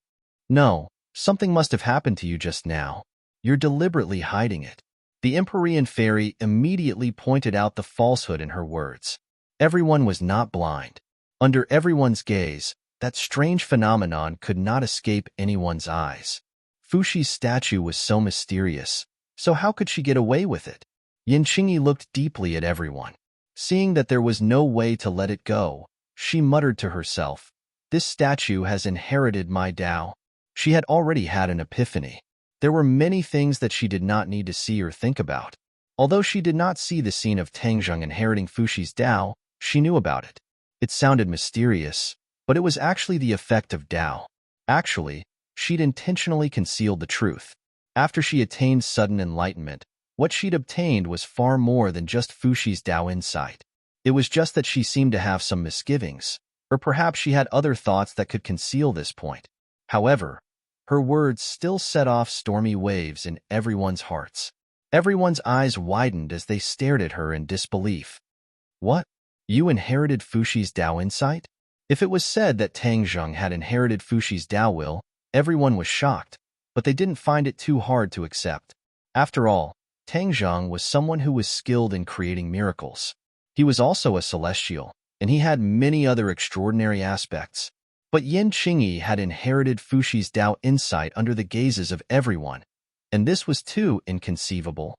No, something must have happened to you just now. You're deliberately hiding it." The Empyrean fairy immediately pointed out the falsehood in her words. Everyone was not blind. Under everyone's gaze, that strange phenomenon could not escape anyone's eyes. Fushi's statue was so mysterious, so how could she get away with it? Yin Qingyi looked deeply at everyone. Seeing that there was no way to let it go, she muttered to herself, "This statue has inherited my Tao." She had already had an epiphany. There were many things that she did not need to see or think about. Although she did not see the scene of Tang Zheng inheriting Fushi's Tao, she knew about it. It sounded mysterious, but it was actually the effect of Tao. Actually, she'd intentionally concealed the truth. After she attained sudden enlightenment, what she'd obtained was far more than just Fushi's Tao insight. It was just that she seemed to have some misgivings, or perhaps she had other thoughts that could conceal this point. However, her words still set off stormy waves in everyone's hearts. Everyone's eyes widened as they stared at her in disbelief. "What? You inherited Fushi's Tao insight?" If it was said that Tang Zheng had inherited Fushi's Tao will, everyone was shocked. but they didn't find it too hard to accept. After all, Tang Zhang was someone who was skilled in creating miracles. He was also a celestial, and he had many other extraordinary aspects. But Yin Qingyi had inherited Fuxi's Tao insight under the gazes of everyone, and this was too inconceivable.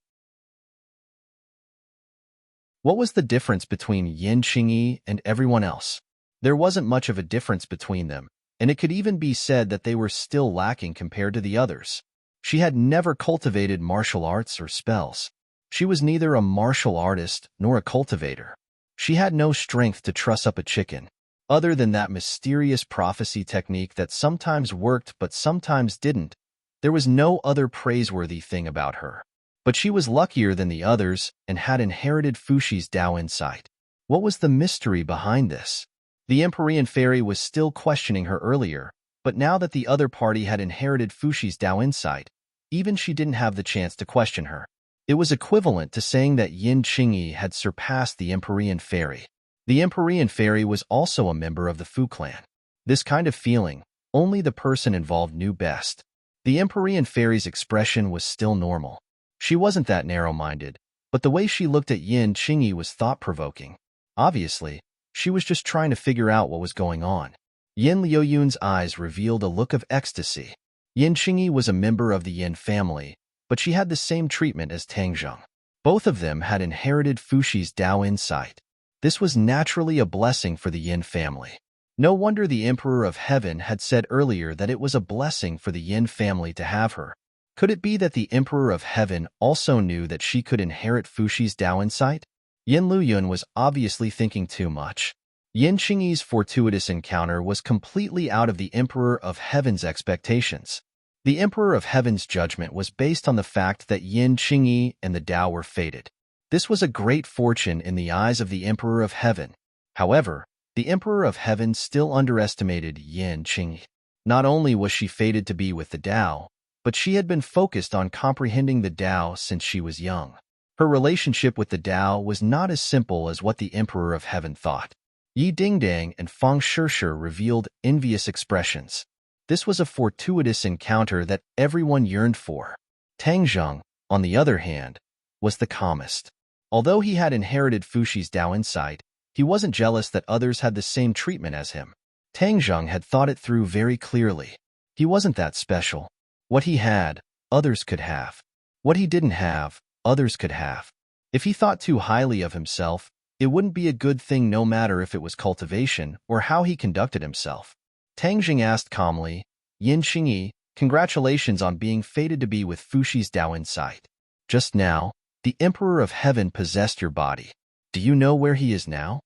What was the difference between Yin Qingyi and everyone else? There wasn't much of a difference between them, and it could even be said that they were still lacking compared to the others. She had never cultivated martial arts or spells. She was neither a martial artist nor a cultivator. She had no strength to truss up a chicken, other than that mysterious prophecy technique that sometimes worked but sometimes didn't. There was no other praiseworthy thing about her. But she was luckier than the others and had inherited Fuxi's Tao insight. What was the mystery behind this? The Empyrean Fairy was still questioning her earlier, but now that the other party had inherited Fuxi's Tao insight, even she didn't have the chance to question her. It was equivalent to saying that Yin Qingyi had surpassed the Empyrean Fairy. The Empyrean Fairy was also a member of the Fu clan. This kind of feeling, only the person involved knew best. The Empyrean Fairy's expression was still normal. She wasn't that narrow-minded, but the way she looked at Yin Qingyi was thought-provoking. Obviously, she was just trying to figure out what was going on. Yin Liuyun's eyes revealed a look of ecstasy. Yin Qingyi was a member of the Yin family, but she had the same treatment as Tang Zhang. Both of them had inherited Fuxi's Tao insight. This was naturally a blessing for the Yin family. No wonder the Emperor of Heaven had said earlier that it was a blessing for the Yin family to have her. Could it be that the Emperor of Heaven also knew that she could inherit Fuxi's Tao insight? Yin Luyun was obviously thinking too much. Yin Qingyi's fortuitous encounter was completely out of the Emperor of Heaven's expectations. The Emperor of Heaven's judgment was based on the fact that Yin Qingyi and the Tao were fated. This was a great fortune in the eyes of the Emperor of Heaven. However, the Emperor of Heaven still underestimated Yin Qingyi. Not only was she fated to be with the Tao, but she had been focused on comprehending the Tao since she was young. Her relationship with the Tao was not as simple as what the Emperor of Heaven thought. Yi Dingdang and Fang Shishir revealed envious expressions. This was a fortuitous encounter that everyone yearned for. Tang Zhang, on the other hand, was the calmest. Although he had inherited Fuxi's Tao insight, he wasn't jealous that others had the same treatment as him. Tang Zhang had thought it through very clearly. He wasn't that special. What he had, others could have. What he didn't have, others could have. If he thought too highly of himself, it wouldn't be a good thing no matter if it was cultivation or how he conducted himself. Tang Jing asked calmly, Yin Qingyi, congratulations on being fated to be with Fuxi's Tao insight. Just now, the Emperor of Heaven possessed your body. Do you know where he is now?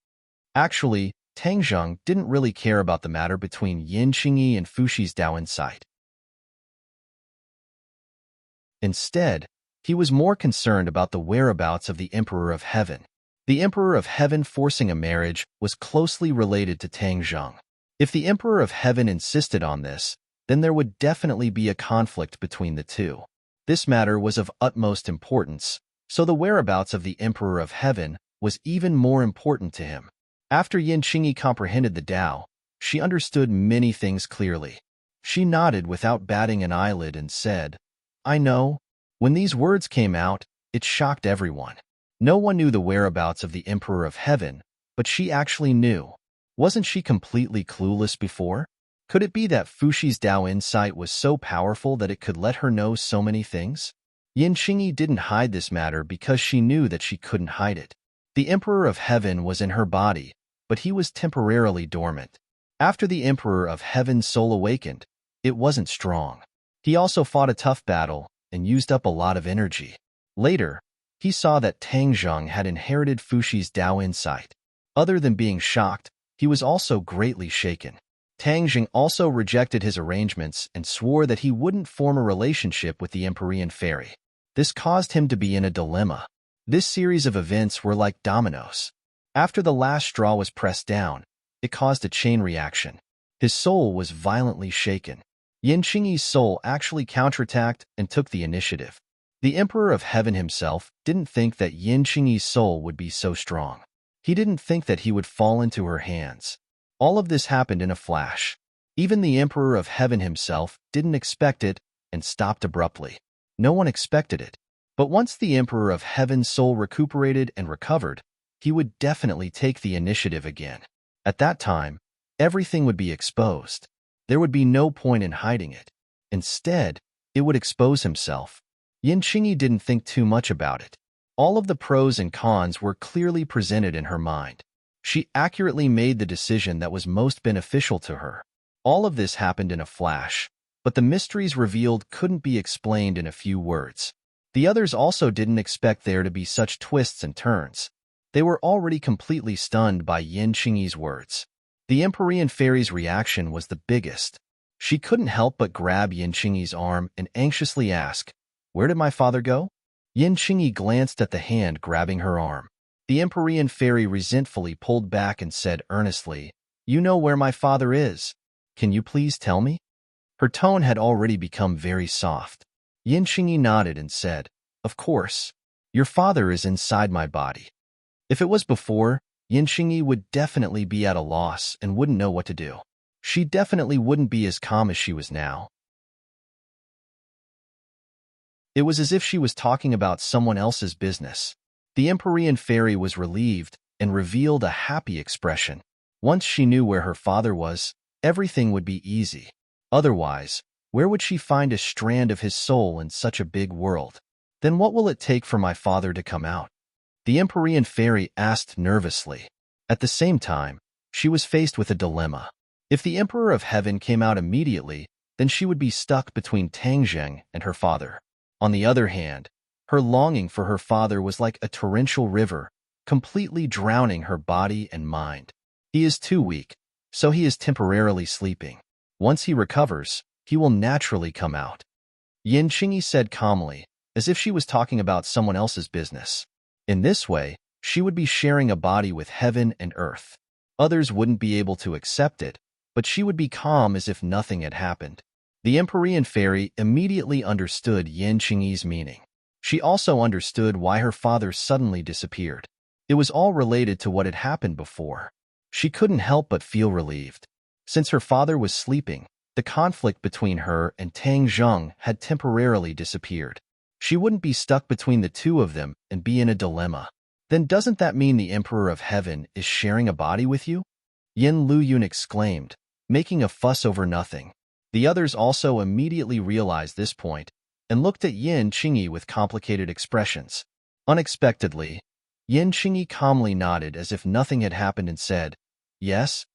Actually, Tang Zhang didn't really care about the matter between Yin Qingyi and Fuxi's Tao insight. Instead, he was more concerned about the whereabouts of the Emperor of Heaven. The Emperor of Heaven forcing a marriage was closely related to Tang Zhang. If the Emperor of Heaven insisted on this, then there would definitely be a conflict between the two. This matter was of utmost importance, so the whereabouts of the Emperor of Heaven was even more important to him. After Yin Qingyi comprehended the Tao, she understood many things clearly. She nodded without batting an eyelid and said, I know. When these words came out, it shocked everyone. No one knew the whereabouts of the Emperor of Heaven, but she actually knew. Wasn't she completely clueless before? Could it be that Fuxi's Tao insight was so powerful that it could let her know so many things? Yin Qingyi didn't hide this matter because she knew that she couldn't hide it. The Emperor of Heaven was in her body, but he was temporarily dormant. After the Emperor of Heaven's soul awakened, it wasn't strong. He also fought a tough battle and used up a lot of energy. Later, he saw that Tang Zhang had inherited Fuxi's Tao insight. Other than being shocked, he was also greatly shaken. Tang Zhang also rejected his arrangements and swore that he wouldn't form a relationship with the Empyrean Fairy. This caused him to be in a dilemma. This series of events were like dominoes. After the last straw was pressed down, it caused a chain reaction. His soul was violently shaken. Yin Qingyi's soul actually counterattacked and took the initiative. The Emperor of Heaven himself didn't think that Yin Qingyi's soul would be so strong. He didn't think that he would fall into her hands. All of this happened in a flash. Even the Emperor of Heaven himself didn't expect it, and stopped abruptly. No one expected it. But once the Emperor of Heaven's soul recuperated and recovered, he would definitely take the initiative again. At that time, everything would be exposed. There would be no point in hiding it. Instead, it would expose himself. Yin Qingyi didn't think too much about it. All of the pros and cons were clearly presented in her mind. She accurately made the decision that was most beneficial to her. All of this happened in a flash, but the mysteries revealed couldn't be explained in a few words. The others also didn't expect there to be such twists and turns. They were already completely stunned by Yin Qingyi's words. The Empyrean Fairy's reaction was the biggest. She couldn't help but grab Yin Qingyi's arm and anxiously ask, "Where did my father go?" Yin Qingyi glanced at the hand grabbing her arm. The Empyrean Fairy resentfully pulled back and said earnestly, "You know where my father is. Can you please tell me?" Her tone had already become very soft. Yin Qingyi nodded and said, "Of course. Your father is inside my body." If it was before, Yin Qingyi would definitely be at a loss and wouldn't know what to do. She definitely wouldn't be as calm as she was now. It was as if she was talking about someone else's business. The Empyrean Fairy was relieved and revealed a happy expression. Once she knew where her father was, everything would be easy. Otherwise, where would she find a strand of his soul in such a big world? Then what will it take for my father to come out? The Empyrean Fairy asked nervously. At the same time, she was faced with a dilemma. If the Emperor of Heaven came out immediately, then she would be stuck between Tanzheng and her father. On the other hand, her longing for her father was like a torrential river, completely drowning her body and mind. He is too weak, so he is temporarily sleeping. Once he recovers, he will naturally come out. Yin Qingyi said calmly, as if she was talking about someone else's business. In this way, she would be sharing a body with heaven and earth. Others wouldn't be able to accept it, but she would be calm as if nothing had happened. The Empyrean Fairy immediately understood Yin Qingyi's meaning. She also understood why her father suddenly disappeared. It was all related to what had happened before. She couldn't help but feel relieved. Since her father was sleeping, the conflict between her and Tang Zheng had temporarily disappeared. She wouldn't be stuck between the two of them and be in a dilemma. Then doesn't that mean the Emperor of Heaven is sharing a body with you? Yin Luyun exclaimed, making a fuss over nothing. The others also immediately realized this point and looked at Yin Qingyi with complicated expressions. Unexpectedly, Yin Qingyi calmly nodded as if nothing had happened and said, "Yes,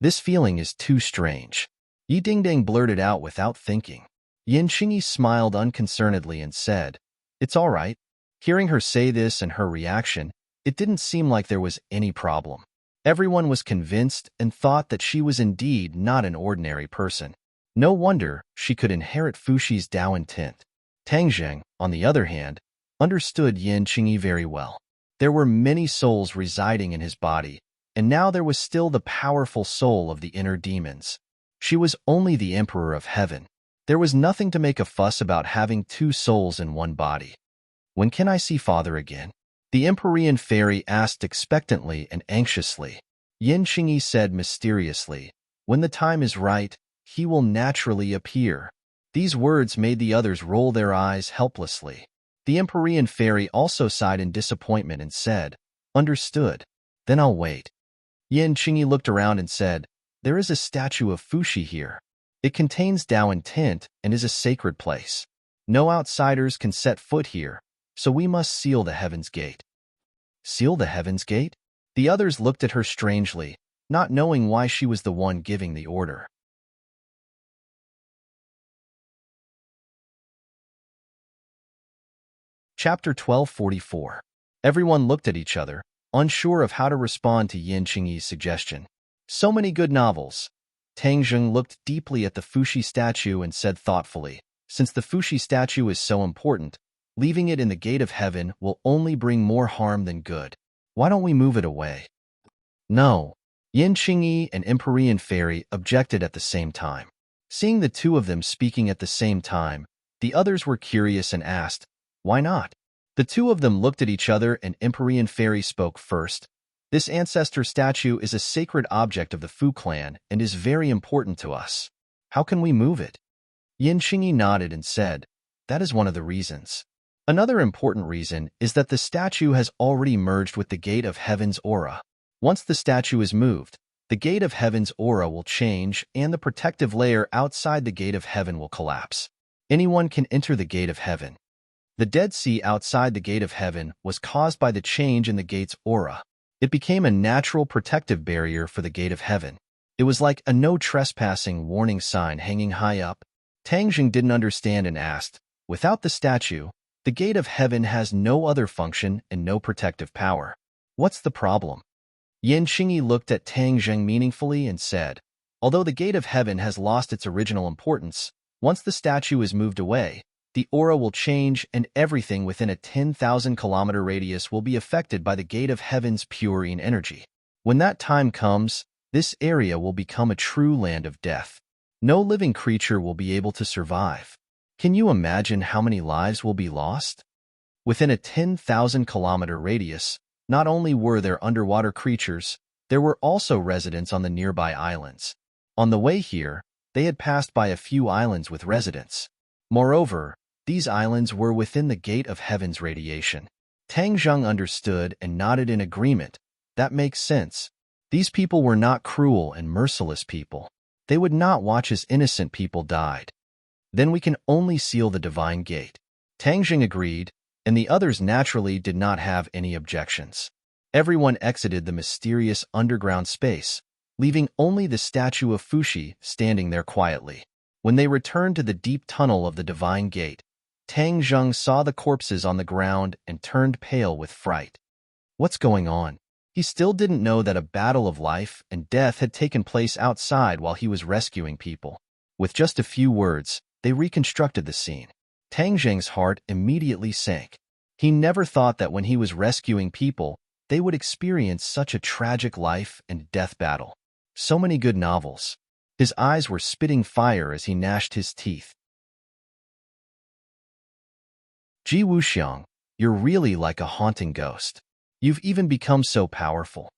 this feeling is too strange." Yi Dingdang blurted out without thinking. Yin Qingyi smiled unconcernedly and said, "It's all right." Hearing her say this and her reaction, it didn't seem like there was any problem. Everyone was convinced and thought that she was indeed not an ordinary person. No wonder she could inherit Fuxi's Dao intent. Tangzheng, on the other hand, understood Yin Qingyi very well. There were many souls residing in his body, and now there was still the powerful soul of the inner demons. She was only the Emperor of Heaven. There was nothing to make a fuss about having two souls in one body. "When can I see father again?" The Empyrean Fairy asked expectantly and anxiously. Yin Qingyi said mysteriously, "When the time is right, he will naturally appear." These words made the others roll their eyes helplessly. The Empyrean Fairy also sighed in disappointment and said, "Understood. Then I'll wait." Yin Qingyi looked around and said, "There is a statue of Fuxi here. It contains Dao intent and is a sacred place. No outsiders can set foot here, so we must seal the Heaven's Gate." Seal the Heaven's Gate? The others looked at her strangely, not knowing why she was the one giving the order. Chapter 1244. Everyone looked at each other, unsure of how to respond to Yin Qingyi's suggestion. So many good novels. Tangzheng looked deeply at the Fuxi statue and said thoughtfully, "Since the Fuxi statue is so important, leaving it in the Gate of Heaven will only bring more harm than good. Why don't we move it away?" No. Yin Qingyi and Empyrean Fairy objected at the same time. Seeing the two of them speaking at the same time, the others were curious and asked, "Why not?" The two of them looked at each other and Empyrean Fairy spoke first. "This ancestor statue is a sacred object of the Fu clan and is very important to us. How can we move it?" Yin Qingyi nodded and said, "That is one of the reasons." Another important reason is that the statue has already merged with the Gate of Heaven's aura. Once the statue is moved, the Gate of Heaven's aura will change and the protective layer outside the Gate of Heaven will collapse. Anyone can enter the Gate of Heaven. The Dead Sea outside the Gate of Heaven was caused by the change in the gate's aura. It became a natural protective barrier for the Gate of Heaven. It was like a no trespassing warning sign hanging high up. Tang Jing didn't understand and asked, "Without the statue, the Gate of Heaven has no other function and no protective power. What's the problem?" Yin Qingyi looked at Tang Jing meaningfully and said, "Although the Gate of Heaven has lost its original importance, once the statue is moved away, the aura will change and everything within a 10,000-kilometer radius will be affected by the Gate of Heaven's purine energy. When that time comes, this area will become a true land of death. No living creature will be able to survive. Can you imagine how many lives will be lost?" Within a 10,000-kilometer radius, not only were there underwater creatures, there were also residents on the nearby islands. On the way here, they had passed by a few islands with residents. Moreover, these islands were within the Gate of Heaven's radiation. Tang Zheng understood and nodded in agreement. That makes sense. These people were not cruel and merciless people. They would not watch as innocent people died. Then we can only seal the divine gate. Tang Jing agreed, and the others naturally did not have any objections. Everyone exited the mysterious underground space, leaving only the statue of Fuxi standing there quietly. When they returned to the deep tunnel of the divine gate, Tang Zheng saw the corpses on the ground and turned pale with fright. What's going on? He still didn't know that a battle of life and death had taken place outside while he was rescuing people. With just a few words, they reconstructed the scene. Tang Zheng's heart immediately sank. He never thought that when he was rescuing people, they would experience such a tragic life and death battle. So many good novels. His eyes were spitting fire as he gnashed his teeth. Ji Wuxiang, you're really like a haunting ghost. You've even become so powerful.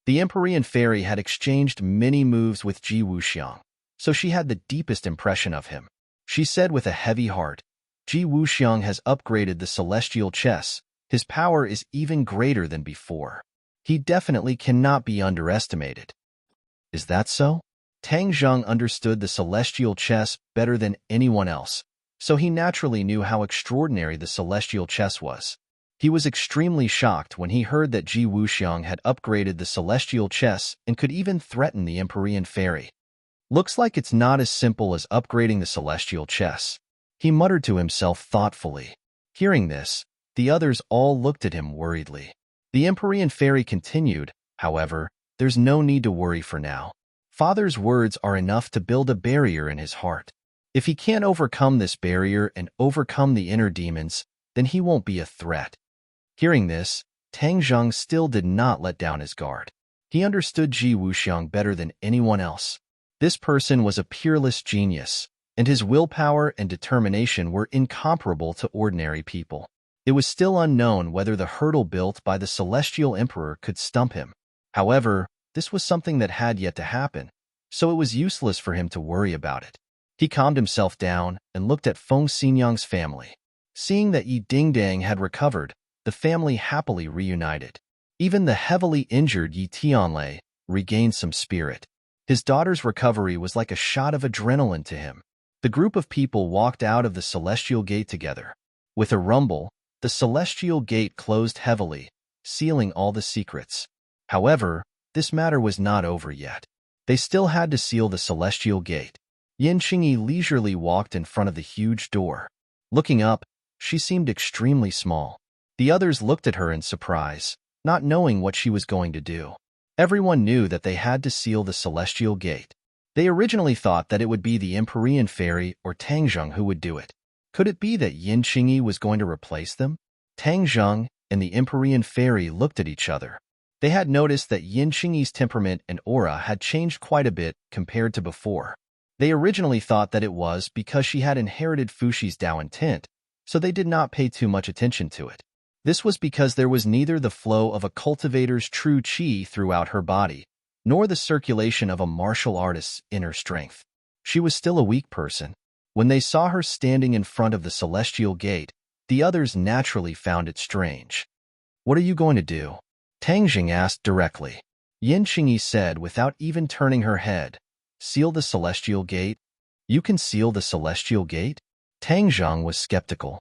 The Empyrean Fairy had exchanged many moves with Ji Wuxiang, so she had the deepest impression of him. She said with a heavy heart, "Ji Wuxiang has upgraded the celestial chess. His power is even greater than before. He definitely cannot be underestimated." Is that so? Tang Zheng understood the celestial chess better than anyone else, so he naturally knew how extraordinary the celestial chess was. He was extremely shocked when he heard that Ji Wuxiang had upgraded the celestial chess and could even threaten the Empyrean Fairy. Looks like it's not as simple as upgrading the celestial chess. He muttered to himself thoughtfully. Hearing this, the others all looked at him worriedly. The Empyrean Fairy continued, "However, there's no need to worry for now. Father's words are enough to build a barrier in his heart. If he can't overcome this barrier and overcome the inner demons, then he won't be a threat." Hearing this, Tang Zheng still did not let down his guard. He understood Ji Wuxiang better than anyone else. This person was a peerless genius, and his willpower and determination were incomparable to ordinary people. It was still unknown whether the hurdle built by the Celestial Emperor could stump him. However, this was something that had yet to happen, so it was useless for him to worry about it. He calmed himself down and looked at Feng Xinyang's family. Seeing that Yi Dingdang had recovered, the family happily reunited. Even the heavily injured Yi Tianlei regained some spirit. His daughter's recovery was like a shot of adrenaline to him. The group of people walked out of the Celestial Gate together. With a rumble, the Celestial Gate closed heavily, sealing all the secrets. However, this matter was not over yet. They still had to seal the Celestial Gate. Yin Qingyi leisurely walked in front of the huge door. Looking up, she seemed extremely small. The others looked at her in surprise, not knowing what she was going to do. Everyone knew that they had to seal the Celestial Gate. They originally thought that it would be the Empyrean Fairy or Tang Zheng who would do it. Could it be that Yin Qingyi was going to replace them? Tang Zheng and the Empyrean Fairy looked at each other. They had noticed that Yin Qingyi's temperament and aura had changed quite a bit compared to before. They originally thought that it was because she had inherited Fuxi's Dao intent, so they did not pay too much attention to it. This was because there was neither the flow of a cultivator's true qi throughout her body, nor the circulation of a martial artist's inner strength. She was still a weak person. When they saw her standing in front of the celestial gate, the others naturally found it strange. "What are you going to do?" Tang Jing asked directly. Yin Qingyi said without even turning her head, "Seal the celestial gate?" "You can seal the celestial gate?" Tang Zhang was skeptical.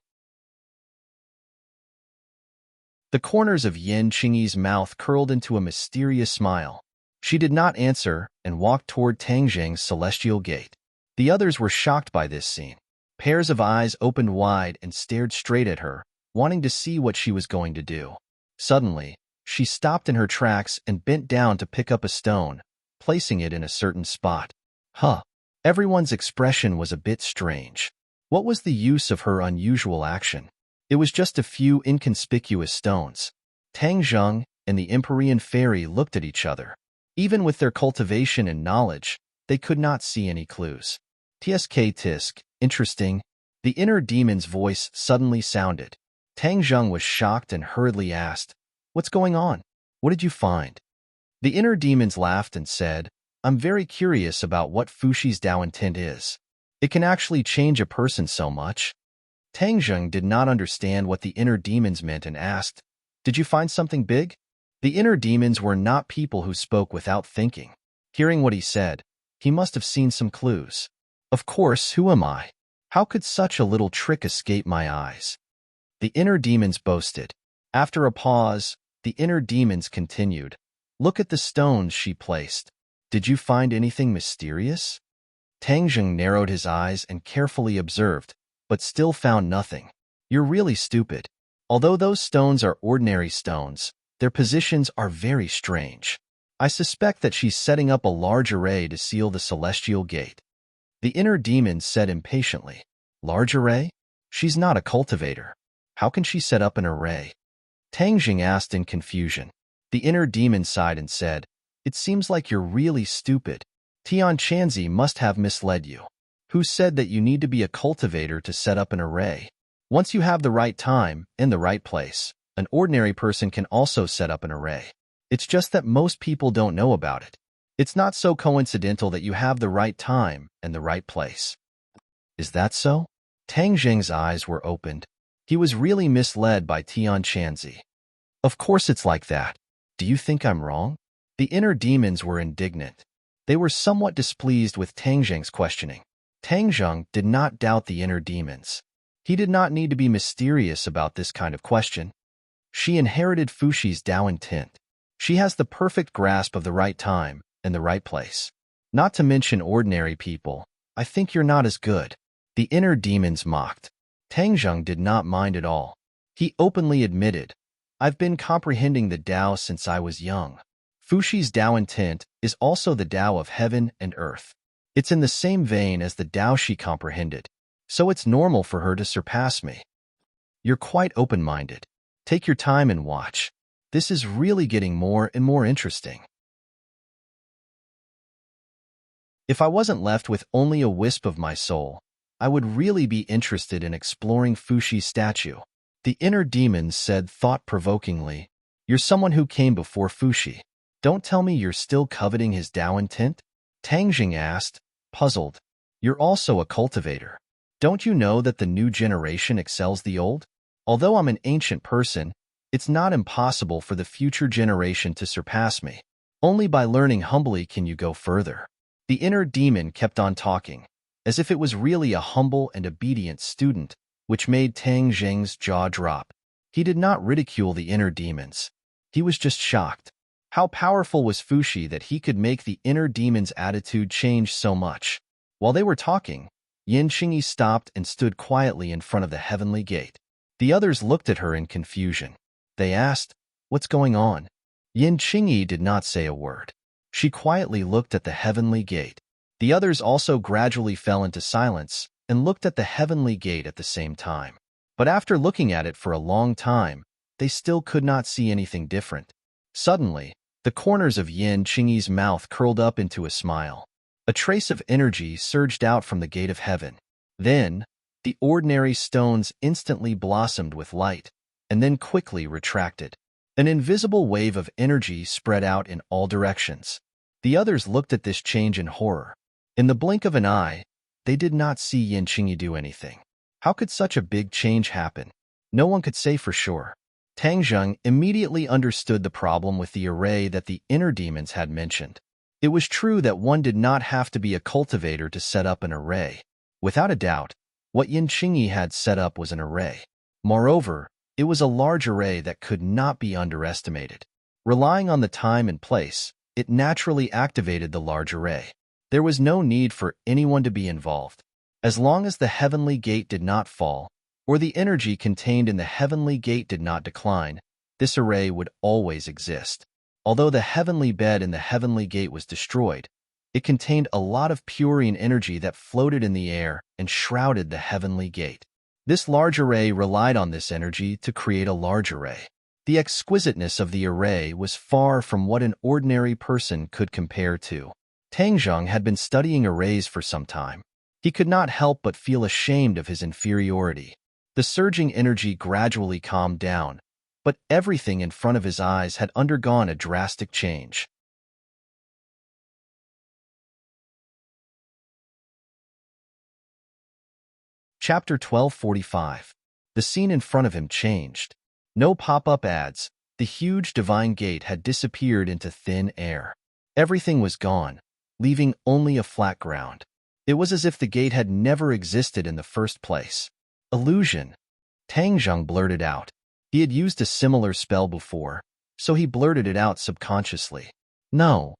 The corners of Yin Qingyi's mouth curled into a mysterious smile. She did not answer and walked toward Tang Jing's celestial gate. The others were shocked by this scene. Pairs of eyes opened wide and stared straight at her, wanting to see what she was going to do. Suddenly, she stopped in her tracks and bent down to pick up a stone, placing it in a certain spot. Huh. Everyone's expression was a bit strange. What was the use of her unusual action? It was just a few inconspicuous stones. Tang Zheng and the Empyrean fairy looked at each other. Even with their cultivation and knowledge, they could not see any clues. "Tsk tisk, interesting." The inner demon's voice suddenly sounded. Tang Zheng was shocked and hurriedly asked, "What's going on? What did you find?" The inner demons laughed and said, "I'm very curious about what Fushi's Dao intent is. It can actually change a person so much." Tang Zheng did not understand what the inner demons meant and asked, "Did you find something big?" The inner demons were not people who spoke without thinking. Hearing what he said, he must have seen some clues. "Of course, who am I? How could such a little trick escape my eyes?" The inner demons boasted. After a pause, the inner demons continued, "Look at the stones she placed. Did you find anything mysterious?" Tang Zheng narrowed his eyes and carefully observed, but still found nothing. "You're really stupid. Although those stones are ordinary stones, their positions are very strange. I suspect that she's setting up a large array to seal the celestial gate." The inner demon said impatiently, "Large array? She's not a cultivator. How can she set up an array?" Tang Jing asked in confusion. The inner demon sighed and said, "It seems like you're really stupid. Tian Chanzi must have misled you. Who said that you need to be a cultivator to set up an array? Once you have the right time and the right place, an ordinary person can also set up an array. It's just that most people don't know about it. It's not so coincidental that you have the right time and the right place." "Is that so?" Tang Jing's eyes were opened. He was really misled by Tian Chanzi. "Of course it's like that. Do you think I'm wrong?" The inner demons were indignant. They were somewhat displeased with Tang Jing's questioning. Tang Zheng did not doubt the inner demons. He did not need to be mysterious about this kind of question. She inherited Fushi's Dao intent. She has the perfect grasp of the right time and the right place. Not to mention ordinary people. I think you're not as good. The inner demons mocked. Tang Zheng did not mind at all. He openly admitted, "I've been comprehending the Dao since I was young. Fushi's Dao intent is also the Dao of heaven and earth. It's in the same vein as the Dao she comprehended, so it's normal for her to surpass me." "You're quite open-minded. Take your time and watch. This is really getting more and more interesting." If I wasn't left with only a wisp of my soul, I would really be interested in exploring Fushi's statue. The inner demons said thought-provokingly, "You're someone who came before Fushi. Don't tell me you're still coveting his Dao intent?" Tang Jing asked, puzzled. "You're also a cultivator. Don't you know that the new generation excels the old? Although I'm an ancient person, it's not impossible for the future generation to surpass me. Only by learning humbly can you go further." The inner demon kept on talking, as if it was really a humble and obedient student, which made Tang Jing's jaw drop. He did not ridicule the inner demons. He was just shocked. How powerful was Fushi that he could make the inner demon's attitude change so much? While they were talking, Yin Qingyi stopped and stood quietly in front of the heavenly gate. The others looked at her in confusion. They asked, "What's going on?" Yin Qingyi did not say a word. She quietly looked at the heavenly gate. The others also gradually fell into silence and looked at the heavenly gate at the same time. But after looking at it for a long time, they still could not see anything different. Suddenly, the corners of Yin Qingyi's mouth curled up into a smile. A trace of energy surged out from the gate of heaven. Then, the ordinary stones instantly blossomed with light, and then quickly retracted. An invisible wave of energy spread out in all directions. The others looked at this change in horror. In the blink of an eye, they did not see Yin Qingyi do anything. How could such a big change happen? No one could say for sure. Tang Zheng immediately understood the problem with the array that the inner demons had mentioned. It was true that one did not have to be a cultivator to set up an array. Without a doubt, what Yin Qingyi had set up was an array. Moreover, it was a large array that could not be underestimated. Relying on the time and place, it naturally activated the large array. There was no need for anyone to be involved. As long as the heavenly gate did not fall, or the energy contained in the heavenly gate did not decline, this array would always exist. Although the heavenly bed in the heavenly gate was destroyed, it contained a lot of purine energy that floated in the air and shrouded the heavenly gate. This large array relied on this energy to create a large array. The exquisiteness of the array was far from what an ordinary person could compare to. Tang Zheng had been studying arrays for some time. He could not help but feel ashamed of his inferiority. The surging energy gradually calmed down, but everything in front of his eyes had undergone a drastic change. Chapter 1245. The scene in front of him changed. No pop-up ads. The huge divine gate had disappeared into thin air. Everything was gone, leaving only a flat ground. It was as if the gate had never existed in the first place. Illusion. Tang Zheng blurted out. He had used a similar spell before, so he blurted it out subconsciously. No.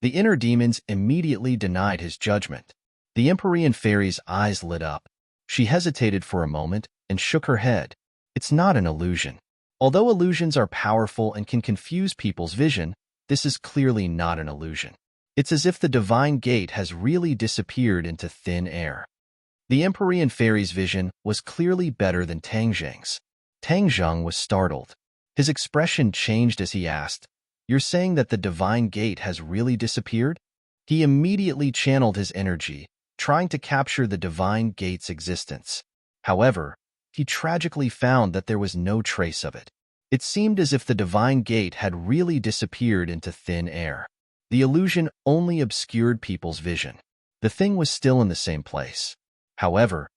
The inner demons immediately denied his judgment. The Empyrean fairy's eyes lit up. She hesitated for a moment and shook her head. It's not an illusion. Although illusions are powerful and can confuse people's vision, this is clearly not an illusion. It's as if the divine gate has really disappeared into thin air. The Empyrean fairy's vision was clearly better than Tang Zheng's. Tang Zheng was startled. His expression changed as he asked, "You're saying that the divine gate has really disappeared?" He immediately channeled his energy, trying to capture the divine gate's existence. However, he tragically found that there was no trace of it. It seemed as if the divine gate had really disappeared into thin air. The illusion only obscured people's vision. The thing was still in the same place. However,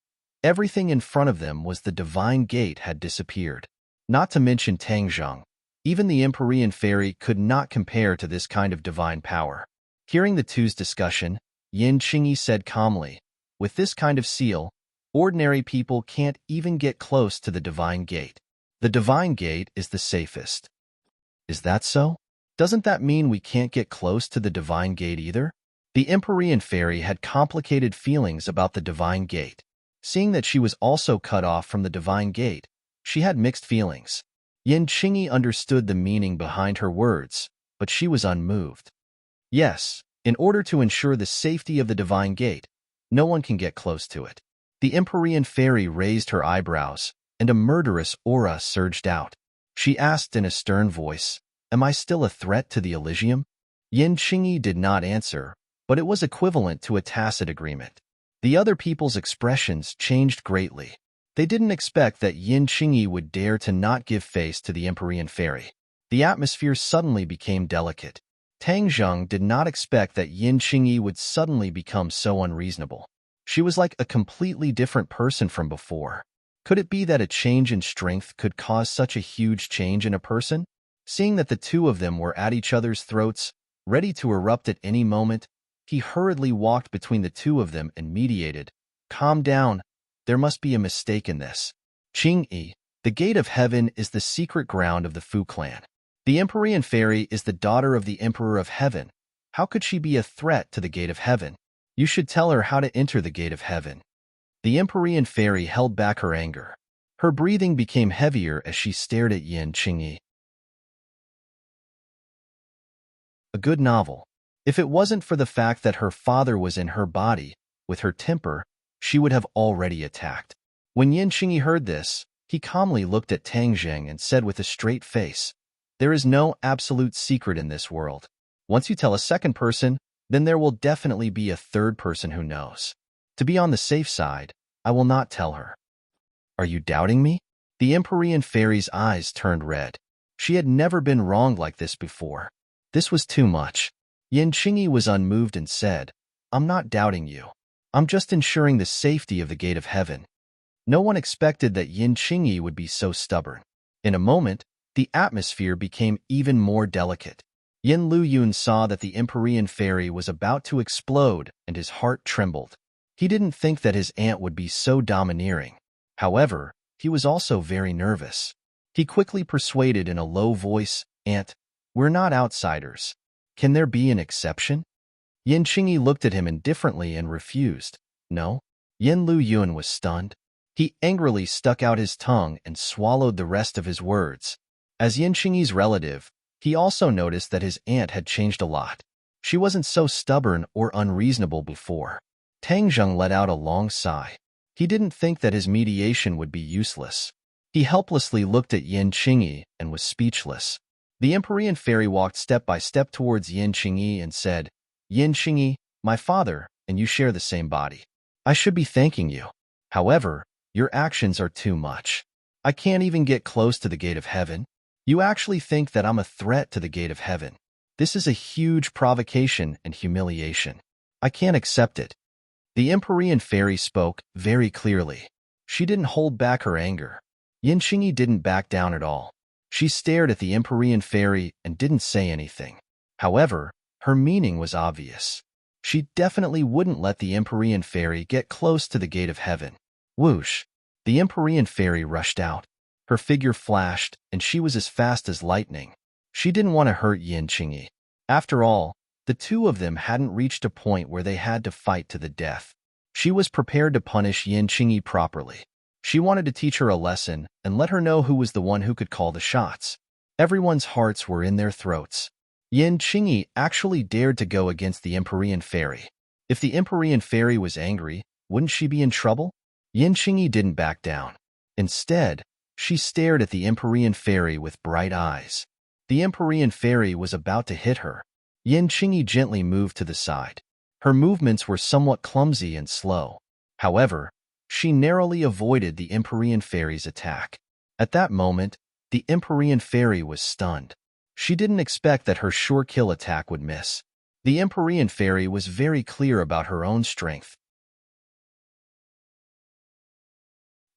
everything in front of them was the divine gate had disappeared. Not to mention Tang Zheng. Even the Empyrean fairy could not compare to this kind of divine power. Hearing the two's discussion, Yin Qingyi said calmly, "With this kind of seal, ordinary people can't even get close to the divine gate. The divine gate is the safest." Is that so? Doesn't that mean we can't get close to the divine gate either? The Empyrean fairy had complicated feelings about the divine gate. Seeing that she was also cut off from the divine gate, she had mixed feelings. Yin Qingyi understood the meaning behind her words, but she was unmoved. Yes, in order to ensure the safety of the divine gate, no one can get close to it. The Empyrean fairy raised her eyebrows, and a murderous aura surged out. She asked in a stern voice, "Am I still a threat to the Elysium?" Yin Qingyi did not answer, but it was equivalent to a tacit agreement. The other people's expressions changed greatly. They didn't expect that Yin Qingyi would dare to not give face to the Empyrean fairy. The atmosphere suddenly became delicate. Tang Zheng did not expect that Yin Qingyi would suddenly become so unreasonable. She was like a completely different person from before. Could it be that a change in strength could cause such a huge change in a person? Seeing that the two of them were at each other's throats, ready to erupt at any moment, he hurriedly walked between the two of them and mediated. "Calm down. There must be a mistake in this. Qingyi, the gate of heaven is the secret ground of the Fu clan. The Empyrean fairy is the daughter of the Emperor of Heaven. How could she be a threat to the gate of heaven? You should tell her how to enter the gate of heaven." The Empyrean fairy held back her anger. Her breathing became heavier as she stared at Yin Qingyi. A good novel. If it wasn't for the fact that her father was in her body, with her temper, she would have already attacked. When Yin Qingyi heard this, he calmly looked at Tang Zheng and said with a straight face, "There is no absolute secret in this world. Once you tell a second person, then there will definitely be a third person who knows. To be on the safe side, I will not tell her." "Are you doubting me?" The Empyrean fairy's eyes turned red. She had never been wronged like this before. This was too much. Yin Qingyi was unmoved and said, "I'm not doubting you. I'm just ensuring the safety of the gate of heaven. No one expected that Yin Qingyi would be so stubborn. In a moment, the atmosphere became even more delicate. Yin Luyun saw that the Empyrean fairy was about to explode, and his heart trembled. He didn't think that his aunt would be so domineering. However, he was also very nervous. He quickly persuaded in a low voice, "Aunt, we're not outsiders. Can there be an exception?" Yin Qingyi looked at him indifferently and refused. "No?" Yin Luyun was stunned. He angrily stuck out his tongue and swallowed the rest of his words. As Yin Qingyi's relative, he also noticed that his aunt had changed a lot. She wasn't so stubborn or unreasonable before. Tang Zheng let out a long sigh. He didn't think that his mediation would be useless. He helplessly looked at Yin Qingyi and was speechless. The Empyrean fairy walked step by step towards Yin Qingyi and said, "Yin Qingyi, my father, and you share the same body. I should be thanking you. However, your actions are too much. I can't even get close to the gate of heaven. You actually think that I'm a threat to the gate of heaven. This is a huge provocation and humiliation. I can't accept it." The Empyrean fairy spoke very clearly. She didn't hold back her anger. Yin Qingyi didn't back down at all. She stared at the Empyrean fairy and didn't say anything. However, her meaning was obvious. She definitely wouldn't let the Empyrean fairy get close to the gate of heaven. Whoosh! The Empyrean fairy rushed out. Her figure flashed, and she was as fast as lightning. She didn't want to hurt Yin Qingyi. After all, the two of them hadn't reached a point where they had to fight to the death. She was prepared to punish Yin Qingyi properly. She wanted to teach her a lesson and let her know who was the one who could call the shots. Everyone's hearts were in their throats. Yin Qingyi actually dared to go against the Empyrean fairy. If the Empyrean fairy was angry, wouldn't she be in trouble? Yin Qingyi didn't back down. Instead, she stared at the Empyrean fairy with bright eyes. The Empyrean fairy was about to hit her. Yin Qingyi gently moved to the side. Her movements were somewhat clumsy and slow. However, she narrowly avoided the Empyrean fairy's attack. At that moment, the Empyrean fairy was stunned. She didn't expect that her sure-kill attack would miss. The Empyrean fairy was very clear about her own strength.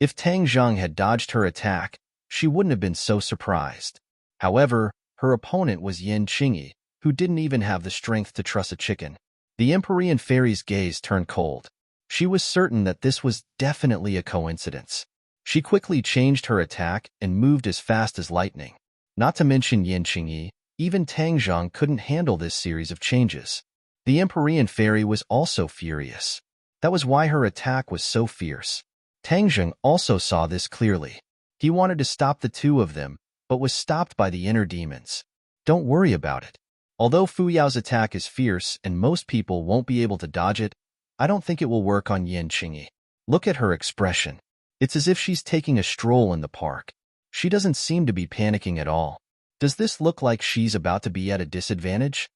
If Tang Zheng had dodged her attack, she wouldn't have been so surprised. However, her opponent was Yin Qingyi, who didn't even have the strength to truss a chicken. The Empyrean fairy's gaze turned cold. She was certain that this was definitely a coincidence. She quickly changed her attack and moved as fast as lightning. Not to mention Yin Qingyi, even Tang Zheng couldn't handle this series of changes. The Empyrean fairy was also furious. That was why her attack was so fierce. Tang Zheng also saw this clearly. He wanted to stop the two of them, but was stopped by the inner demons. Don't worry about it. Although Fu Yao's attack is fierce and most people won't be able to dodge it, I don't think it will work on Yin Qingyi. Look at her expression. It's as if she's taking a stroll in the park. She doesn't seem to be panicking at all. Does this look like she's about to be at a disadvantage?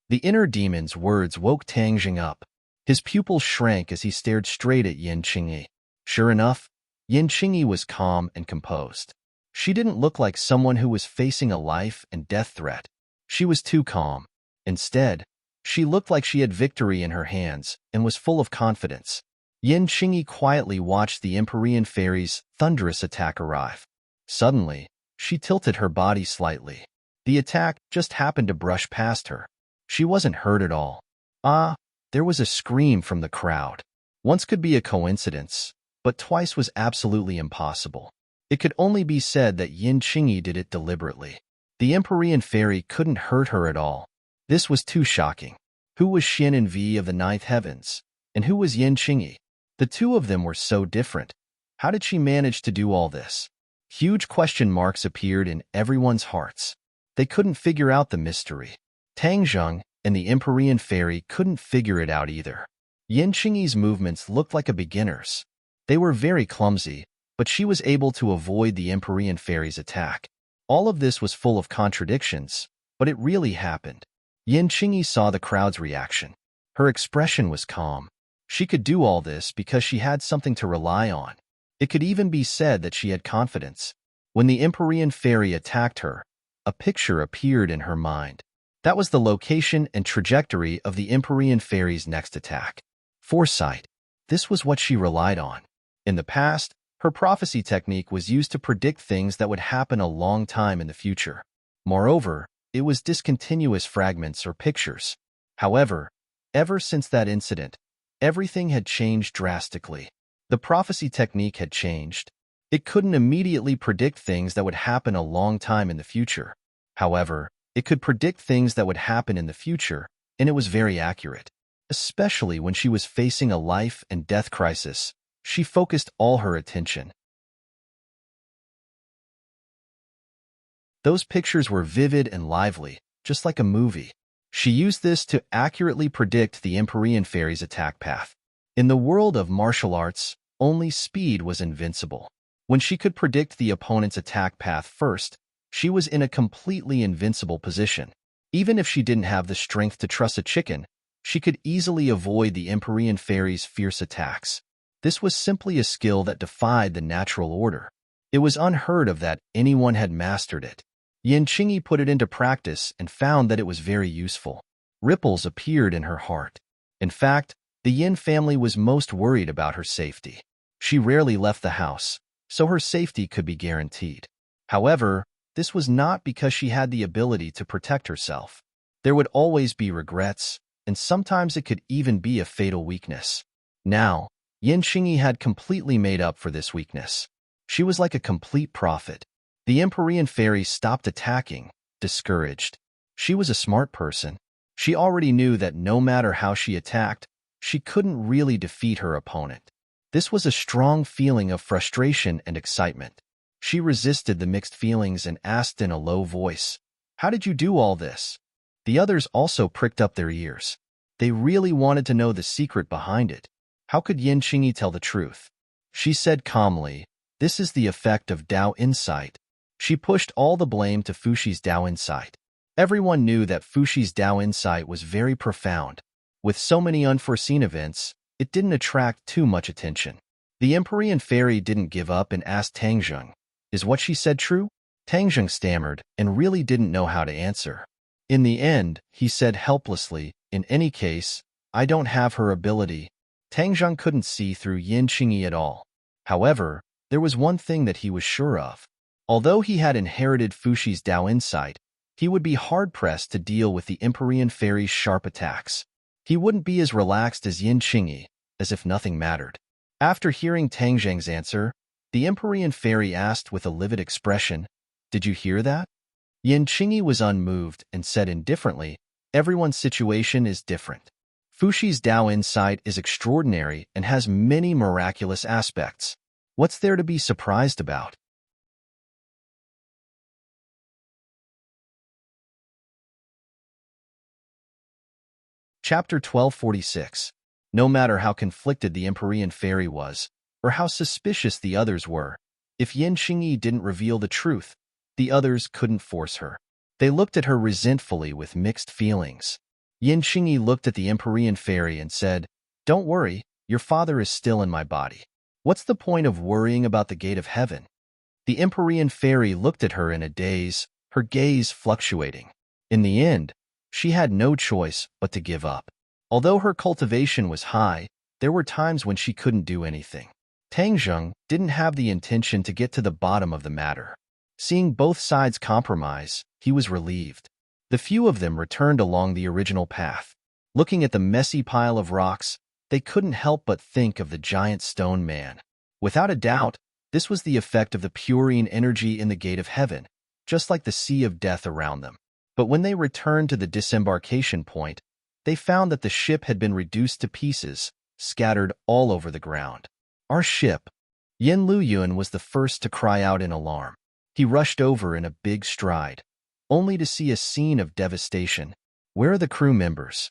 The inner demon's words woke Tang Zheng up. His pupils shrank as he stared straight at Yin Qingyi. Sure enough, Yin Qingyi was calm and composed. She didn't look like someone who was facing a life and death threat. She was too calm. Instead, she looked like she had victory in her hands and was full of confidence. Yin Qingyi quietly watched the Empyrean fairy's thunderous attack arrive. Suddenly, she tilted her body slightly. The attack just happened to brush past her. She wasn't hurt at all. Ah, there was a scream from the crowd. Once could be a coincidence, but twice was absolutely impossible. It could only be said that Yin Qingyi did it deliberately. The Empyrean fairy couldn't hurt her at all. This was too shocking. Who was Xin and Vi of the ninth heavens? And who was Yin Qingyi? The two of them were so different. How did she manage to do all this? Huge question marks appeared in everyone's hearts. They couldn't figure out the mystery. Tang Zheng and the Empyrean fairy couldn't figure it out either. Yin Qingyi's movements looked like a beginner's. They were very clumsy, but she was able to avoid the Empyrean fairy's attack. All of this was full of contradictions, but it really happened. Yin Qingyi saw the crowd's reaction. Her expression was calm. She could do all this because she had something to rely on. It could even be said that she had confidence. When the Empyrean fairy attacked her, a picture appeared in her mind. That was the location and trajectory of the Empyrean fairy's next attack. Foresight. this was what she relied on. In the past, her prophecy technique was used to predict things that would happen a long time in the future. Moreover, it was discontinuous fragments or pictures. However, ever since that incident, everything had changed drastically. The prophecy technique had changed. It couldn't immediately predict things that would happen a long time in the future. However, it could predict things that would happen in the future, and it was very accurate. Especially when she was facing a life and death crisis, she focused all her attention. Those pictures were vivid and lively, just like a movie. She used this to accurately predict the Empyrean fairy's attack path. In the world of martial arts, only speed was invincible. When she could predict the opponent's attack path first, she was in a completely invincible position. Even if she didn't have the strength to truss a chicken, she could easily avoid the Empyrean fairy's fierce attacks. This was simply a skill that defied the natural order. It was unheard of that anyone had mastered it. Yin Qingyi put it into practice and found that it was very useful. Ripples appeared in her heart. In fact, the Yin family was most worried about her safety. She rarely left the house, so her safety could be guaranteed. However, this was not because she had the ability to protect herself. There would always be regrets, and sometimes it could even be a fatal weakness. Now, Yin Qingyi had completely made up for this weakness. She was like a complete prophet. The Empyrean fairy stopped attacking, discouraged. She was a smart person. She already knew that no matter how she attacked, she couldn't really defeat her opponent. This was a strong feeling of frustration and excitement. She resisted the mixed feelings and asked in a low voice, "How did you do all this?" The others also pricked up their ears. They really wanted to know the secret behind it. How could Yin Qingyi tell the truth? She said calmly, "This is the effect of Tao insight." She pushed all the blame to Fushi's Tao insight. Everyone knew that Fushi's Tao insight was very profound. With so many unforeseen events, it didn't attract too much attention. The Empyrean fairy didn't give up and asked Tangzheng, "Is what she said true?" Tangzheng stammered and really didn't know how to answer. In the end, he said helplessly, "In any case, I don't have her ability." Tangzheng couldn't see through Yin Qingyi at all. However, there was one thing that he was sure of. Although he had inherited Fushi's Tao insight, he would be hard-pressed to deal with the Empyrean fairy's sharp attacks. He wouldn't be as relaxed as Yin Qingyi, as if nothing mattered. After hearing Tangzheng's answer, the Empyrean fairy asked with a livid expression, "Did you hear that?" Yin Qingyi was unmoved and said indifferently, "Everyone's situation is different. Fushi's Tao insight is extraordinary and has many miraculous aspects. What's there to be surprised about?" Chapter 1246. No matter how conflicted the Empyrean fairy was, or how suspicious the others were, if Yin Qingyi didn't reveal the truth, the others couldn't force her. They looked at her resentfully with mixed feelings. Yin Qingyi looked at the Empyrean fairy and said, "Don't worry, your father is still in my body. What's the point of worrying about the gate of heaven?" The Empyrean fairy looked at her in a daze, her gaze fluctuating. In the end, she had no choice but to give up. Although her cultivation was high, there were times when she couldn't do anything. Tangzheng didn't have the intention to get to the bottom of the matter. Seeing both sides compromise, he was relieved. The few of them returned along the original path. Looking at the messy pile of rocks, they couldn't help but think of the giant stone man. Without a doubt, this was the effect of the purine energy in the gate of heaven, just like the sea of death around them. But when they returned to the disembarkation point, they found that the ship had been reduced to pieces, scattered all over the ground. "Our ship." Yin Luyuan was the first to cry out in alarm. He rushed over in a big stride, only to see a scene of devastation. "Where are the crew members?"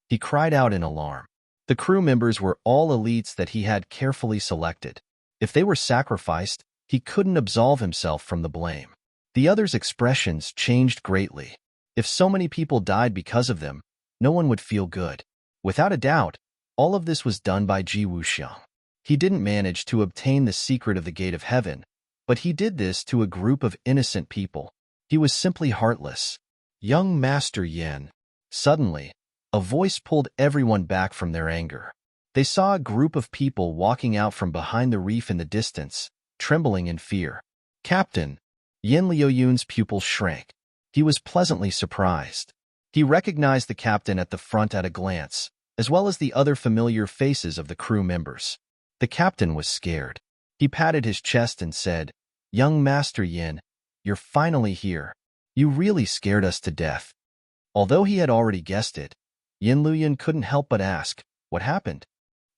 He cried out in alarm. The crew members were all elites that he had carefully selected. If they were sacrificed, he couldn't absolve himself from the blame. The others' expressions changed greatly. If so many people died because of them, no one would feel good. Without a doubt, all of this was done by Ji Wuxiang. He didn't manage to obtain the secret of the gate of heaven, but he did this to a group of innocent people. He was simply heartless. "Young Master Yin." Suddenly, a voice pulled everyone back from their anger. They saw a group of people walking out from behind the reef in the distance, trembling in fear. Captain, Yin Liuyun's pupils shrank. He was pleasantly surprised. He recognized the captain at the front at a glance, as well as the other familiar faces of the crew members. The captain was scared. He patted his chest and said, "Young Master Yin, you're finally here. You really scared us to death." Although he had already guessed it, Yin Luoyun couldn't help but ask, "What happened?"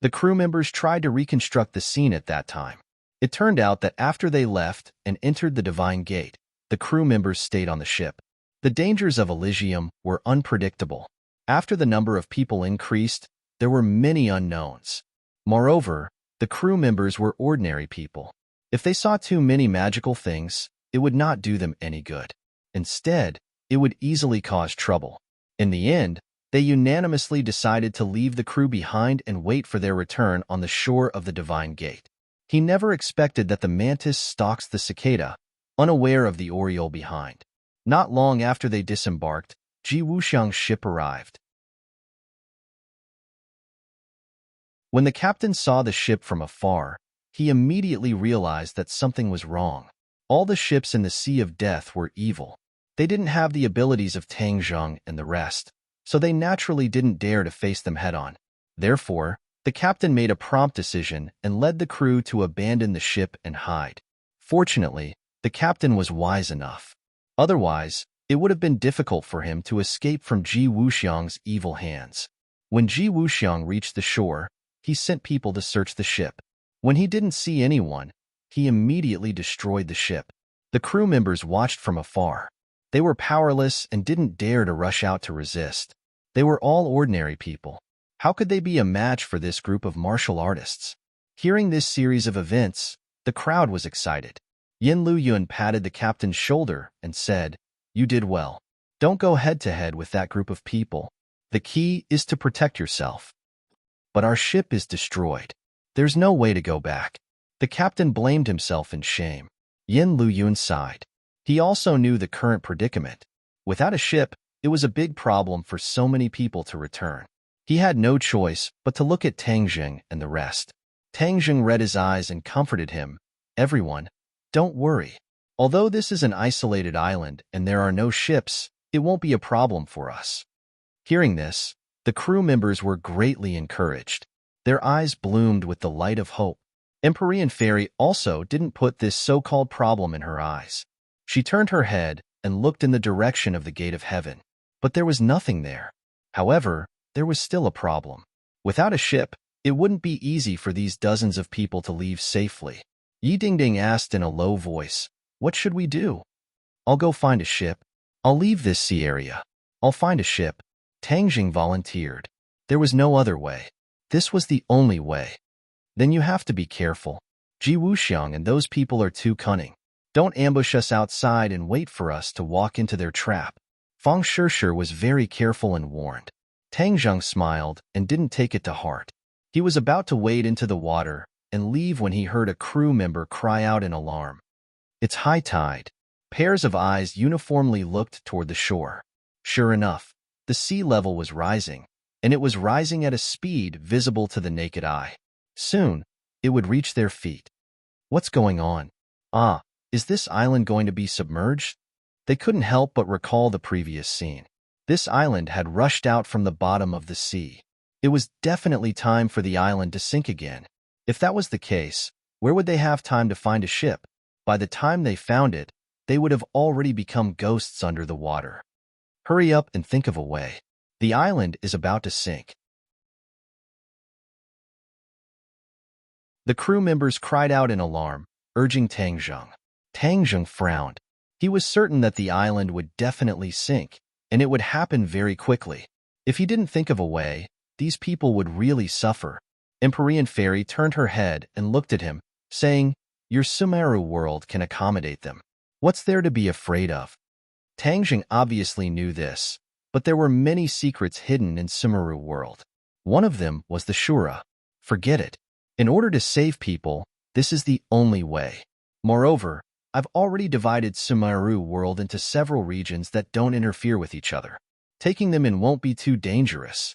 The crew members tried to reconstruct the scene at that time. It turned out that after they left and entered the Divine Gate, the crew members stayed on the ship. The dangers of Elysium were unpredictable. After the number of people increased, there were many unknowns. Moreover, the crew members were ordinary people. If they saw too many magical things, it would not do them any good. Instead, it would easily cause trouble. In the end, they unanimously decided to leave the crew behind and wait for their return on the shore of the Divine Gate. He never expected that the mantis stalks the cicada, unaware of the oriole behind. Not long after they disembarked, Ji Wuxiang's ship arrived. When the captain saw the ship from afar, he immediately realized that something was wrong. All the ships in the Sea of Death were evil. They didn't have the abilities of Tang Zheng and the rest, so they naturally didn't dare to face them head-on. Therefore, the captain made a prompt decision and led the crew to abandon the ship and hide. Fortunately, the captain was wise enough. Otherwise, it would have been difficult for him to escape from Ji Wuxiang's evil hands. When Ji Wuxiang reached the shore, he sent people to search the ship. When he didn't see anyone, he immediately destroyed the ship. The crew members watched from afar. They were powerless and didn't dare to rush out to resist. They were all ordinary people. How could they be a match for this group of martial artists? Hearing this series of events, the crowd was excited. Yin Luoyun patted the captain's shoulder and said, "You did well. Don't go head-to-head with that group of people. The key is to protect yourself." But our ship is destroyed. There's no way to go back. The captain blamed himself in shame. Yin Luoyun sighed. He also knew the current predicament. Without a ship, it was a big problem for so many people to return. He had no choice but to look at Tang Zheng and the rest. Tang Zheng read his eyes and comforted him. "Everyone, don't worry. Although this is an isolated island and there are no ships, it won't be a problem for us." Hearing this, the crew members were greatly encouraged. Their eyes bloomed with the light of hope. Empyrean Fairy also didn't put this so-called problem in her eyes. She turned her head and looked in the direction of the gate of heaven. But there was nothing there. However, there was still a problem. Without a ship, it wouldn't be easy for these dozens of people to leave safely. Yi Dingding asked in a low voice, "What should we do?" "I'll go find a ship. I'll leave this sea area. I'll find a ship." Tang Jing volunteered. There was no other way. This was the only way. "Then you have to be careful. Ji Wuxiang and those people are too cunning. Don't ambush us outside and wait for us to walk into their trap." Fang Shishir was very careful and warned. Tang Zheng smiled and didn't take it to heart. He was about to wade into the water and leave when he heard a crew member cry out in alarm. "It's high tide." Pairs of eyes uniformly looked toward the shore. Sure enough, the sea level was rising, and it was rising at a speed visible to the naked eye. Soon, it would reach their feet. What's going on? Is this island going to be submerged? They couldn't help but recall the previous scene. This island had rushed out from the bottom of the sea. It was definitely time for the island to sink again. If that was the case, where would they have time to find a ship? By the time they found it, they would have already become ghosts under the water. Hurry up and think of a way. The island is about to sink. The crew members cried out in alarm, urging Tang Zheng. Tang Zheng frowned. He was certain that the island would definitely sink, and it would happen very quickly. If he didn't think of a way, these people would really suffer. Empyrean Fairy turned her head and looked at him, saying, "Your Sumeru world can accommodate them. What's there to be afraid of?" Tang Zheng obviously knew this, but there were many secrets hidden in Sumeru world. One of them was the Shura. Forget it. In order to save people, this is the only way. Moreover, I've already divided Sumeru world into several regions that don't interfere with each other. Taking them in won't be too dangerous.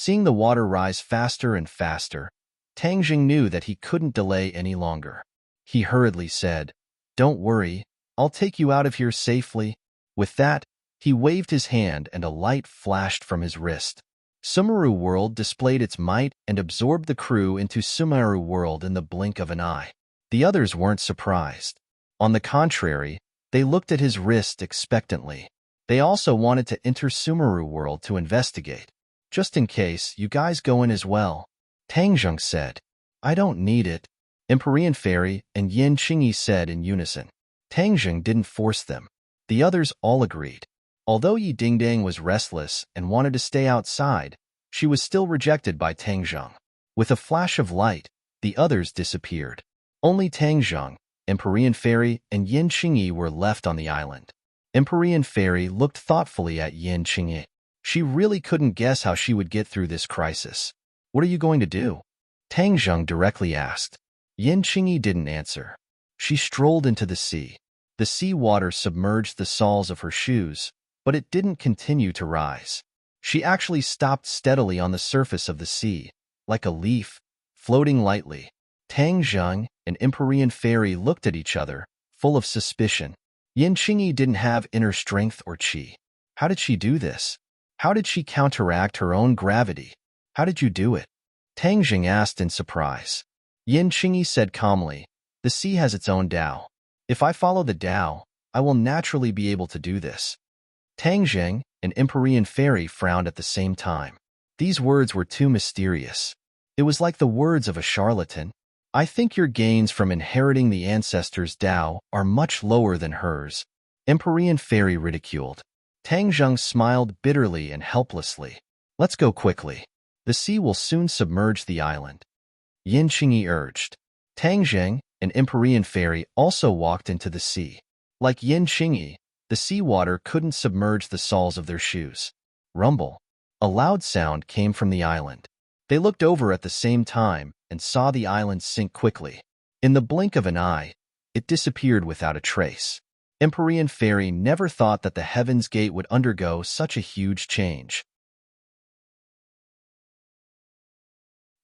Seeing the water rise faster and faster, Tang Jing knew that he couldn't delay any longer. He hurriedly said, "Don't worry, I'll take you out of here safely." With that, he waved his hand and a light flashed from his wrist. Sumeru World displayed its might and absorbed the crew into Sumeru World in the blink of an eye. The others weren't surprised. On the contrary, they looked at his wrist expectantly. They also wanted to enter Sumeru World to investigate. "Just in case, you guys go in as well," Tang Zheng said. "I don't need it," Empyrean Fairy and Yin Qingyi said in unison. Tang Zheng didn't force them. The others all agreed. Although Yi Dingdang was restless and wanted to stay outside, she was still rejected by Tang Zheng. With a flash of light, the others disappeared. Only Tang Zheng, Empyrean Fairy, and Yin Qingyi were left on the island. Empyrean Fairy looked thoughtfully at Yin Qingyi. She really couldn't guess how she would get through this crisis. "What are you going to do?" Tang Zheng directly asked. Yin Qingyi didn't answer. She strolled into the sea. The sea water submerged the soles of her shoes, but it didn't continue to rise. She actually stopped steadily on the surface of the sea, like a leaf, floating lightly. Tang Zheng and Empyrean Fairy looked at each other, full of suspicion. Yin Qingyi didn't have inner strength or qi. How did she do this? How did she counteract her own gravity? "How did you do it?" Tang Zheng asked in surprise. Yin Qingyi said calmly, "The sea has its own Tao. If I follow the Tao, I will naturally be able to do this." Tang Zheng and Empyrean Fairy frowned at the same time. These words were too mysterious. It was like the words of a charlatan. "I think your gains from inheriting the ancestors' Tao are much lower than hers," Empyrean Fairy ridiculed. Tang Zheng smiled bitterly and helplessly. "Let's go quickly. The sea will soon submerge the island," Yin Qingyi urged. Tang Zheng and Empyrean Fairy also walked into the sea. Like Yin Qingyi, the seawater couldn't submerge the soles of their shoes. Rumble. A loud sound came from the island. They looked over at the same time and saw the island sink quickly. In the blink of an eye, it disappeared without a trace. Empyrean Fairy never thought that the Heaven's Gate would undergo such a huge change.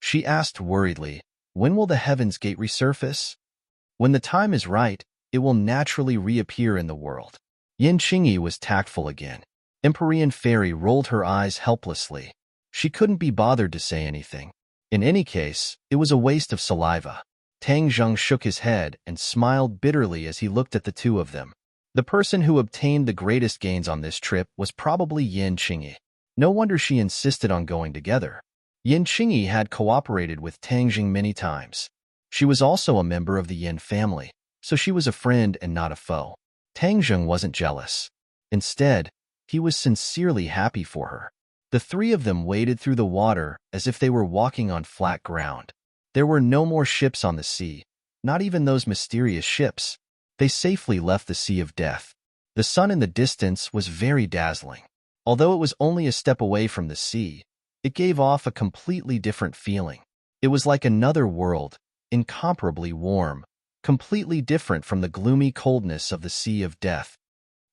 She asked worriedly, "When will the Heaven's Gate resurface?" "When the time is right, it will naturally reappear in the world." Yin Qingyi was tactful again. Empyrean Fairy rolled her eyes helplessly. She couldn't be bothered to say anything. In any case, it was a waste of saliva. Tang Zheng shook his head and smiled bitterly as he looked at the two of them. The person who obtained the greatest gains on this trip was probably Yin Qingyi. No wonder she insisted on going together. Yin Qingyi had cooperated with Tang Zheng many times. She was also a member of the Yin family, so she was a friend and not a foe. Tang Zheng wasn't jealous. Instead, he was sincerely happy for her. The three of them waded through the water as if they were walking on flat ground. There were no more ships on the sea, not even those mysterious ships. They safely left the Sea of Death. The sun in the distance was very dazzling. Although it was only a step away from the sea, it gave off a completely different feeling. It was like another world, incomparably warm, completely different from the gloomy coldness of the Sea of Death.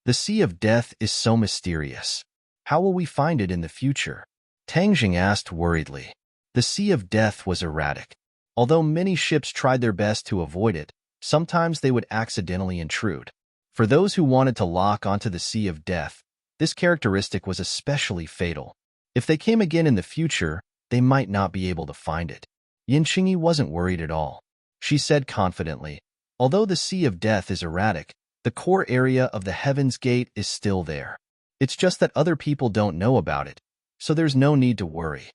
The Sea of Death is so mysterious. How will we find it in the future? Tang Zheng asked worriedly. The Sea of Death was erratic. Although many ships tried their best to avoid it, sometimes they would accidentally intrude. For those who wanted to lock onto the Sea of Death, this characteristic was especially fatal. If they came again in the future, they might not be able to find it. Yin Qingyi wasn't worried at all. She said confidently, "Although the Sea of Death is erratic, the core area of the Heaven's Gate is still there. It's just that other people don't know about it, so there's no need to worry."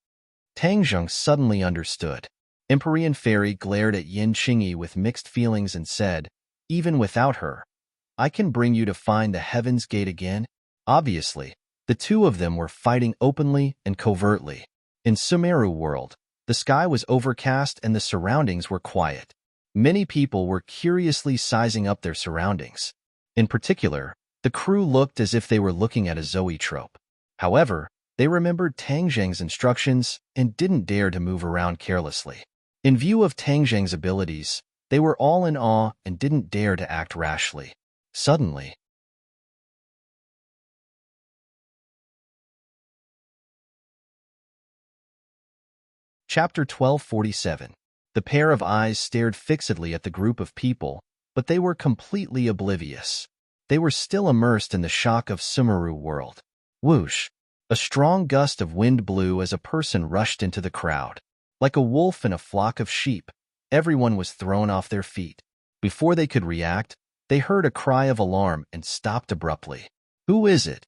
Tang Zheng suddenly understood. Empyrean Fairy glared at Yin Qingyi with mixed feelings and said, "Even without her, I can bring you to find the Heaven's Gate again." Obviously, the two of them were fighting openly and covertly. In Sumeru World, the sky was overcast and the surroundings were quiet. Many people were curiously sizing up their surroundings. In particular, the crew looked as if they were looking at a zoetrope. However, they remembered Tang Zheng's instructions and didn't dare to move around carelessly. In view of Tang Zheng's abilities, they were all in awe and didn't dare to act rashly. Suddenly, Chapter 1247. The pair of eyes stared fixedly at the group of people, but they were completely oblivious. They were still immersed in the shock of Sumeru world. Whoosh! A strong gust of wind blew as a person rushed into the crowd. Like a wolf in a flock of sheep, everyone was thrown off their feet. Before they could react, they heard a cry of alarm and stopped abruptly. "Who is it?"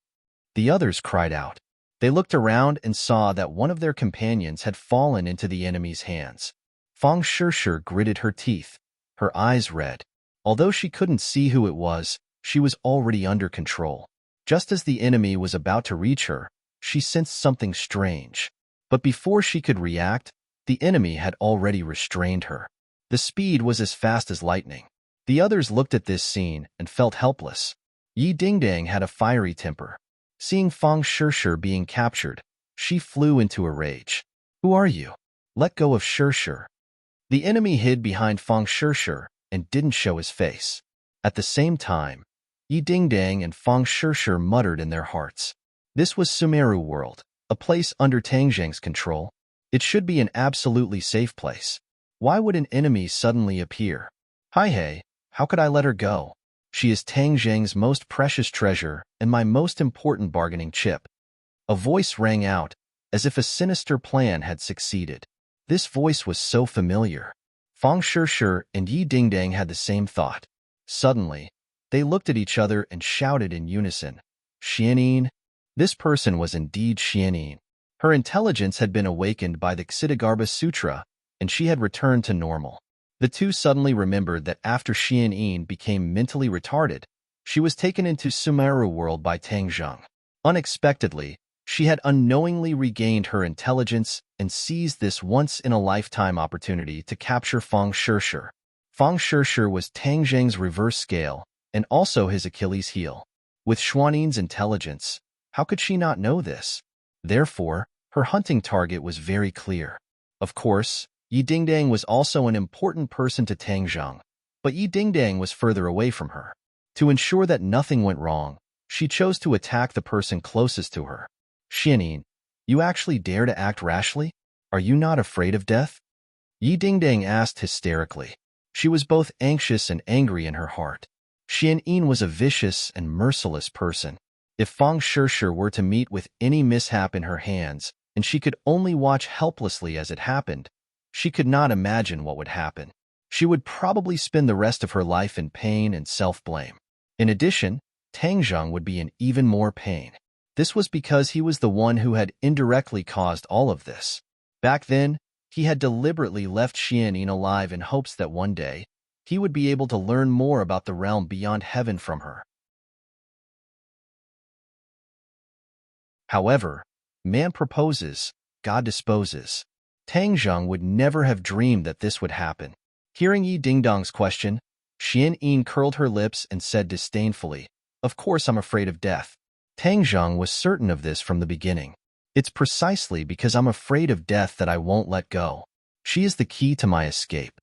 the others cried out. They looked around and saw that one of their companions had fallen into the enemy's hands. Fang Shishir gritted her teeth, her eyes red. Although she couldn't see who it was, she was already under control. Just as the enemy was about to reach her, she sensed something strange. But before she could react, the enemy had already restrained her. The speed was as fast as lightning. The others looked at this scene and felt helpless. Yi Dingdang had a fiery temper. Seeing Fang Shishir being captured, she flew into a rage. "Who are you? Let go of Shishir." The enemy hid behind Fang Shishir and didn't show his face. At the same time, Yi Dingdang and Fang Shishir muttered in their hearts. This was Sumeru world, a place under Tang Zheng's control. It should be an absolutely safe place. Why would an enemy suddenly appear? Hey, how could I let her go? She is Tang Zheng's most precious treasure and my most important bargaining chip. A voice rang out, as if a sinister plan had succeeded. This voice was so familiar. Fang Shishir and Yi Dingdang had the same thought. Suddenly, they looked at each other and shouted in unison, "Xianyin!" This person was indeed Xianyin. Her intelligence had been awakened by the Ksitigarbha Sutra, and she had returned to normal. The two suddenly remembered that after Xianyin became mentally retarded, she was taken into Sumeru world by Tang Zheng. Unexpectedly, she had unknowingly regained her intelligence and seized this once-in-a-lifetime opportunity to capture Fang Shishir. Fang Shishir was Tang Zheng's reverse scale and also his Achilles heel. With Xuanin's intelligence, how could she not know this? Therefore, her hunting target was very clear. Of course, Yi Dingdang was also an important person to Tang Zheng, but Yi Dingdang was further away from her. To ensure that nothing went wrong, she chose to attack the person closest to her. "Xianyin, you actually dare to act rashly? Are you not afraid of death?" Yi Dingdang asked hysterically. She was both anxious and angry in her heart. Xianyin was a vicious and merciless person. If Fang Shishir were to meet with any mishap in her hands, and she could only watch helplessly as it happened, she could not imagine what would happen. She would probably spend the rest of her life in pain and self-blame. In addition, Tang Zheng would be in even more pain. This was because he was the one who had indirectly caused all of this. Back then, he had deliberately left Xianyin alive in hopes that one day, he would be able to learn more about the realm beyond heaven from her. However, man proposes, God disposes. Tang Zheng would never have dreamed that this would happen. Hearing Yi Dingdang's question, Xianyin curled her lips and said disdainfully, "Of course I'm afraid of death." Tang Zheng was certain of this from the beginning. "It's precisely because I'm afraid of death that I won't let go. She is the key to my escape."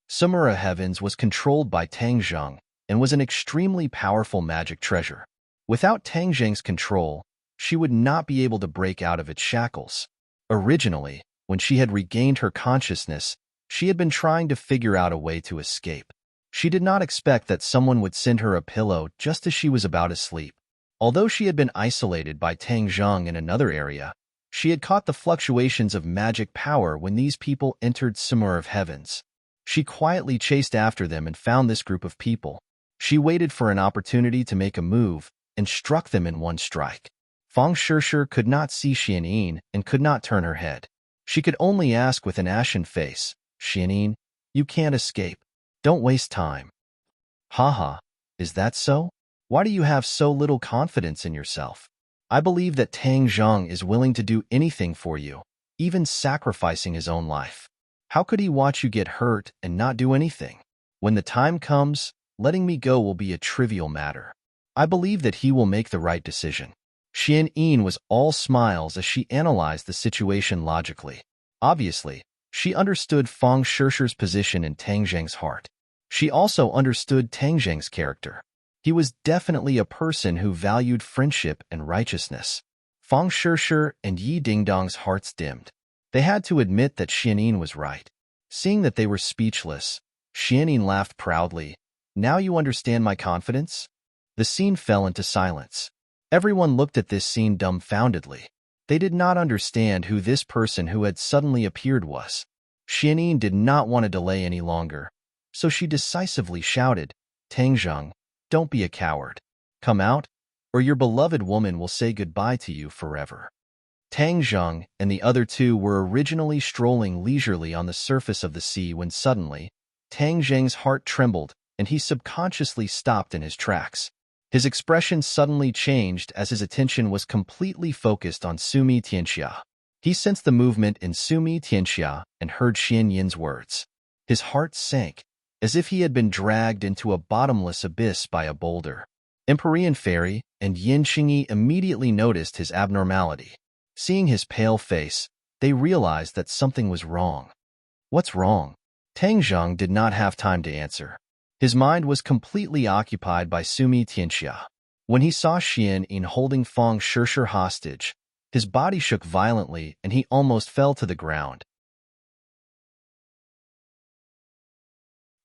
Sumeru Heavens was controlled by Tang Zheng and was an extremely powerful magic treasure. Without Tang Zheng's control, she would not be able to break out of its shackles. Originally, when she had regained her consciousness, she had been trying to figure out a way to escape. She did not expect that someone would send her a pillow just as she was about to sleep. Although she had been isolated by Tang Zheng in another area, she had caught the fluctuations of magic power when these people entered Sumeru Heavens. She quietly chased after them and found this group of people. She waited for an opportunity to make a move and struck them in one strike. Fang Shishir could not see Xianyin and could not turn her head. She could only ask with an ashen face, "Xianyin, you can't escape. Don't waste time." "Haha, is that so? Why do you have so little confidence in yourself? I believe that Tang Zheng is willing to do anything for you, even sacrificing his own life. How could he watch you get hurt and not do anything? When the time comes, letting me go will be a trivial matter. I believe that he will make the right decision." Xianyin was all smiles as she analyzed the situation logically. Obviously, she understood Fang Shishir's position in Tang Zheng's heart. She also understood Tang Zheng's character. He was definitely a person who valued friendship and righteousness. Fang Shishir and Yi Dingdang's hearts dimmed. They had to admit that Xianyin was right. Seeing that they were speechless, Xianyin laughed proudly. Now you understand my confidence? The scene fell into silence. Everyone looked at this scene dumbfoundedly. They did not understand who this person who had suddenly appeared was. Xianyin did not want to delay any longer, so she decisively shouted, Tanzheng, don't be a coward. Come out, or your beloved woman will say goodbye to you forever. Tang Zheng and the other two were originally strolling leisurely on the surface of the sea when suddenly, Tang Zheng's heart trembled and he subconsciously stopped in his tracks. His expression suddenly changed as his attention was completely focused on Sumi Tianxia. He sensed the movement in Sumi Tianxia and heard Xianyin's words. His heart sank, as if he had been dragged into a bottomless abyss by a boulder. Empyrean Fairy and Yin Xingyi immediately noticed his abnormality. Seeing his pale face, they realized that something was wrong. What's wrong? Tang Zheng did not have time to answer. His mind was completely occupied by Sumi Tianxia. When he saw Xianyin holding Fang Shishir hostage, his body shook violently and he almost fell to the ground.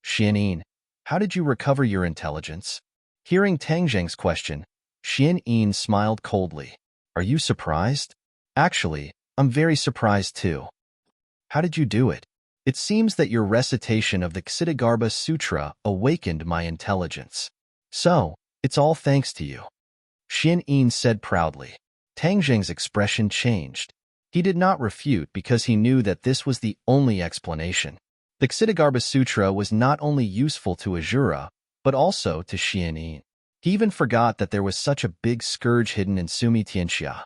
Xianyin, how did you recover your intelligence? Hearing Tang Zheng's question, Xianyin smiled coldly. Are you surprised? Actually, I'm very surprised too. How did you do it? It seems that your recitation of the Ksitigarbha Sutra awakened my intelligence. So, it's all thanks to you. Xianyin said proudly. Tang Zheng's expression changed. He did not refute because he knew that this was the only explanation. The Ksitigarbha Sutra was not only useful to Azura, but also to Xianyin. He even forgot that there was such a big scourge hidden in Sumi Tianxia.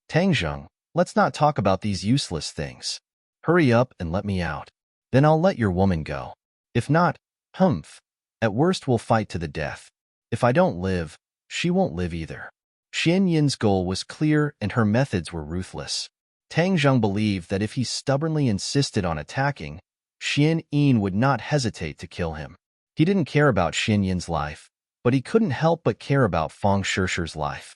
Tang Zheng, let's not talk about these useless things. Hurry up and let me out. Then I'll let your woman go. If not, at worst we'll fight to the death. If I don't live, she won't live either. Xianyin's goal was clear and her methods were ruthless. Tang Zheng believed that if he stubbornly insisted on attacking, Xianyin would not hesitate to kill him. He didn't care about Xianyin's life, but he couldn't help but care about Fang Shishir's life.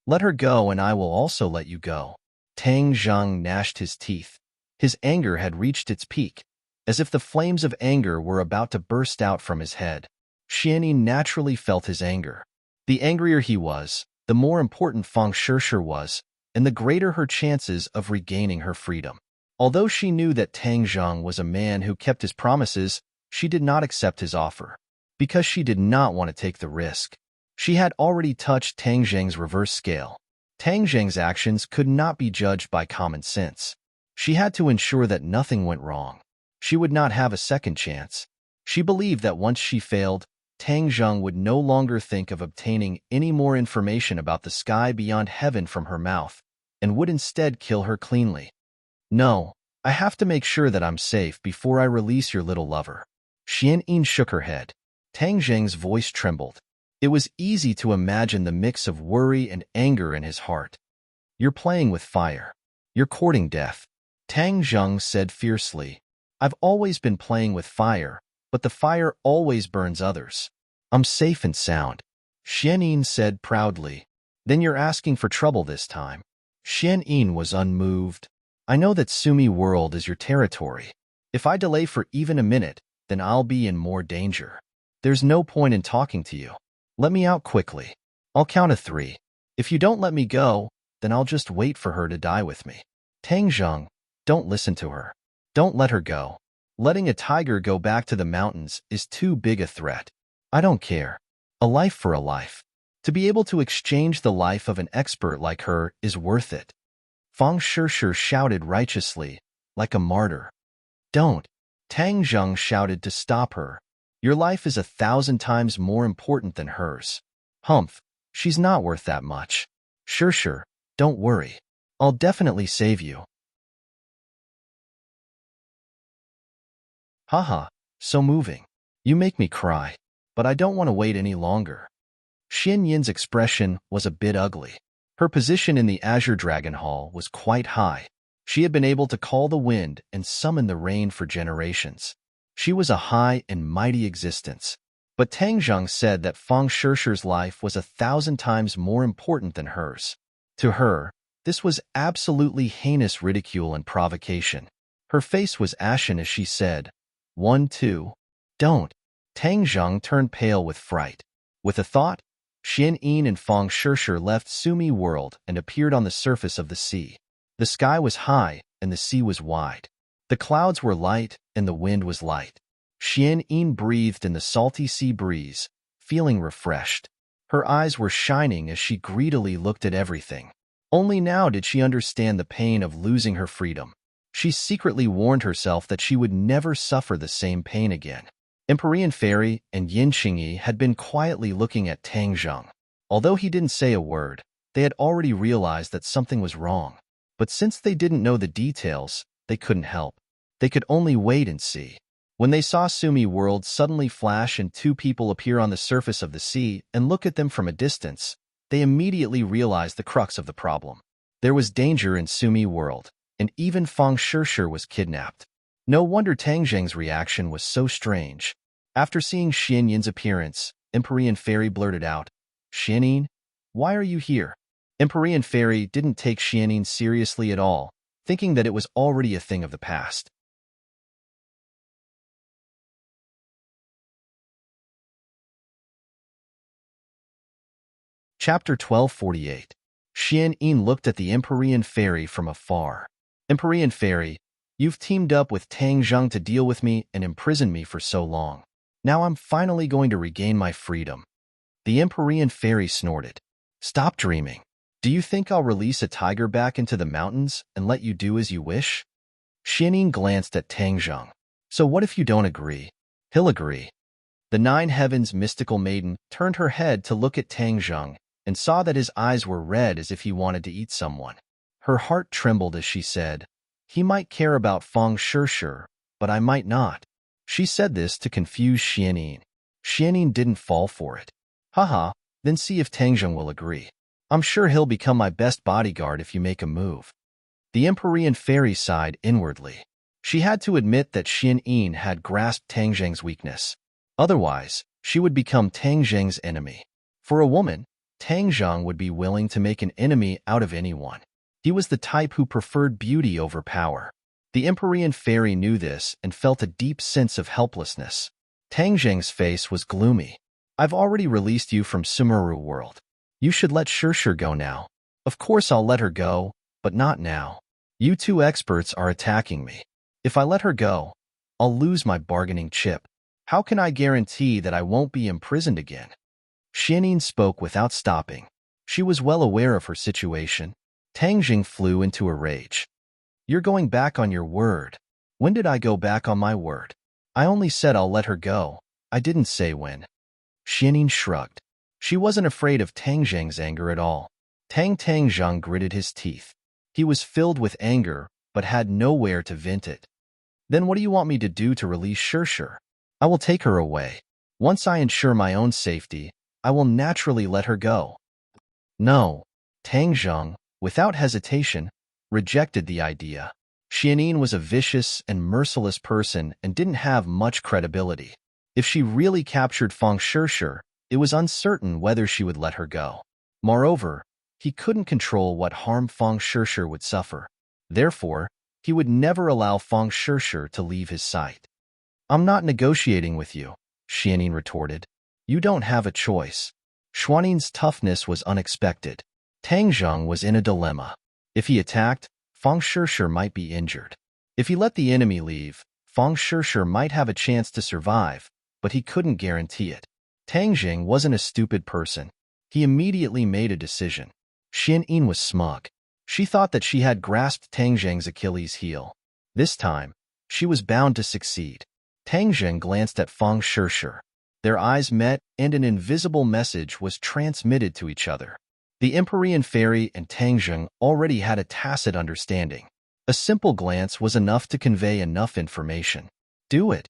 Let her go and I will also let you go. Tang Zheng gnashed his teeth. His anger had reached its peak, as if the flames of anger were about to burst out from his head. Xianyin naturally felt his anger. The angrier he was, the more important Fang Shishir was, and the greater her chances of regaining her freedom. Although she knew that Tang Zheng was a man who kept his promises, she did not accept his offer, because she did not want to take the risk. She had already touched Tang Zheng's reverse scale. Tang Zheng's actions could not be judged by common sense. She had to ensure that nothing went wrong. She would not have a second chance. She believed that once she failed, Tang Zheng would no longer think of obtaining any more information about the sky beyond heaven from her mouth, and would instead kill her cleanly. No, I have to make sure that I'm safe before I release your little lover. Xianyin shook her head. Tang Zheng's voice trembled. It was easy to imagine the mix of worry and anger in his heart. You're playing with fire. You're courting death. Tang Zheng said fiercely. I've always been playing with fire, but the fire always burns others. I'm safe and sound. Xianyin said proudly. Then you're asking for trouble this time. Xianyin was unmoved. I know that Sumi world is your territory. If I delay for even a minute, then I'll be in more danger. There's no point in talking to you. Let me out quickly. I'll count to 3. If you don't let me go, then I'll just wait for her to die with me. Tang Zheng, don't listen to her. Don't let her go. Letting a tiger go back to the mountains is too big a threat. I don't care. A life for a life. To be able to exchange the life of an expert like her is worth it. Fang Shishir shouted righteously, like a martyr. Don't. Tang Zheng shouted to stop her. Your life is 1,000 times more important than hers. She's not worth that much. Shishir, don't worry. I'll definitely save you. Haha, so moving. You make me cry, but I don't want to wait any longer. Xianyin's expression was a bit ugly. Her position in the Azure Dragon Hall was quite high. She had been able to call the wind and summon the rain for generations. She was a high and mighty existence. But Tang Zheng said that Fang Shishir's life was 1,000 times more important than hers. To her, This was absolutely heinous ridicule and provocation. Her face was ashen as she said, 1, 2, don't. Tang Zheng turned pale with fright. With a thought, Xian Yin and Fang Shishir left Sumi World and appeared on the surface of the sea. The sky was high and the sea was wide. The clouds were light and the wind was light. Xian Yin breathed in the salty sea breeze, feeling refreshed. Her eyes were shining as she greedily looked at everything. Only now did she understand the pain of losing her freedom. She secretly warned herself that she would never suffer the same pain again. Empyrean Fairy and Yin Xingyi had been quietly looking at Tang Zheng. Although he didn't say a word, they had already realized that something was wrong. But since they didn't know the details, they couldn't help. They could only wait and see. When they saw Sumi World suddenly flash and two people appear on the surface of the sea and look at them from a distance, they immediately realized the crux of the problem. There was danger in Sumi World, and even Fang Shishir was kidnapped. No wonder Tang Zheng's reaction was so strange. After seeing Xian Yin's appearance, Empyrean Fairy blurted out, Xian Yin, why are you here? Empyrean Fairy didn't take Xian Yin seriously at all, thinking that it was already a thing of the past. Chapter 1248. Xian Yin looked at the Empyrean Fairy from afar. Empyrean Fairy, you've teamed up with Tang Zheng to deal with me and imprison me for so long. Now I'm finally going to regain my freedom. The Empyrean Fairy snorted. Stop dreaming. Do you think I'll release a tiger back into the mountains and let you do as you wish? Xian Yin glanced at Tang Zheng. So what if you don't agree? He'll agree. The Nine Heavens mystical maiden turned her head to look at Tang Zheng and saw that his eyes were red as if he wanted to eat someone. Her heart trembled as she said, he might care about Fang Shishir, but I might not. She said this to confuse Xian Yin. Xian Yin didn't fall for it. Haha, then see if Tang Zheng will agree. I'm sure he'll become my best bodyguard if you make a move. The Empyrean Fairy sighed inwardly. She had to admit that Xian Yin had grasped Tang Zheng's weakness. Otherwise, she would become Tang Zheng's enemy. For a woman, Tang Zheng would be willing to make an enemy out of anyone. He was the type who preferred beauty over power. The Empyrean Fairy knew this and felt a deep sense of helplessness. Tang Zheng's face was gloomy. I've already released you from Sumeru World. You should let Shishir go now. Of course I'll let her go, but not now. You two experts are attacking me. If I let her go, I'll lose my bargaining chip. How can I guarantee that I won't be imprisoned again? Xian Yin spoke without stopping. She was well aware of her situation. Tang Zheng flew into a rage. You're going back on your word. When did I go back on my word? I only said I'll let her go. I didn't say when. Xian Yin shrugged. She wasn't afraid of Tang Zheng's anger at all. Tang Zheng gritted his teeth. He was filled with anger, but had nowhere to vent it. Then what do you want me to do to release Shishir? I will take her away. Once I ensure my own safety, I will naturally let her go. No. Tang Zheng, without hesitation, rejected the idea. Xian Yin was a vicious and merciless person and didn't have much credibility. If she really captured Fang Shishir, it was uncertain whether she would let her go. Moreover, he couldn't control what harm Fang Shishir would suffer. Therefore, he would never allow Fang Shishir to leave his sight. I'm not negotiating with you, Xian Yin retorted. You don't have a choice. Xuan Yin's toughness was unexpected. Tang Zheng was in a dilemma. If he attacked, Fang Shishir might be injured. If he let the enemy leave, Fang Shishir might have a chance to survive, but he couldn't guarantee it. Tang Zheng wasn't a stupid person. He immediately made a decision. Xian Yin was smug. She thought that she had grasped Tang Zheng's Achilles heel. This time, she was bound to succeed. Tang Zheng glanced at Fang Shishir. Their eyes met, and an invisible message was transmitted to each other. The Empyrean Fairy and Tang Zheng already had a tacit understanding. A simple glance was enough to convey enough information. Do it.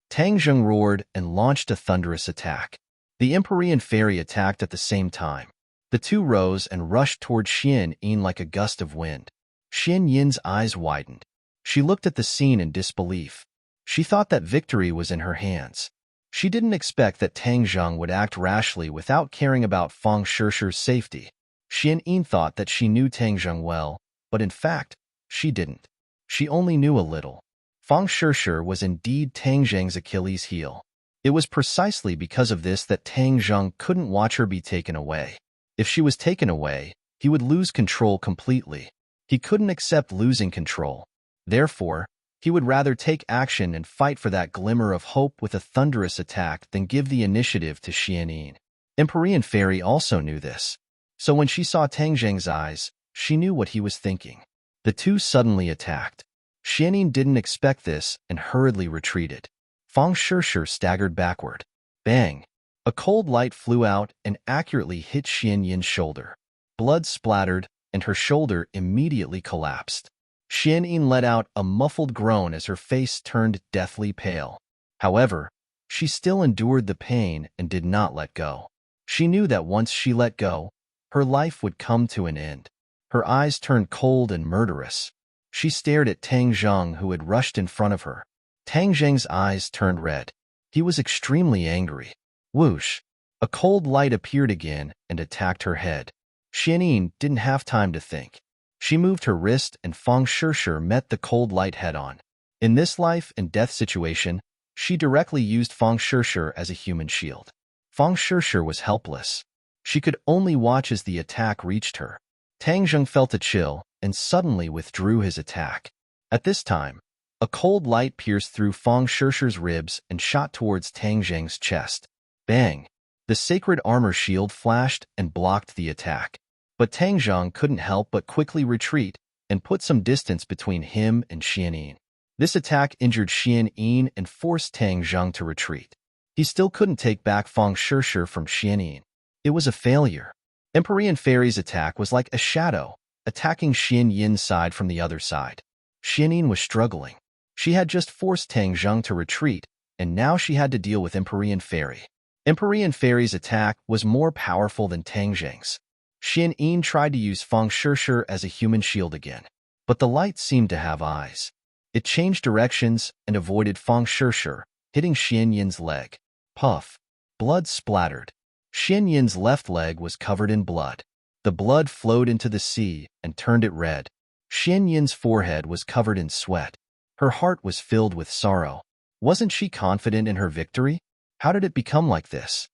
Tang Zheng roared and launched a thunderous attack. The Empyrean Fairy attacked at the same time. The two rose and rushed toward Xian Yin like a gust of wind. Xian Yin's eyes widened. She looked at the scene in disbelief. She thought that victory was in her hands. She didn't expect that Tang Zheng would act rashly without caring about Fang Shishir's safety. Xian Yin thought that she knew Tang Zheng well, but in fact, she didn't. She only knew a little. Fang Shishir was indeed Tang Zheng's Achilles heel. It was precisely because of this that Tang Zheng couldn't watch her be taken away. If she was taken away, he would lose control completely. He couldn't accept losing control. Therefore, he would rather take action and fight for that glimmer of hope with a thunderous attack than give the initiative to Xianyin. Empyrean Fairy also knew this. So when she saw Tang Zheng's eyes, she knew what he was thinking. The two suddenly attacked. Xianyin didn't expect this and hurriedly retreated. Fang Shishir staggered backward. Bang! A cold light flew out and accurately hit Xianyin's shoulder. Blood splattered, and her shoulder immediately collapsed. Xianyin let out a muffled groan as her face turned deathly pale. However, she still endured the pain and did not let go. She knew that once she let go, her life would come to an end. Her eyes turned cold and murderous. She stared at Tang Zheng, who had rushed in front of her. Tang Zheng's eyes turned red. He was extremely angry. Whoosh! A cold light appeared again and attacked her head. Xianyin didn't have time to think. She moved her wrist and Fang Shishir met the cold light head-on. In this life-and-death situation, she directly used Fang Shishir as a human shield. Fang Shishir was helpless. She could only watch as the attack reached her. Tang Zheng felt a chill and suddenly withdrew his attack. At this time, a cold light pierced through Fang Shishir's ribs and shot towards Tang Zheng's chest. Bang! The sacred armor shield flashed and blocked the attack. But Tang Zheng couldn't help but quickly retreat and put some distance between him and Xianyin. This attack injured Xianyin and forced Tang Zheng to retreat. He still couldn't take back Fang Shishir from Xianyin. It was a failure. Empyrean Fairy's attack was like a shadow, attacking Xianyin's side from the other side. Xianyin was struggling. She had just forced Tang Zheng to retreat, and now she had to deal with Empyrean Fairy. Empyrean Fairy's attack was more powerful than Tang Zheng's. Xianyin tried to use Fang Shishir as a human shield again, but the light seemed to have eyes. It changed directions and avoided Fang Shishir, hitting Xianyin's leg. Puff! Blood splattered. Xianyin's left leg was covered in blood. The blood flowed into the sea and turned it red. Xianyin's forehead was covered in sweat. Her heart was filled with sorrow. Wasn't she confident in her victory? How did it become like this?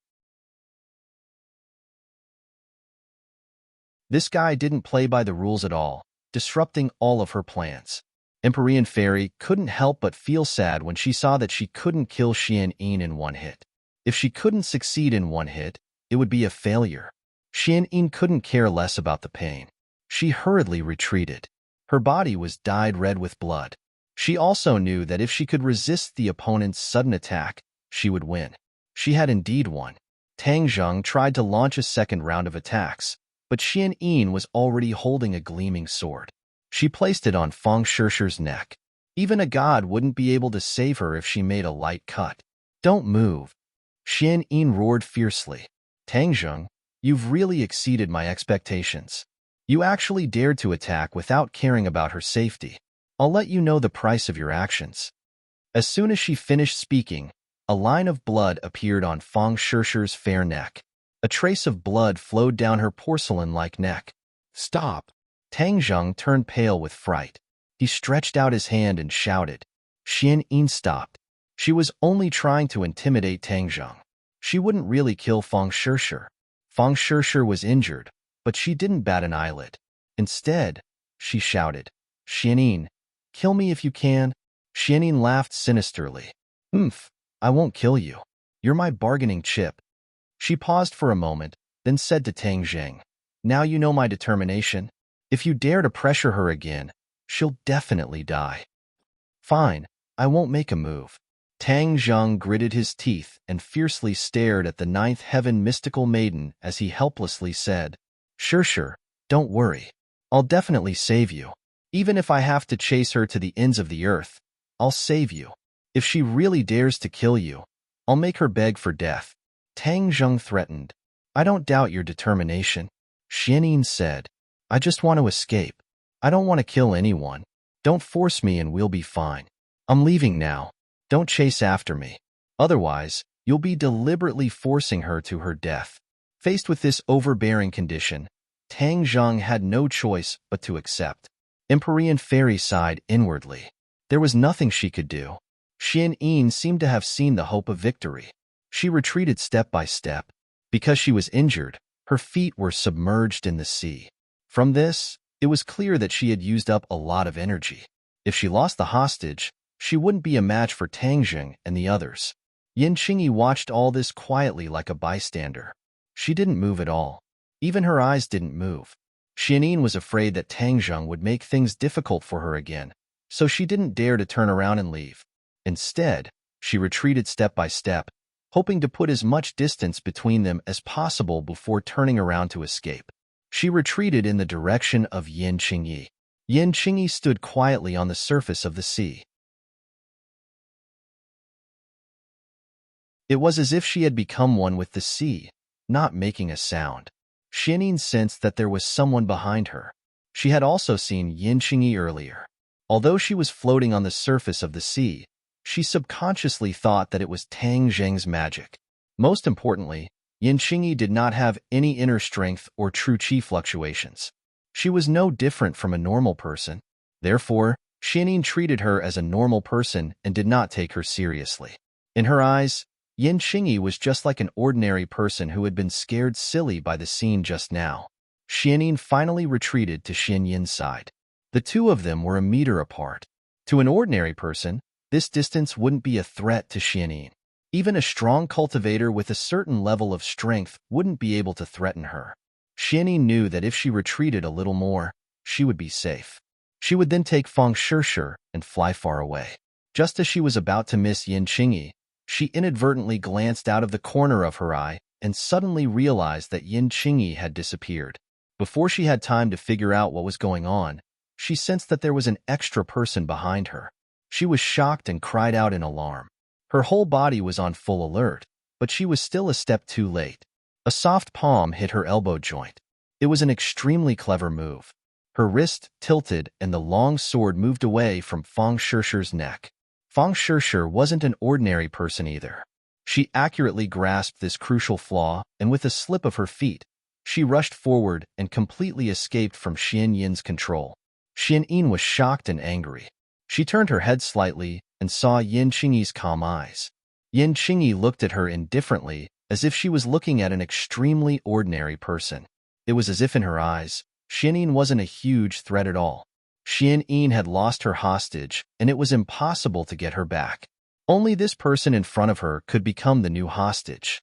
This guy didn't play by the rules at all, disrupting all of her plans. Empyrean Fairy couldn't help but feel sad when she saw that she couldn't kill Xianyin in one hit. If she couldn't succeed in one hit, it would be a failure. Xianyin couldn't care less about the pain. She hurriedly retreated. Her body was dyed red with blood. She also knew that if she could resist the opponent's sudden attack, she would win. She had indeed won. Tang Zheng tried to launch a second round of attacks, but Xianyin was already holding a gleaming sword. She placed it on Fang Shishir's neck. Even a god wouldn't be able to save her if she made a light cut. Don't move. Xianyin roared fiercely. Tang Zheng, you've really exceeded my expectations. You actually dared to attack without caring about her safety. I'll let you know the price of your actions. As soon as she finished speaking, a line of blood appeared on Fang Shishir's fair neck. A trace of blood flowed down her porcelain-like neck. Stop! Tang Zheng turned pale with fright. He stretched out his hand and shouted. Xianyin stopped. She was only trying to intimidate Tang Zheng. She wouldn't really kill Fang Shishir. Fang Shishir was injured, but she didn't bat an eyelid. Instead, she shouted, Xianyin, kill me if you can. Xianyin laughed sinisterly. I won't kill you. You're my bargaining chip. She paused for a moment, then said to Tang Zheng, now you know my determination. If you dare to pressure her again, she'll definitely die. Fine, I won't make a move. Tang Zheng gritted his teeth and fiercely stared at the ninth heaven mystical maiden as he helplessly said, Shishir, don't worry. I'll definitely save you. Even if I have to chase her to the ends of the earth, I'll save you. If she really dares to kill you, I'll make her beg for death. Tang Zheng threatened. I don't doubt your determination. Xianyin said, I just want to escape. I don't want to kill anyone. Don't force me and we'll be fine. I'm leaving now. Don't chase after me. Otherwise, You'll be deliberately forcing her to her death. Faced with this overbearing condition, Tang Zheng had no choice but to accept. Empyrean Fairy sighed inwardly. There was nothing she could do. Xian Yin seemed to have seen the hope of victory. She retreated step by step. Because she was injured, her feet were submerged in the sea. From this, it was clear that she had used up a lot of energy. If she lost the hostage, she wouldn't be a match for Tang Zheng and the others. Yin Qingyi watched all this quietly like a bystander. She didn't move at all. Even her eyes didn't move. Xianyin was afraid that Tang Zheng would make things difficult for her again, so she didn't dare to turn around and leave. Instead, she retreated step by step, hoping to put as much distance between them as possible before turning around to escape. She retreated in the direction of Yin Qingyi. Yin Qingyi stood quietly on the surface of the sea. It was as if she had become one with the sea, not making a sound. Xianyin sensed that there was someone behind her. She had also seen Yin Qingyi earlier. Although she was floating on the surface of the sea, she subconsciously thought that it was Tang Zheng's magic. Most importantly, Yin Qingyi did not have any inner strength or true qi fluctuations. She was no different from a normal person. Therefore, Xianyin treated her as a normal person and did not take her seriously. In her eyes, Yin Qingyi was just like an ordinary person who had been scared silly by the scene just now. Xianyin finally retreated to Xianyin's side. The two of them were a meter apart. To an ordinary person, this distance wouldn't be a threat to Xianyin. Even a strong cultivator with a certain level of strength wouldn't be able to threaten her. Xianyin knew that if she retreated a little more, she would be safe. She would then take Feng Shishir and fly far away. Just as she was about to miss Yin Qingyi, she inadvertently glanced out of the corner of her eye and suddenly realized that Yin Qingyi had disappeared. Before she had time to figure out what was going on, she sensed that there was an extra person behind her. She was shocked and cried out in alarm. Her whole body was on full alert, but she was still a step too late. A soft palm hit her elbow joint. It was an extremely clever move. Her wrist tilted and the long sword moved away from Feng Shishir's neck. Feng Shishir wasn't an ordinary person either. She accurately grasped this crucial flaw, and with a slip of her feet, she rushed forward and completely escaped from Xianyin's control. Xianyin was shocked and angry. She turned her head slightly and saw Yin Qingyi's calm eyes. Yin Qingyi looked at her indifferently, as if she was looking at an extremely ordinary person. It was as if in her eyes, Xianyin wasn't a huge threat at all. Xianyin had lost her hostage, and it was impossible to get her back. Only this person in front of her could become the new hostage.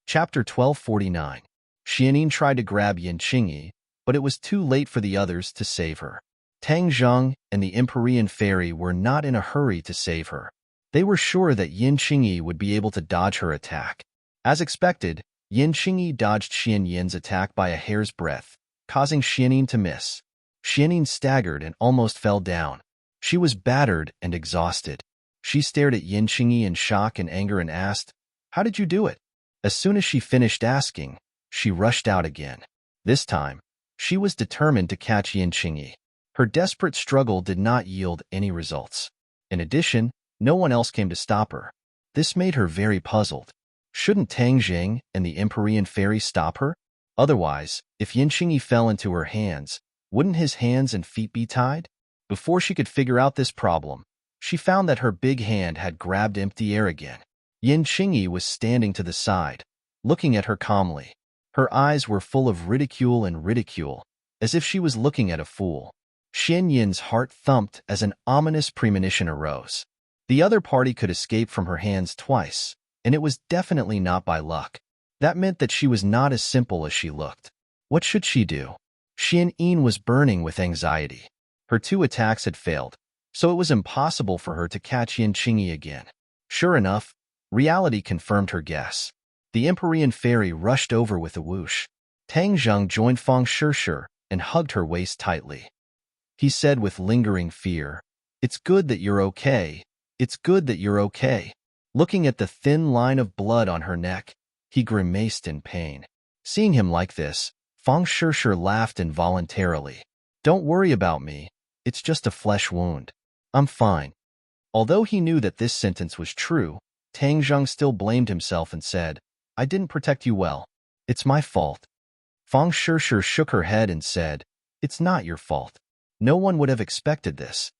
Chapter 1249. Xianyin tried to grab Yin Qingyi, but it was too late for the others to save her. Tang Zheng and the Empyrean Fairy were not in a hurry to save her. They were sure that Yin Qingyi would be able to dodge her attack. As expected, Yin Qingyi dodged Xianyin's attack by a hair's breadth, causing Xianyin to miss. Xianyin staggered and almost fell down. She was battered and exhausted. She stared at Yin Qingyi in shock and anger and asked, "How did you do it?" As soon as she finished asking, she rushed out again. This time, she was determined to catch Yin Qingyi. Her desperate struggle did not yield any results. In addition, no one else came to stop her. This made her very puzzled. Shouldn't Tang Zheng and the Empyrean Fairy stop her? Otherwise, if Yin Qingyi fell into her hands, wouldn't his hands and feet be tied? Before she could figure out this problem, she found that her big hand had grabbed empty air again. Yin Qingyi was standing to the side, looking at her calmly. Her eyes were full of ridicule, as if she was looking at a fool. Xianyin's heart thumped as an ominous premonition arose. The other party could escape from her hands twice, and it was definitely not by luck. That meant that she was not as simple as she looked. What should she do? Xianyin was burning with anxiety. Her 2 attacks had failed, so it was impossible for her to catch Yin Qingyi again. Sure enough, reality confirmed her guess. The Empyrean Fairy rushed over with a whoosh. Tang Zheng joined Feng Shishir and hugged her waist tightly. He said with lingering fear, "It's good that you're okay. It's good that you're okay." Looking at the thin line of blood on her neck, he grimaced in pain. Seeing him like this, Feng Shishir laughed involuntarily. Don't worry about me. It's just a flesh wound. I'm fine. Although he knew that this sentence was true, Tang Zheng still blamed himself and said, I didn't protect you well. It's my fault. Fang Shishir shook her head and said, It's not your fault. No one would have expected this.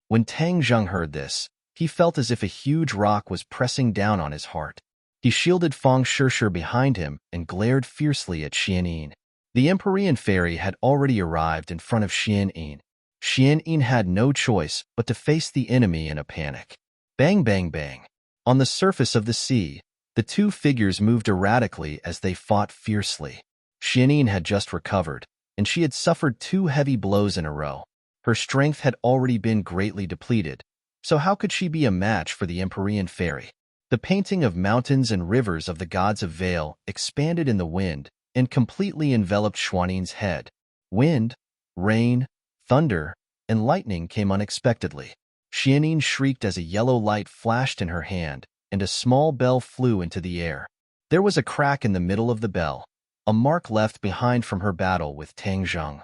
When Tang Zheng heard this, he felt as if a huge rock was pressing down on his heart. He shielded Fang Shishir behind him and glared fiercely at Xianyin. The Empyrean fairy had already arrived in front of Xianyin. Xianyin had no choice but to face the enemy in a panic. Bang, bang, bang. On the surface of the sea, the two figures moved erratically as they fought fiercely. Xianyin had just recovered, and she had suffered 2 heavy blows in a row. Her strength had already been greatly depleted, so how could she be a match for the Empyrean fairy? The painting of mountains and rivers of the gods of Vale expanded in the wind and completely enveloped Xuanyin's head. Wind, rain, thunder, and lightning came unexpectedly. Xianyin shrieked as a yellow light flashed in her hand, and a small bell flew into the air. There was a crack in the middle of the bell, a mark left behind from her battle with Tang Zheng.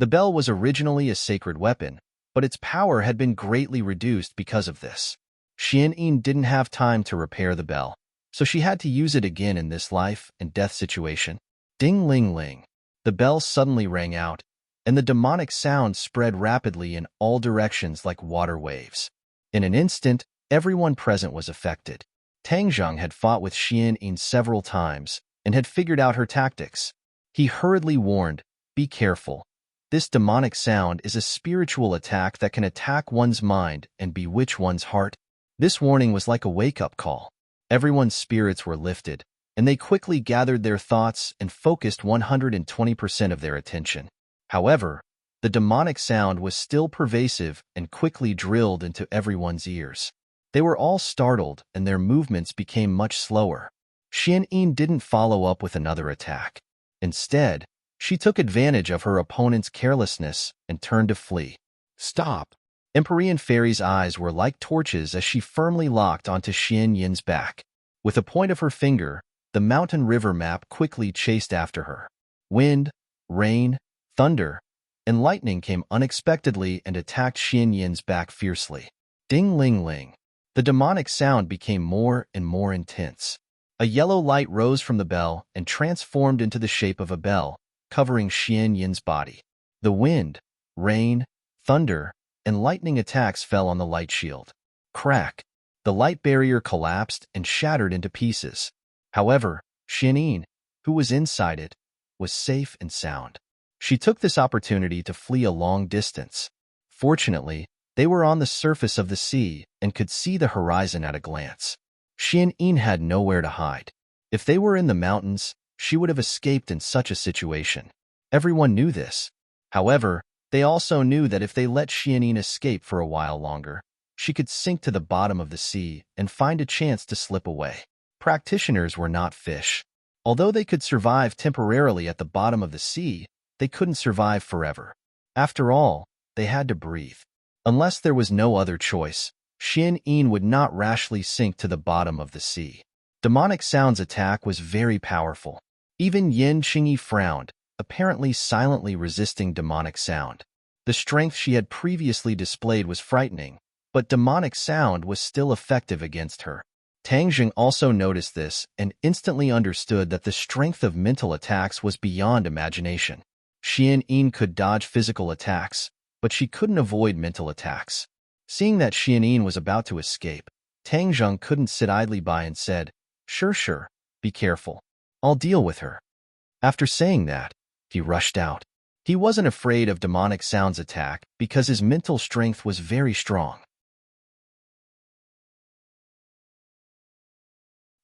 The bell was originally a sacred weapon, but its power had been greatly reduced because of this. Xianyin didn't have time to repair the bell, so she had to use it again in this life and death situation. Ding-ling-ling. The bell suddenly rang out, and the demonic sound spread rapidly in all directions like water waves. In an instant, everyone present was affected. Tang Zheng had fought with Xianyin several times and had figured out her tactics. He hurriedly warned, Be careful. This demonic sound is a spiritual attack that can attack one's mind and bewitch one's heart. This warning was like a wake-up call. Everyone's spirits were lifted, and they quickly gathered their thoughts and focused 120% of their attention. However, the demonic sound was still pervasive and quickly drilled into everyone's ears. They were all startled, and their movements became much slower. Xianyin didn't follow up with another attack. Instead, she took advantage of her opponent's carelessness and turned to flee. Stop! Empyrean Fairy's eyes were like torches as she firmly locked onto Xianyin's back. With a point of her finger, the mountain river map quickly chased after her. Wind, rain, thunder, and lightning came unexpectedly and attacked Xianyin's back fiercely. Ding-ling-ling. The demonic sound became more and more intense. A yellow light rose from the bell and transformed into the shape of a bell, covering Xianyin's body. The wind, rain, thunder, and lightning attacks fell on the light shield. Crack! The light barrier collapsed and shattered into pieces. However, Xianyin, who was inside it, was safe and sound. She took this opportunity to flee a long distance. Fortunately, they were on the surface of the sea and could see the horizon at a glance. Xianyin had nowhere to hide. If they were in the mountains, she would have escaped in such a situation. Everyone knew this. However, they also knew that if they let Xianyin escape for a while longer, she could sink to the bottom of the sea and find a chance to slip away. Practitioners were not fish. Although they could survive temporarily at the bottom of the sea, they couldn't survive forever. After all, they had to breathe. Unless there was no other choice, Xianyin would not rashly sink to the bottom of the sea. Demonic Sound's attack was very powerful. Even Yin Qingyi frowned, apparently silently resisting Demonic Sound. The strength she had previously displayed was frightening, but Demonic Sound was still effective against her. Tang Zheng also noticed this and instantly understood that the strength of mental attacks was beyond imagination. Xianyin could dodge physical attacks, but she couldn't avoid mental attacks. Seeing that Xianyin was about to escape, Tang Zheng couldn't sit idly by and said, Sure, be careful. I'll deal with her. After saying that, he rushed out. He wasn't afraid of Demonic Sound's attack because his mental strength was very strong.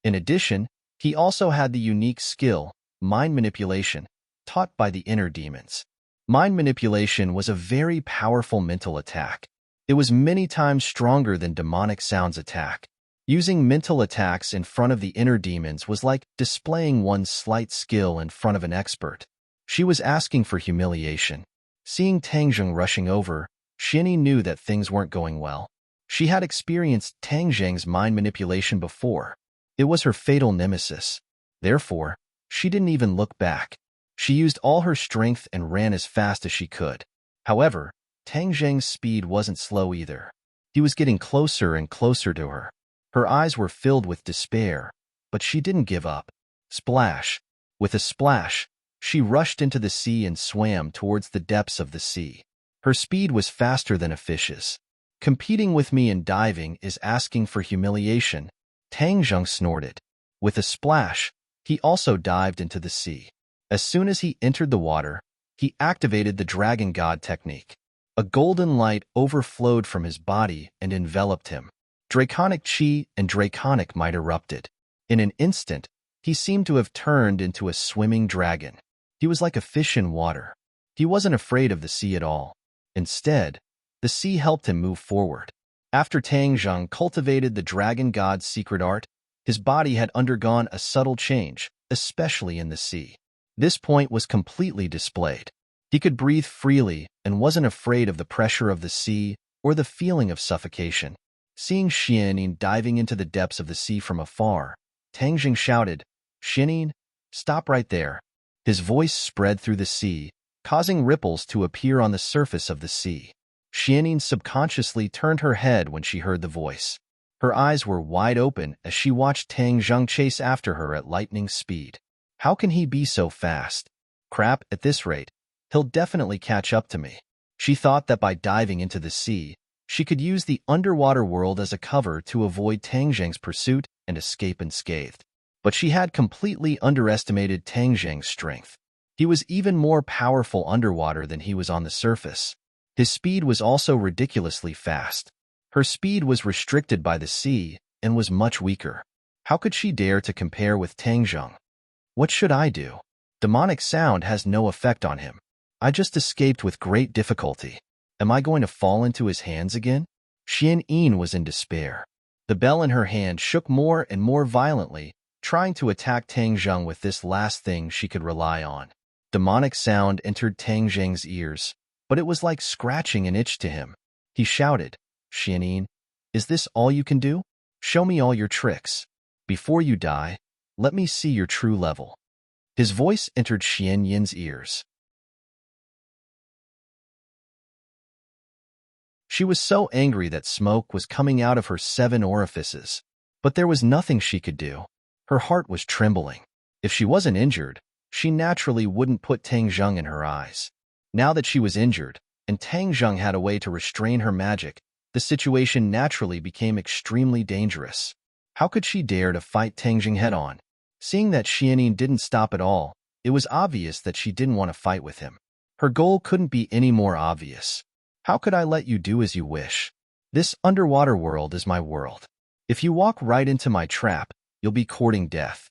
In addition, he also had the unique skill, mind manipulation, taught by the inner demons. Mind manipulation was a very powerful mental attack. It was many times stronger than Demonic Sound's attack. Using mental attacks in front of the inner demons was like displaying one's slight skill in front of an expert. She was asking for humiliation. Seeing Tang Zheng rushing over, Xianyi knew that things weren't going well. She had experienced Tang Zheng's mind manipulation before. It was her fatal nemesis. Therefore, she didn't even look back. She used all her strength and ran as fast as she could. However, Tang Zheng's speed wasn't slow either. He was getting closer and closer to her. Her eyes were filled with despair, but she didn't give up. Splash! With a splash, she rushed into the sea and swam towards the depths of the sea. Her speed was faster than a fish's. Competing with me in diving is asking for humiliation, Tang Zheng snorted. With a splash, he also dived into the sea. As soon as he entered the water, he activated the Dragon God technique. A golden light overflowed from his body and enveloped him. Draconic chi and draconic might erupted. In an instant, he seemed to have turned into a swimming dragon. He was like a fish in water. He wasn't afraid of the sea at all. Instead, the sea helped him move forward. After Tang Zheng cultivated the Dragon God's secret art, his body had undergone a subtle change, especially in the sea. This point was completely displayed. He could breathe freely and wasn't afraid of the pressure of the sea or the feeling of suffocation. Seeing Xianyin diving into the depths of the sea from afar, Tang Zheng shouted, "Xianyin, stop right there." His voice spread through the sea, causing ripples to appear on the surface of the sea. Xianyin subconsciously turned her head when she heard the voice. Her eyes were wide open as she watched Tang Zheng chase after her at lightning speed. How can he be so fast? Crap, at this rate, he'll definitely catch up to me. She thought that by diving into the sea, she could use the underwater world as a cover to avoid Tang Zheng's pursuit and escape unscathed. But she had completely underestimated Tang Zheng's strength. He was even more powerful underwater than he was on the surface. His speed was also ridiculously fast. Her speed was restricted by the sea and was much weaker. How could she dare to compare with Tang Zheng? What should I do? Demonic sound has no effect on him. I just escaped with great difficulty. Am I going to fall into his hands again? Xianyin was in despair. The bell in her hand shook more and more violently, trying to attack Tang Zheng with this last thing she could rely on. Demonic sound entered Tang Zheng's ears, but it was like scratching an itch to him. He shouted, "Xianyin, is this all you can do? Show me all your tricks. Before you die, let me see your true level." His voice entered Xianyin's ears. She was so angry that smoke was coming out of her 7 orifices, but there was nothing she could do. Her heart was trembling. If she wasn't injured, she naturally wouldn't put Tang Zheng in her eyes. Now that she was injured, and Tang Zheng had a way to restrain her magic, the situation naturally became extremely dangerous. How could she dare to fight Tang Zheng head-on? Seeing that Xianyin didn't stop at all, it was obvious that she didn't want to fight with him. Her goal couldn't be any more obvious. How could I let you do as you wish? This underwater world is my world. If you walk right into my trap, you'll be courting death.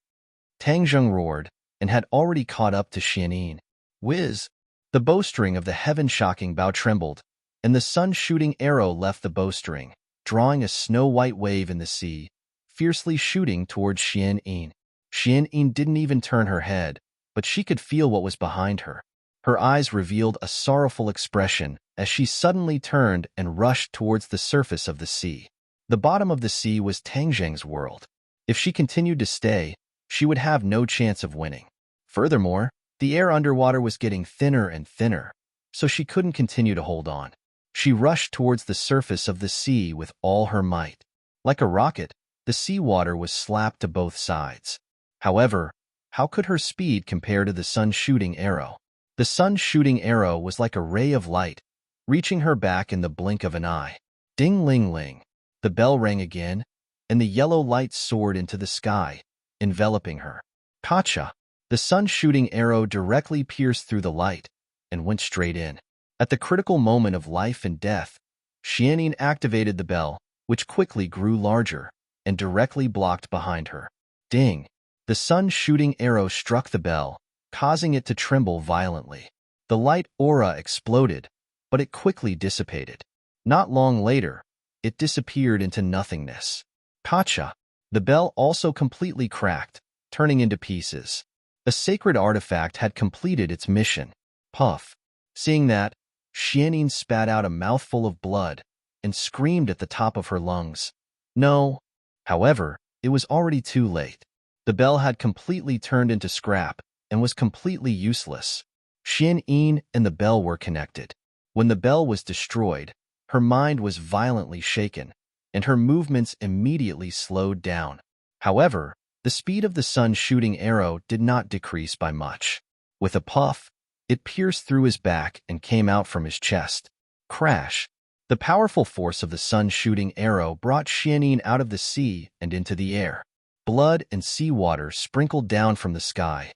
Tang Zheng roared, and had already caught up to Xianyin. Whiz! The bowstring of the heaven-shocking bow trembled, and the sun-shooting arrow left the bowstring, drawing a snow-white wave in the sea, fiercely shooting towards Xianyin. Xianyin didn't even turn her head, but she could feel what was behind her. Her eyes revealed a sorrowful expression as she suddenly turned and rushed towards the surface of the sea. The bottom of the sea was Tang Zheng's world. If she continued to stay, she would have no chance of winning. Furthermore, the air underwater was getting thinner and thinner, so she couldn't continue to hold on. She rushed towards the surface of the sea with all her might. Like a rocket, the seawater was slapped to both sides. However, how could her speed compare to the sun-shooting arrow? The sun-shooting arrow was like a ray of light, reaching her back in the blink of an eye. Ding-ling-ling. The bell rang again, and the yellow light soared into the sky, enveloping her. Gotcha! The sun-shooting arrow directly pierced through the light and went straight in. At the critical moment of life and death, Xianyin activated the bell, which quickly grew larger and directly blocked behind her. Ding! The sun-shooting arrow struck the bell, causing it to tremble violently. The light aura exploded, but it quickly dissipated. Not long later, it disappeared into nothingness. Gotcha! The bell also completely cracked, turning into pieces. A sacred artifact had completed its mission. Puff! Seeing that, Xianyin spat out a mouthful of blood and screamed at the top of her lungs. No! However, it was already too late. The bell had completely turned into scrap, and was completely useless. Xian and the bell were connected. When the bell was destroyed, her mind was violently shaken, and her movements immediately slowed down. However, the speed of the sun's shooting arrow did not decrease by much. With a puff, it pierced through his back and came out from his chest. Crash! The powerful force of the sun's shooting arrow brought Xian out of the sea and into the air. Blood and seawater sprinkled down from the sky.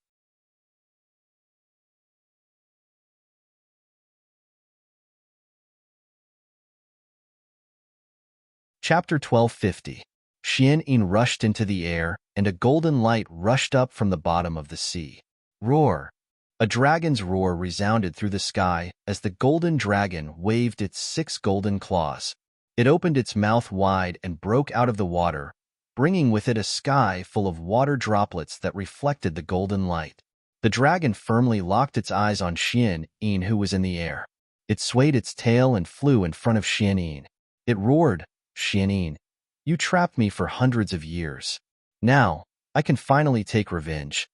Chapter 1250. Xian rushed into the air, and a golden light rushed up from the bottom of the sea. Roar! A dragon's roar resounded through the sky as the golden dragon waved its 6 golden claws. It opened its mouth wide and broke out of the water, bringing with it a sky full of water droplets that reflected the golden light. The dragon firmly locked its eyes on Xian, who was in the air. It swayed its tail and flew in front of Xian. It roared, "Xian, you trapped me for hundreds of years. Now, I can finally take revenge."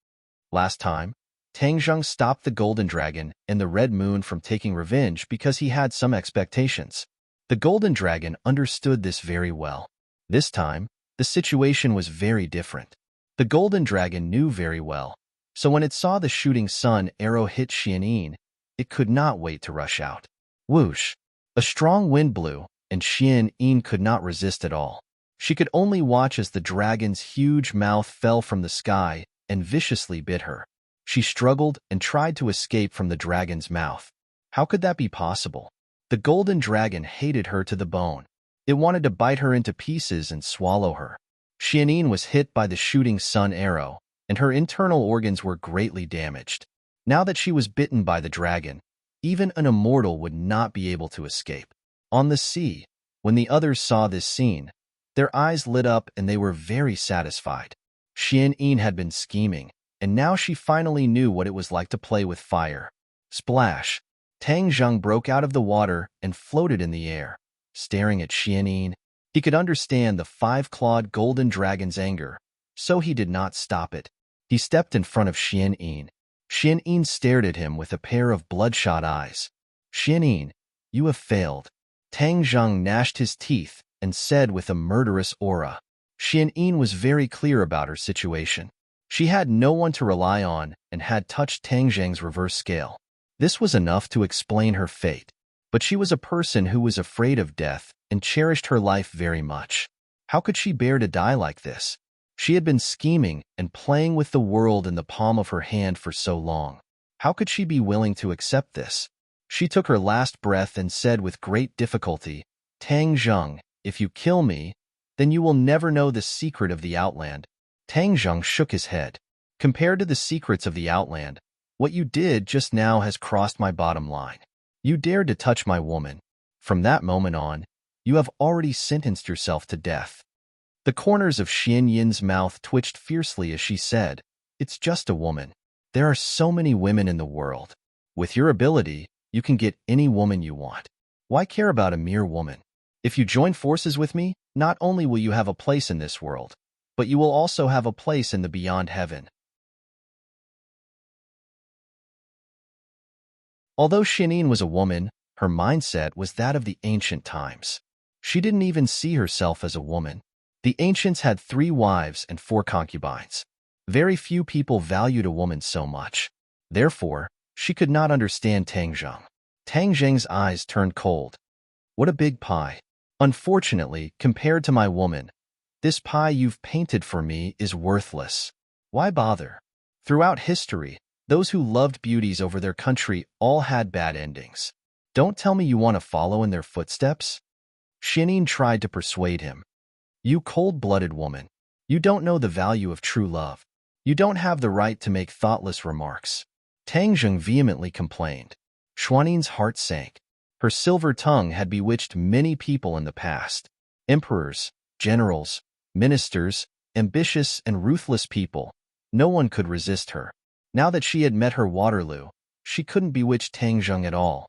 Last time, Tanzheng stopped the golden dragon and the red moon from taking revenge because he had some expectations. The golden dragon understood this very well. This time, the situation was very different. The golden dragon knew very well, so when it saw the shooting sun arrow hit Xian, it could not wait to rush out. Whoosh! A strong wind blew, and Xian could not resist at all. She could only watch as the dragon's huge mouth fell from the sky and viciously bit her. She struggled and tried to escape from the dragon's mouth. How could that be possible? The golden dragon hated her to the bone. It wanted to bite her into pieces and swallow her. Xian was hit by the shooting sun arrow, and her internal organs were greatly damaged. Now that she was bitten by the dragon, even an immortal would not be able to escape. On the sea, when the others saw this scene, their eyes lit up and they were very satisfied. Xian had been scheming, and now she finally knew what it was like to play with fire. Splash! Tanzheng broke out of the water and floated in the air. Staring at Xian, he could understand the 5-clawed golden dragon's anger, so he did not stop it. He stepped in front of Xian. Xian stared at him with a pair of bloodshot eyes. "Xian, you have failed." Tanzheng gnashed his teeth and said with a murderous aura. Xian was very clear about her situation. She had no one to rely on and had touched Tanzheng's reverse scale. This was enough to explain her fate, but she was a person who was afraid of death and cherished her life very much. How could she bear to die like this? She had been scheming and playing with the world in the palm of her hand for so long. How could she be willing to accept this? She took her last breath and said with great difficulty, "Tanzheng, if you kill me, then you will never know the secret of the Outland." Tanzheng shook his head. "Compared to the secrets of the Outland, what you did just now has crossed my bottom line. You dared to touch my woman. From that moment on, you have already sentenced yourself to death." The corners of Xian mouth twitched fiercely as she said, "It's just a woman. There are so many women in the world. With your ability, you can get any woman you want. Why care about a mere woman? If you join forces with me, not only will you have a place in this world, but you will also have a place in the beyond heaven." Although Xian was a woman, her mindset was that of the ancient times. She didn't even see herself as a woman. The ancients had 3 wives and 4 concubines. Very few people valued a woman so much. Therefore, she could not understand Tanzheng. Tanzheng's eyes turned cold. "What a big pie. Unfortunately, compared to my woman, this pie you've painted for me is worthless. Why bother?" Throughout history, those who loved beauties over their country all had bad endings. Don't tell me you want to follow in their footsteps? Xian tried to persuade him. "You cold-blooded woman. You don't know the value of true love. You don't have the right to make thoughtless remarks." Tanzheng vehemently complained. Xuanin's heart sank. Her silver tongue had bewitched many people in the past. Emperors, generals, ministers, ambitious and ruthless people. No one could resist her. Now that she had met her Waterloo, she couldn't bewitch Tanzheng at all.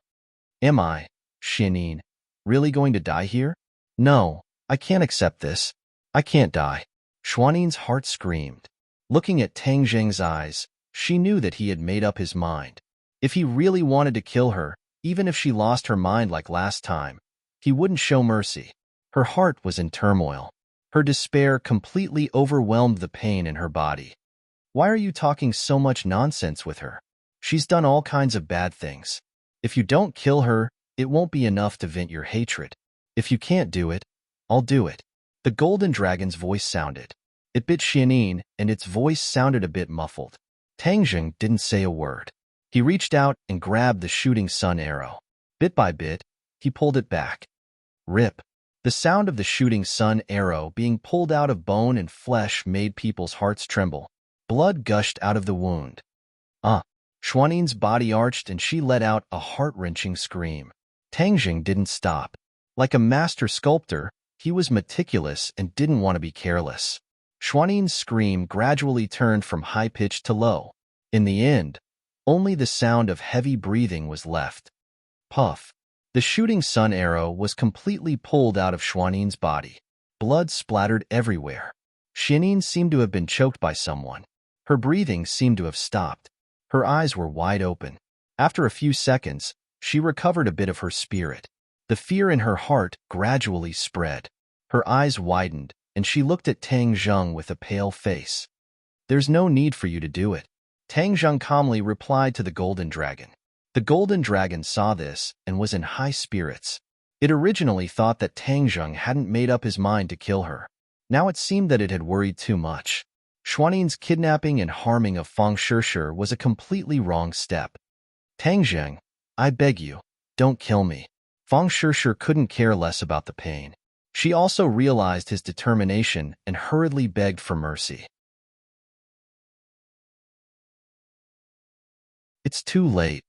"Am I, Xian, really going to die here? No, I can't accept this. I can't die." Xuanin's heart screamed. Looking at Tanzheng's eyes, She knew that he had made up his mind. If he really wanted to kill her, even if she lost her mind like last time, he wouldn't show mercy. Her heart was in turmoil. Her despair completely overwhelmed the pain in her body. Why are you talking so much nonsense with her? She's done all kinds of bad things. If you don't kill her, it won't be enough to vent your hatred. If you can't do it, I'll do it. The golden dragon's voice sounded. It bit Xianin, and its voice sounded a bit muffled. Tangjung didn't say a word. He reached out and grabbed the shooting sun arrow. Bit by bit, he pulled it back. Rip. The sound of the shooting sun arrow being pulled out of bone and flesh made people's hearts tremble. Blood gushed out of the wound. Xuanin's body arched and she let out a heart-wrenching scream. Tangjung didn't stop. Like a master sculptor, he was meticulous and didn't want to be careless. Xuanin's scream gradually turned from high-pitched to low. In the end, only the sound of heavy breathing was left. Puff. The shooting sun arrow was completely pulled out of Xuanin's body. Blood splattered everywhere. Xianin seemed to have been choked by someone. Her breathing seemed to have stopped. Her eyes were wide open. After a few seconds, she recovered a bit of her spirit. The fear in her heart gradually spread. Her eyes widened, and she looked at Tang Zheng with a pale face. There's no need for you to do it. Tang Zheng calmly replied to the golden dragon. The golden dragon saw this and was in high spirits. It originally thought that Tang Zheng hadn't made up his mind to kill her. Now it seemed that it had worried too much. Xuanin's kidnapping and harming of Fang Shishir was a completely wrong step. Tang Zheng, I beg you, don't kill me. Fang Shishir couldn't care less about the pain. She also realized his determination and hurriedly begged for mercy. It's too late.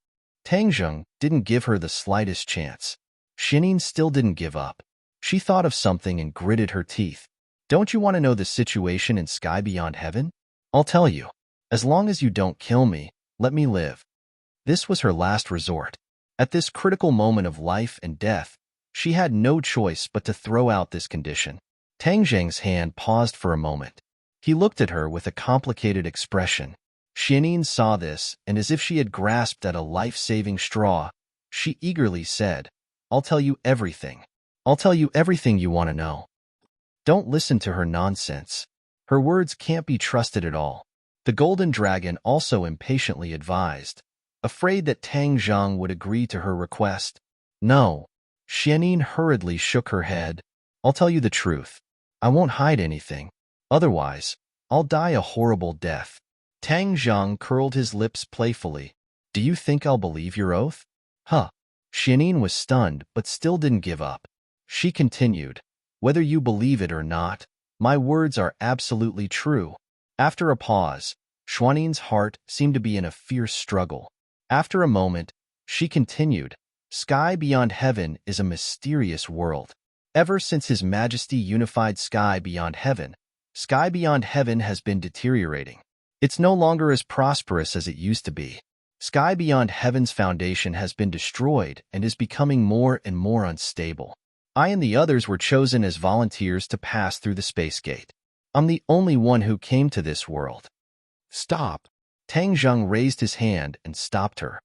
Tang Zheng didn't give her the slightest chance. Xianin still didn't give up. She thought of something and gritted her teeth. Don't you want to know the situation in Sky Beyond Heaven? I'll tell you. As long as you don't kill me, let me live. This was her last resort. At this critical moment of life and death, she had no choice but to throw out this condition. Tang Zheng's hand paused for a moment. He looked at her with a complicated expression. Xianin saw this, and as if she had grasped at a life-saving straw, she eagerly said, I'll tell you everything. I'll tell you everything you want to know. Don't listen to her nonsense. Her words can't be trusted at all. The golden dragon also impatiently advised, afraid that Tang Zheng would agree to her request. No. Xianin hurriedly shook her head. I'll tell you the truth. I won't hide anything. Otherwise, I'll die a horrible death. Tang Zheng curled his lips playfully. Do you think I'll believe your oath? Huh. Xianin was stunned but still didn't give up. She continued, whether you believe it or not, my words are absolutely true. After a pause, Xuanin's heart seemed to be in a fierce struggle. After a moment, she continued, Sky Beyond Heaven is a mysterious world. Ever since His Majesty unified Sky Beyond Heaven has been deteriorating. It's no longer as prosperous as it used to be. Sky Beyond Heaven's foundation has been destroyed and is becoming more and more unstable. I and the others were chosen as volunteers to pass through the space gate. I'm the only one who came to this world. Stop. Tang Zheng raised his hand and stopped her.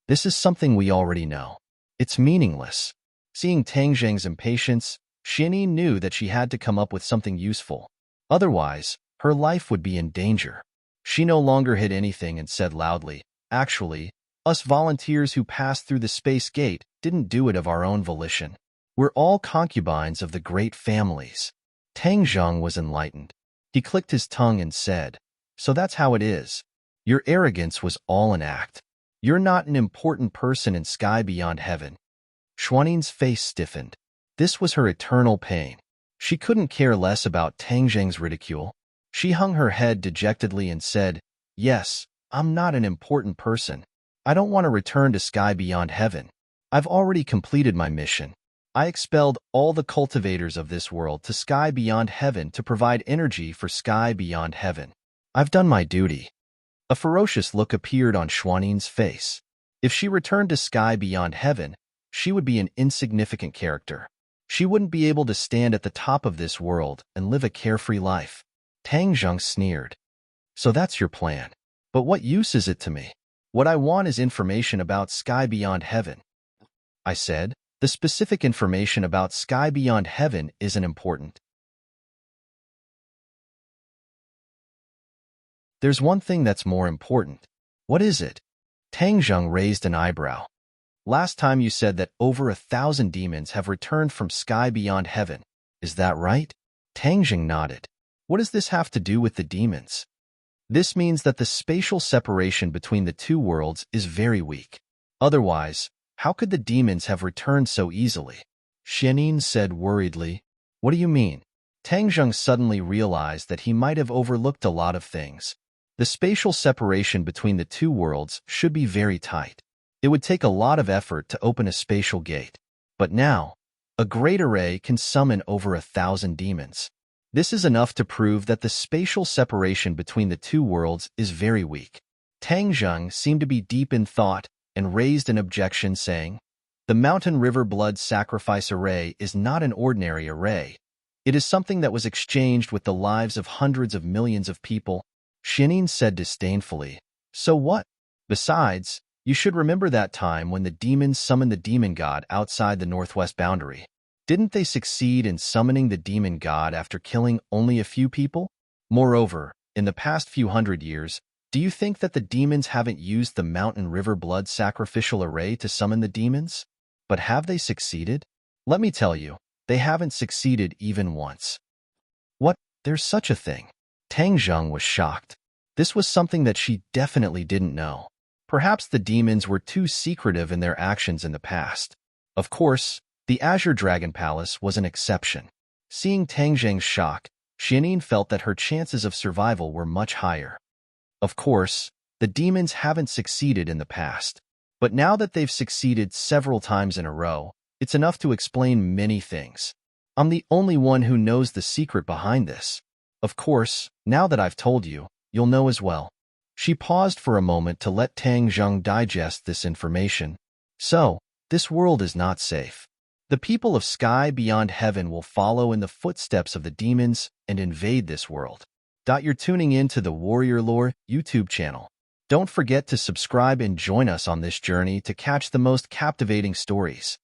This is something we already know. It's meaningless. Seeing Tang Zheng's impatience, Xianin knew that she had to come up with something useful. Otherwise, her life would be in danger. She no longer hid anything and said loudly, Actually, us volunteers who passed through the space gate didn't do it of our own volition. We're all concubines of the great families. Tang Zheng was enlightened. He clicked his tongue and said, So that's how it is. Your arrogance was all an act. You're not an important person in Sky Beyond Heaven. Xuanin's face stiffened. This was her eternal pain. She couldn't care less about Tang Zheng's ridicule. She hung her head dejectedly and said, Yes, I'm not an important person. I don't want to return to Sky Beyond Heaven. I've already completed my mission. I expelled all the cultivators of this world to Sky Beyond Heaven to provide energy for Sky Beyond Heaven. I've done my duty. A ferocious look appeared on Xuanin's face. If she returned to Sky Beyond Heaven, she would be an insignificant character. She wouldn't be able to stand at the top of this world and live a carefree life. Tang Zheng sneered. So that's your plan. But what use is it to me? What I want is information about sky beyond heaven. I said, the specific information about sky beyond heaven isn't important. There's one thing that's more important. What is it? Tang Zheng raised an eyebrow. Last time you said that over 1,000 demons have returned from sky beyond heaven. Is that right? Tang Zheng nodded. What does this have to do with the demons? This means that the spatial separation between the two worlds is very weak. Otherwise, how could the demons have returned so easily? Xianin said worriedly. What do you mean? Tang Zheng suddenly realized that he might have overlooked a lot of things. The spatial separation between the two worlds should be very tight. It would take a lot of effort to open a spatial gate. But now, a great array can summon over 1,000 demons. This is enough to prove that the spatial separation between the two worlds is very weak. Tang Zheng seemed to be deep in thought and raised an objection saying, the Mountain River Blood Sacrifice Array is not an ordinary array. It is something that was exchanged with the lives of hundreds of millions of people. Xianin said disdainfully. So what? Besides, you should remember that time when the demons summoned the demon god outside the northwest boundary. Didn't they succeed in summoning the demon god after killing only a few people? Moreover, in the past few hundred years, do you think that the demons haven't used the Mountain River Blood Sacrificial Array to summon the demons? But have they succeeded? Let me tell you, they haven't succeeded even once. What? There's such a thing. Tang Zheng was shocked. This was something that she definitely didn't know. Perhaps the demons were too secretive in their actions in the past. Of course, the Azure Dragon Palace was an exception. Seeing Tang Zheng's shock, Xianin felt that her chances of survival were much higher. Of course, the demons haven't succeeded in the past. But now that they've succeeded several times in a row, it's enough to explain many things. I'm the only one who knows the secret behind this. Of course, now that I've told you, you'll know as well. She paused for a moment to let Tang Zheng digest this information. So, this world is not safe. The people of Sky Beyond Heaven will follow in the footsteps of the demons and invade this world. You're tuning in to the Warrior Lore YouTube channel. Don't forget to subscribe and join us on this journey to catch the most captivating stories.